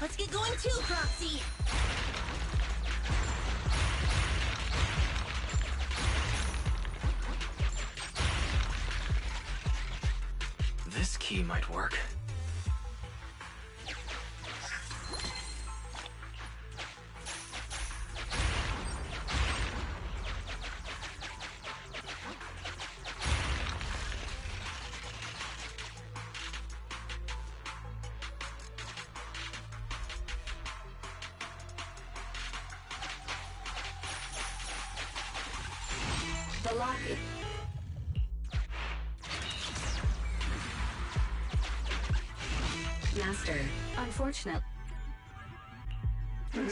Let's get going too, Proxy! This key might work. The lock is... Master, unfortunate. Now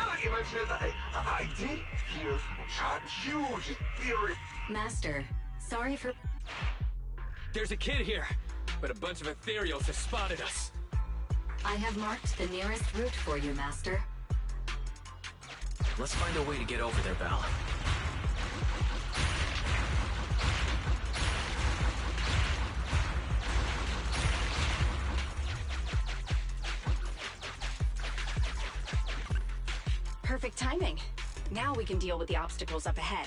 that you mention it, I did hear a huge theory. Master, sorry for... There's a kid here, but a bunch of ethereals have spotted us. I have marked the nearest route for you, Master. Let's find a way to get over there, Belle. Perfect timing. Now we can deal with the obstacles up ahead.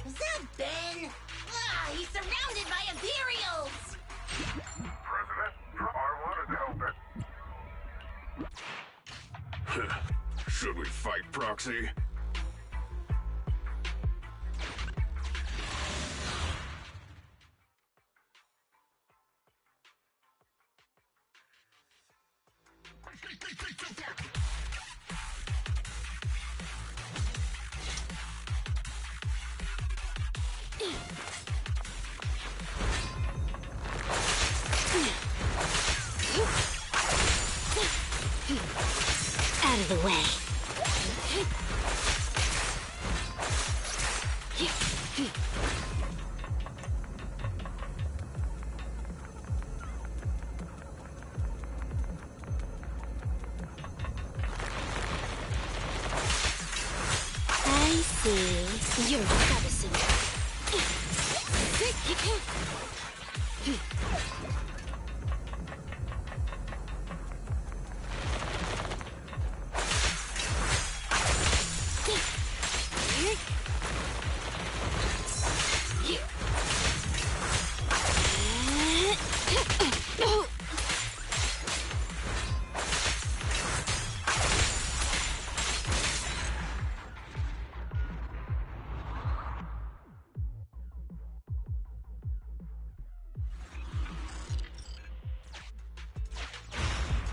Is that Ben? Ah, he's surrounded by ethereals! President, I wanted to help it. Should we fight, Proxy? Out of the way. I see. You're medicine.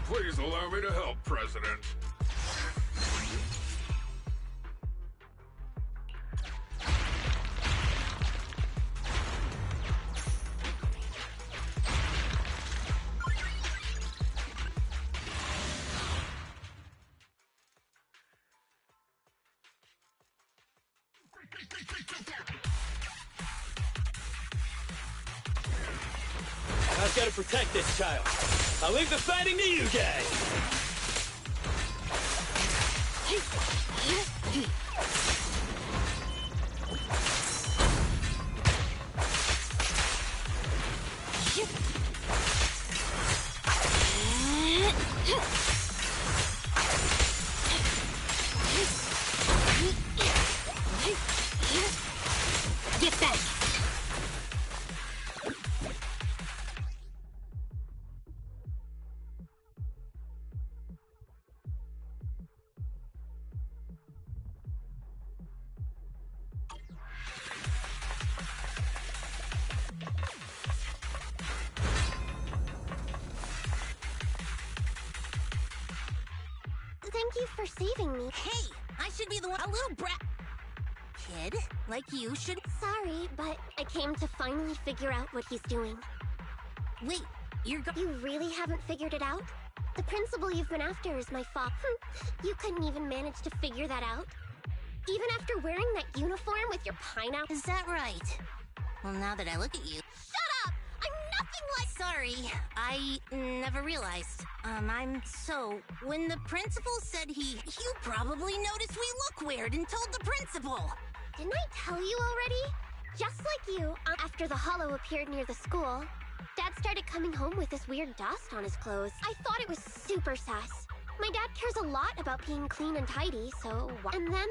Please allow me to help, President. I've got to protect this child. I'll leave the fighting to you guys. Thank you for saving me. Hey, I should be the one. A little brat kid like you should. Sorry, but I came to finally figure out what he's doing. Wait, You really haven't figured it out? The principal you've been after is my father. You couldn't even manage to figure that out? Even after wearing that uniform with your pineapple? Is that right? Well, now that I look at you... Shut up! I'm nothing like... Sorry, I never realized. When the principal said you probably noticed we look weird and told the principal. Didn't I tell you already? Just like you, after the hollow appeared near the school, Dad started coming home with this weird dust on his clothes. I thought it was super sus. My dad cares a lot about being clean and tidy, so... And then,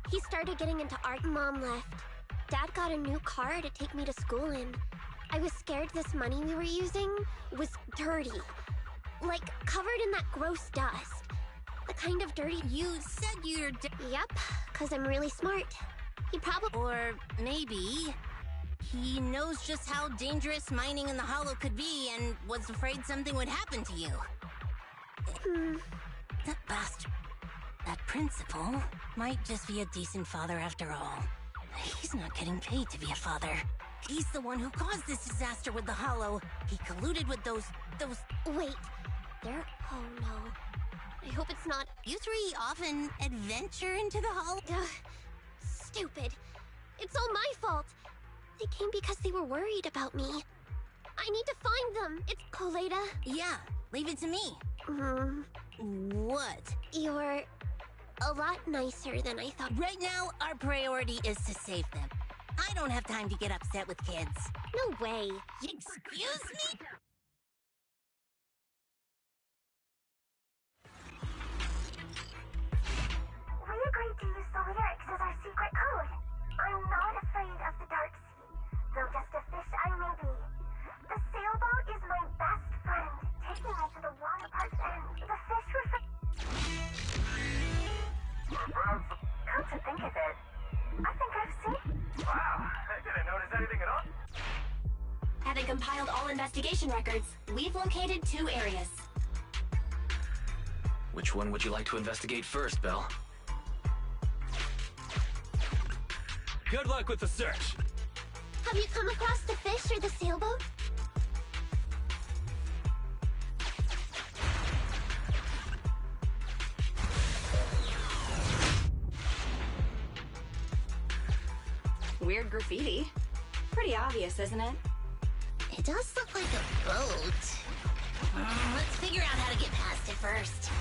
he started getting into art. Mom left. Dad got a new car to take me to school in. I was scared this money we were using was dirty. Like, covered in that gross dust. The kind of dirty... You said you're... Yep, because I'm really smart. He probably... Or maybe... he knows just how dangerous mining in the hollow could be and was afraid something would happen to you. That bastard... That principal might just be a decent father after all. He's not getting paid to be a father. He's the one who caused this disaster with the hollow. He colluded with those... Wait. There... Oh no. I hope it's not... You three often adventure into the hollow? Stupid. It's all my fault. They came because they were worried about me. I need to find them. It's Coleta. Yeah, leave it to me. What? You're a lot nicer than I thought. Right now, our priority is to save them. I don't have time to get upset with kids. No way. Excuse me? We agreed to use the lyrics as our secret code. I'm not afraid of the dark sea, though just a fish I may be. The sailboat is my best friend, taking me to the water park's end. The fish Come to think of it, I think I've seen... Wow, I didn't notice anything at all. Having compiled all investigation records, we've located 2 areas. Which one would you like to investigate first, Belle? Good luck with the search. Have you come across the fish or the sailboat? Weird graffiti. Pretty obvious, isn't it? It does look like a boat. Let's figure out how to get past it first.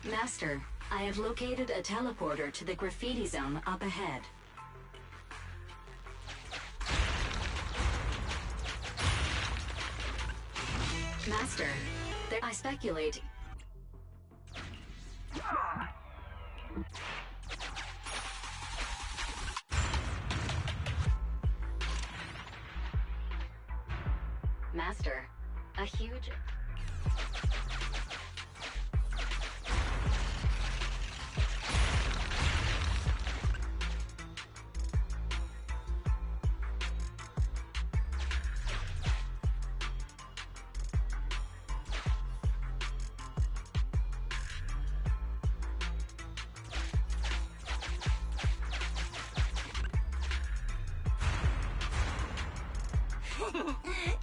Master, I have located a teleporter to the graffiti zone up ahead. Master, I speculate... Master, a huge...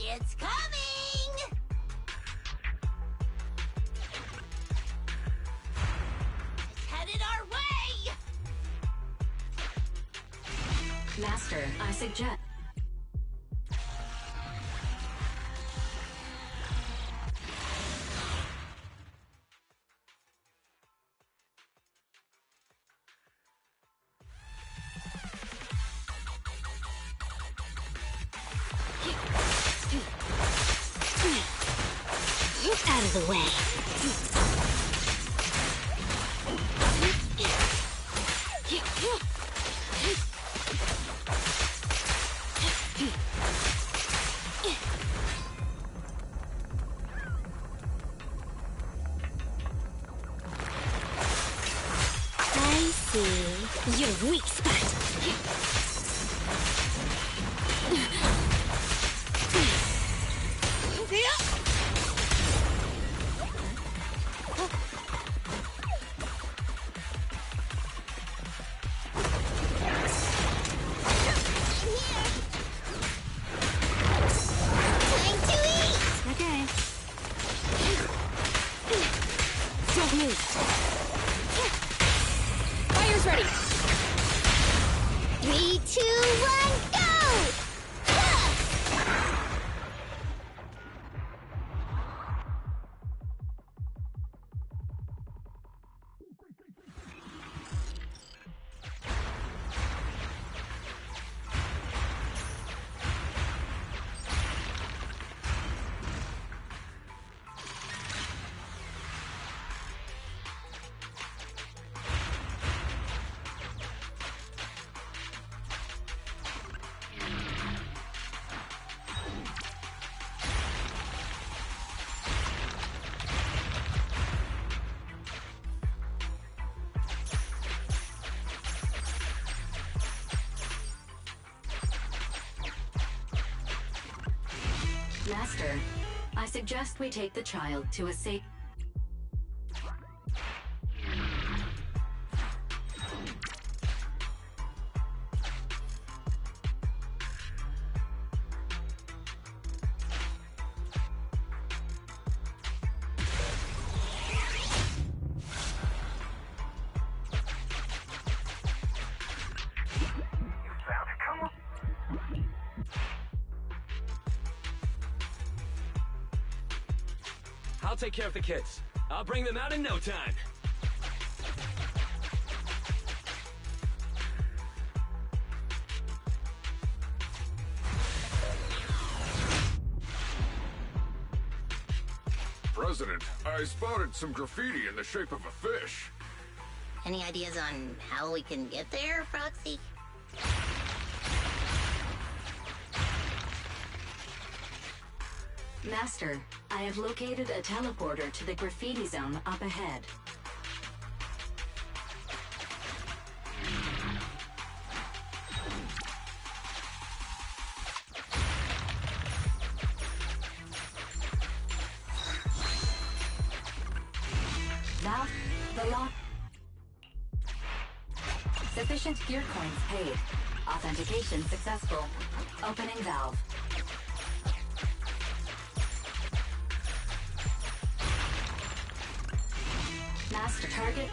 It's coming! It's headed our way! Master, I suggest... Out of the way. I see. Your weak spot. Master, I suggest we take the child to a safe... I'll take care of the kids. I'll bring them out in no time. President, I spotted some graffiti in the shape of a fish. Any ideas on how we can get there, Proxy? Master, I have located a teleporter to the graffiti zone up ahead. Valve, the lock. Sufficient gear coins paid. Authentication successful. Opening valve. Master target.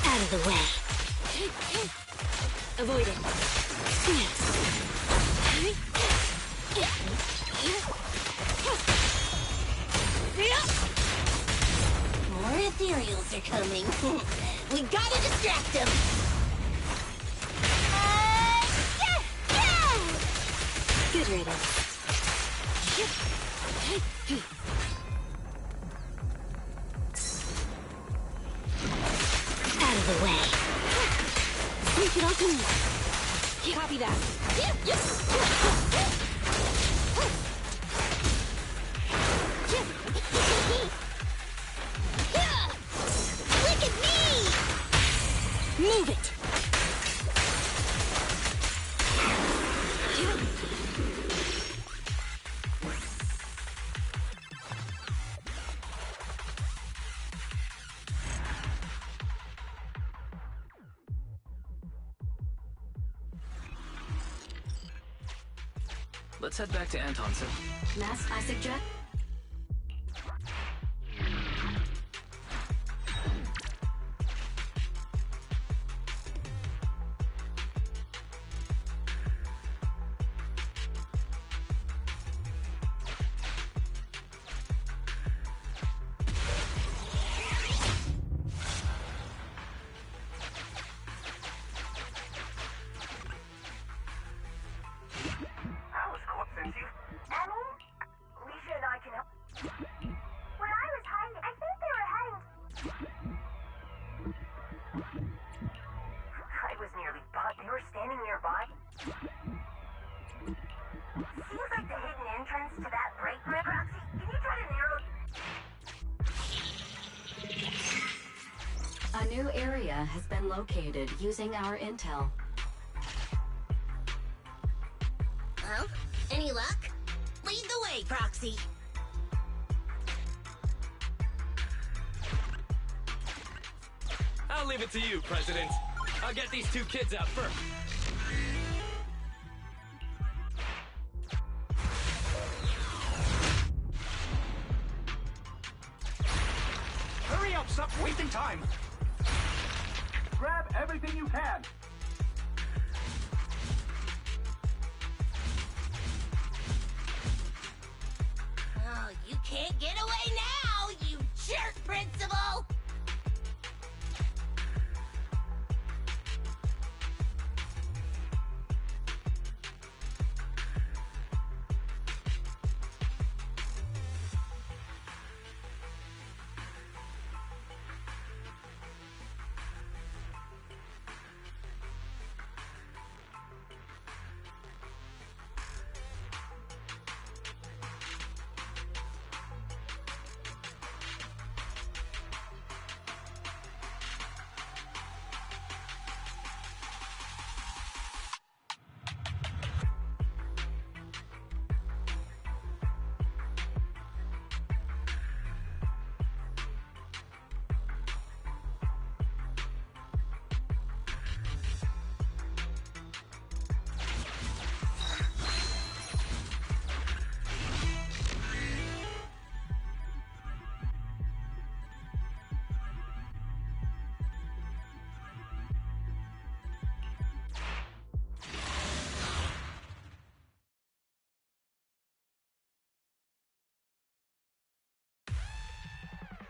Out of the way. Avoid it. More ethereals are coming. We gotta distract them. Good riddance. Out of the way. Take it off me. Copy that. Look at me! Move it! Let's head back to Antonsen. Mass, I suggest... A new area has been located using our intel. Well, any luck? Lead the way, Proxy. I'll leave it to you, President. I'll get these two kids out first. Hurry up, stop wasting time! Grab everything you can! Oh, you can't get away now, you jerk, Principal!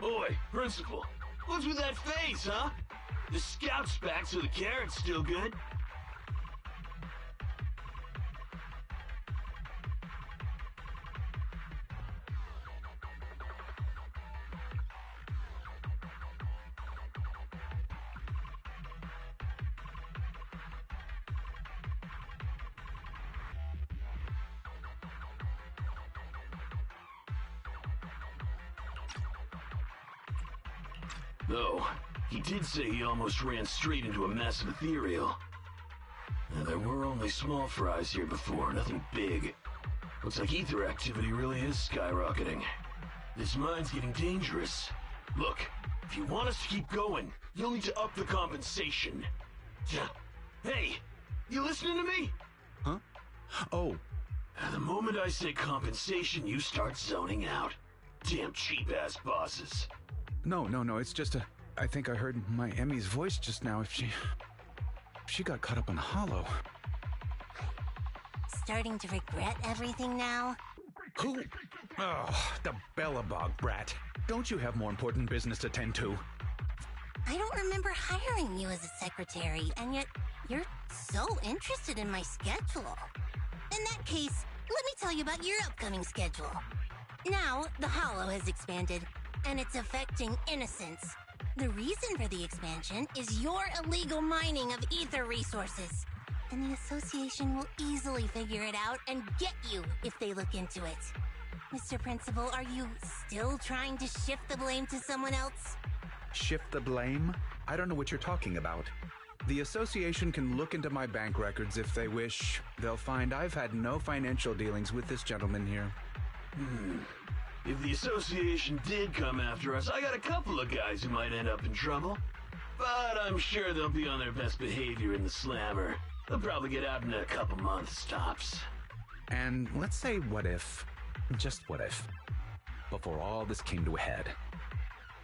Oi, Principal. What's with that face, huh? The scout's back, so the carrot's still good. Though, he did say he almost ran straight into a massive ethereal. Now, there were only small fries here before, nothing big. Looks like ether activity really is skyrocketing. This mine's getting dangerous. Look, if you want us to keep going, you'll need to up the compensation. Hey, you listening to me? Huh? Oh. The moment I say compensation, you start zoning out. Damn cheap-ass bosses. No, it's just I think I heard my Emmy's voice just now. If she got caught up in Hollow. Starting to regret everything now? Who? Oh, the Bellabog brat. Don't you have more important business to tend to? I don't remember hiring you as a secretary, and yet you're so interested in my schedule. In that case, let me tell you about your upcoming schedule. Now, the Hollow has expanded, and it's affecting innocents. The reason for the expansion is your illegal mining of ether resources. And the association will easily figure it out and get you if they look into it. Mr. Principal, are you still trying to shift the blame to someone else? Shift the blame? I don't know what you're talking about. The association can look into my bank records if they wish. They'll find I've had no financial dealings with this gentleman here. If the association did come after us, I got a couple of guys who might end up in trouble. But I'm sure they'll be on their best behavior in the slammer. They'll probably get out in a couple months, tops. And let's say what if, just what if, before all this came to a head,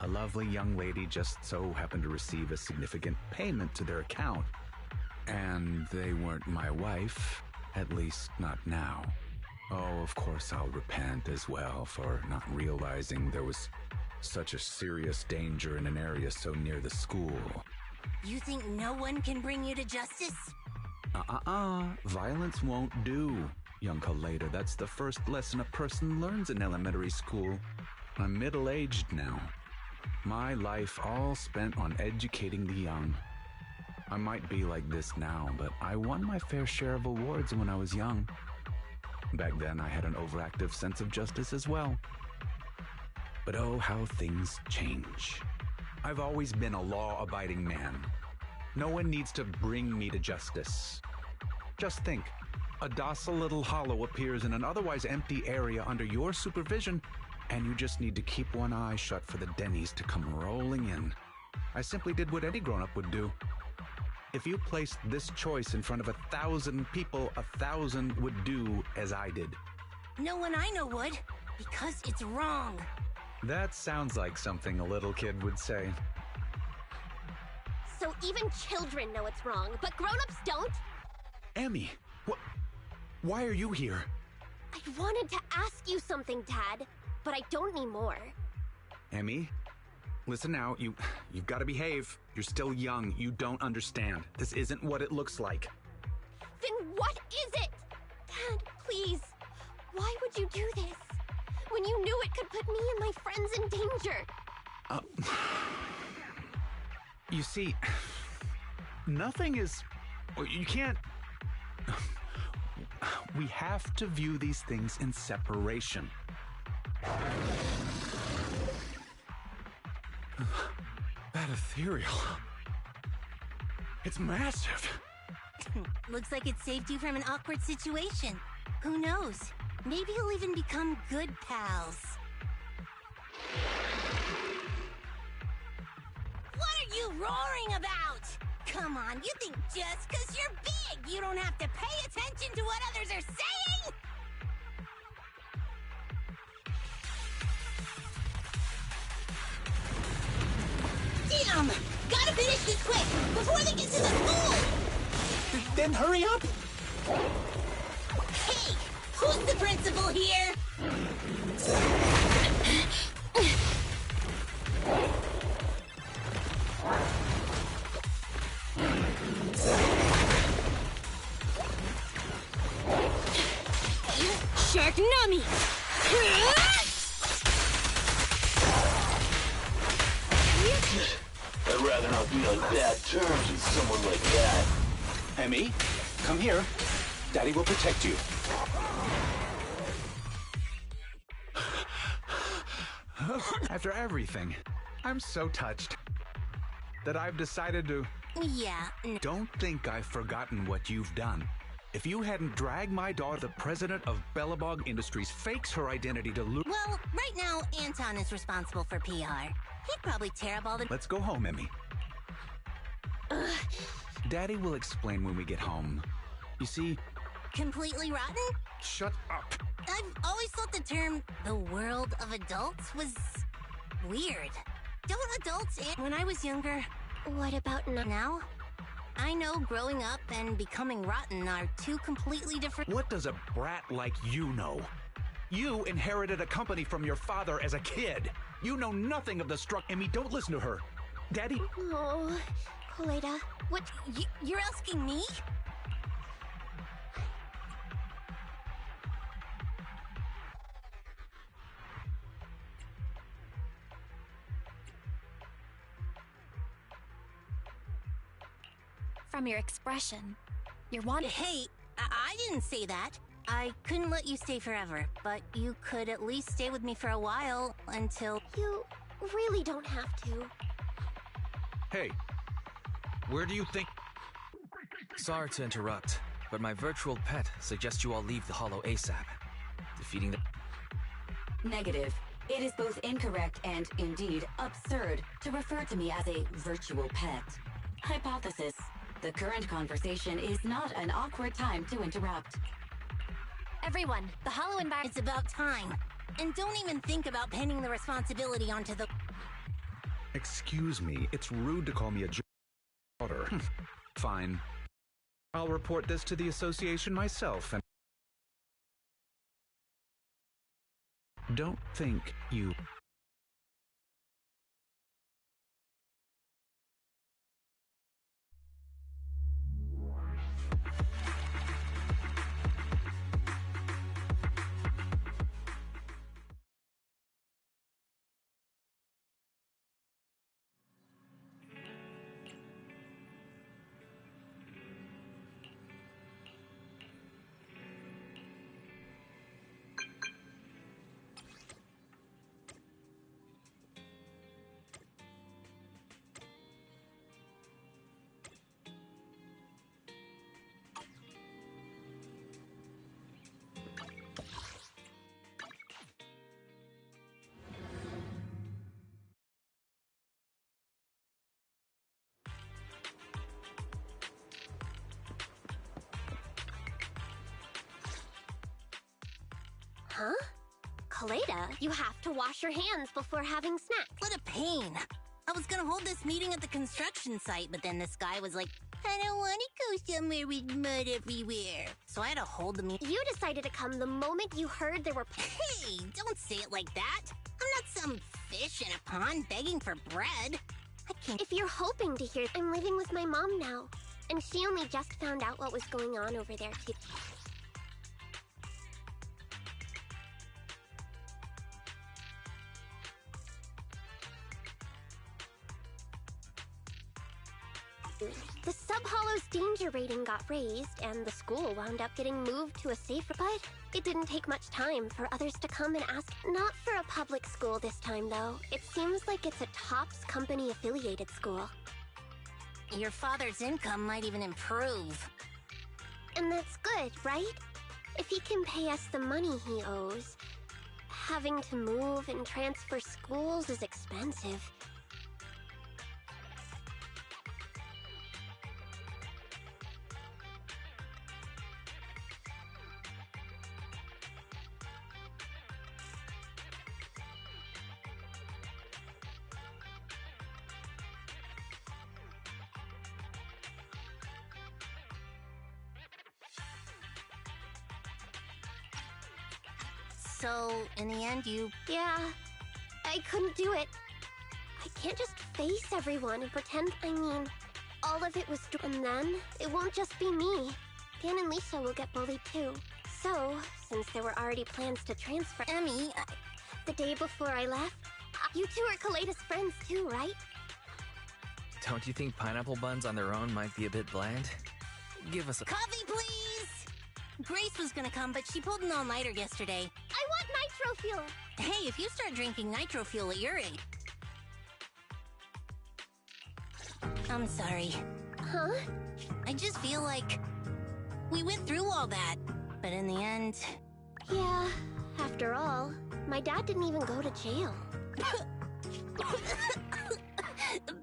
a lovely young lady just so happened to receive a significant payment to their account. And they weren't my wife, at least not now. Oh, of course I'll repent as well for not realizing there was such a serious danger in an area so near the school. You think no one can bring you to justice? Violence won't do, young Kaleda. That's the first lesson a person learns in elementary school. I'm middle-aged now. My life all spent on educating the young. I might be like this now, but I won my fair share of awards when I was young. Back then, I had an overactive sense of justice as well. But oh, how things change. I've always been a law-abiding man. No one needs to bring me to justice. Just think, a docile little hollow appears in an otherwise empty area under your supervision, and you just need to keep one eye shut for the Denny's to come rolling in. I simply did what any grown-up would do. If you placed this choice in front of 1,000 people, 1,000 would do as I did. No one I know would, because it's wrong. That sounds like something a little kid would say. So even children know it's wrong, but grown-ups don't? Emmy, why are you here? I wanted to ask you something, Dad, but I don't anymore. Emmy, listen now, you've got to behave. You're still young. You don't understand. This isn't what it looks like. Then what is it? Dad, please. Why would you do this? When you knew it could put me and my friends in danger. You see, nothing is... You can't... We have to view these things in separation. That ethereal. It's massive. Looks like it saved you from an awkward situation. Who knows? Maybe you'll even become good pals. What are you roaring about? Come on, you think just 'cause you're big, you don't have to pay attention to what others are saying? Damn! Gotta finish this quick, before they get to the school! Then hurry up! Hey! Who's the principal here? Sharknami! I'd rather not be on bad terms with someone like that. Emmy, come here. Daddy will protect you. After everything, I'm so touched that I've decided to... Yeah. Don't think I've forgotten what you've done. If you hadn't dragged my daughter, the president of Belobog Industries fakes her identity to lose... Well, right now, Anton is responsible for PR. He'd probably tear up all the... Let's go home, Emmy. Daddy will explain when we get home. You see... Completely rotten? Shut up. I've always thought the term, the world of adults, was weird. Don't adults... When I was younger... What about now? I know growing up and becoming rotten are two completely different... What does a brat like you know? You inherited a company from your father as a kid. You know nothing of the Emmy, don't listen to her. Daddy... Oh, Koleda. What? You're asking me? From your expression, you're wanted. Hey, I didn't say that. I couldn't let you stay forever, but you could at least stay with me for a while until... You really don't have to. Hey, where do you think... Sorry to interrupt, but my virtual pet suggests you all leave the Hollow ASAP. Defeating the... Negative. It is both incorrect and, indeed, absurd to refer to me as a virtual pet. Hypothesis. The current conversation is not an awkward time to interrupt. Everyone, the Hollow environment... It's about time. And don't even think about pinning the responsibility onto the... Excuse me, it's rude to call me a daughter. Fine. I'll report this to the association myself and... Don't think you... Huh? Koleda, you have to wash your hands before having snacks. What a pain. I was gonna hold this meeting at the construction site, but then this guy was like, I don't want to go somewhere with mud everywhere. So I had to hold the meeting. You decided to come the moment you heard there were... Hey, don't say it like that. I'm not some fish in a pond begging for bread. I can't... If you're hoping to hear... I'm living with my mom now, and she only just found out what was going on over there, too. The Sub-Hollow's danger rating got raised, and the school wound up getting moved to a safer... But it didn't take much time for others to come and ask. Not for a public school this time, though. It seems like it's a TOPS company-affiliated school. Your father's income might even improve. And that's good, right? If he can pay us the money he owes. Having to move and transfer schools is expensive. So, in the end, you... Yeah, I couldn't do it. can't just face everyone and pretend, all of it was and then it won't just be me. Dan and Lisa will get bullied too. So, since there were already plans to transfer Emmy, the day before I left, you two are Kaleda's friends too, right? Don't you think pineapple buns on their own might be a bit bland? Give us a Coffee, please! Grace was gonna come, but she pulled an all-nighter yesterday. I want nitro fuel! Hey, if you start drinking nitro fuel at your age... I'm sorry. Huh? I just feel like we went through all that, but in the end... Yeah, after all, my dad didn't even go to jail.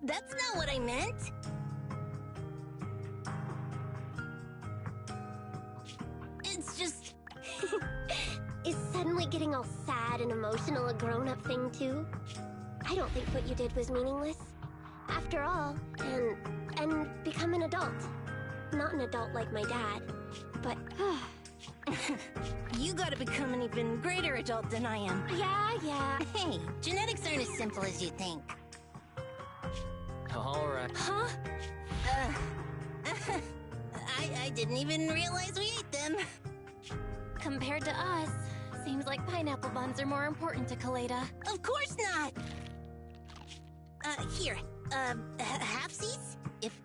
That's not what I meant. It's just... Is suddenly getting all sad and emotional a grown-up thing too? I don't think what you did was meaningless. After all, and become an adult. Not an adult like my dad, but... You gotta become an even greater adult than I am. Yeah. Hey, genetics aren't as simple as you think. Alright. Huh? I didn't even realize we ate them. Compared to us, seems like pineapple buns are more important to Kaleda. Of course not! Here, halfsies? If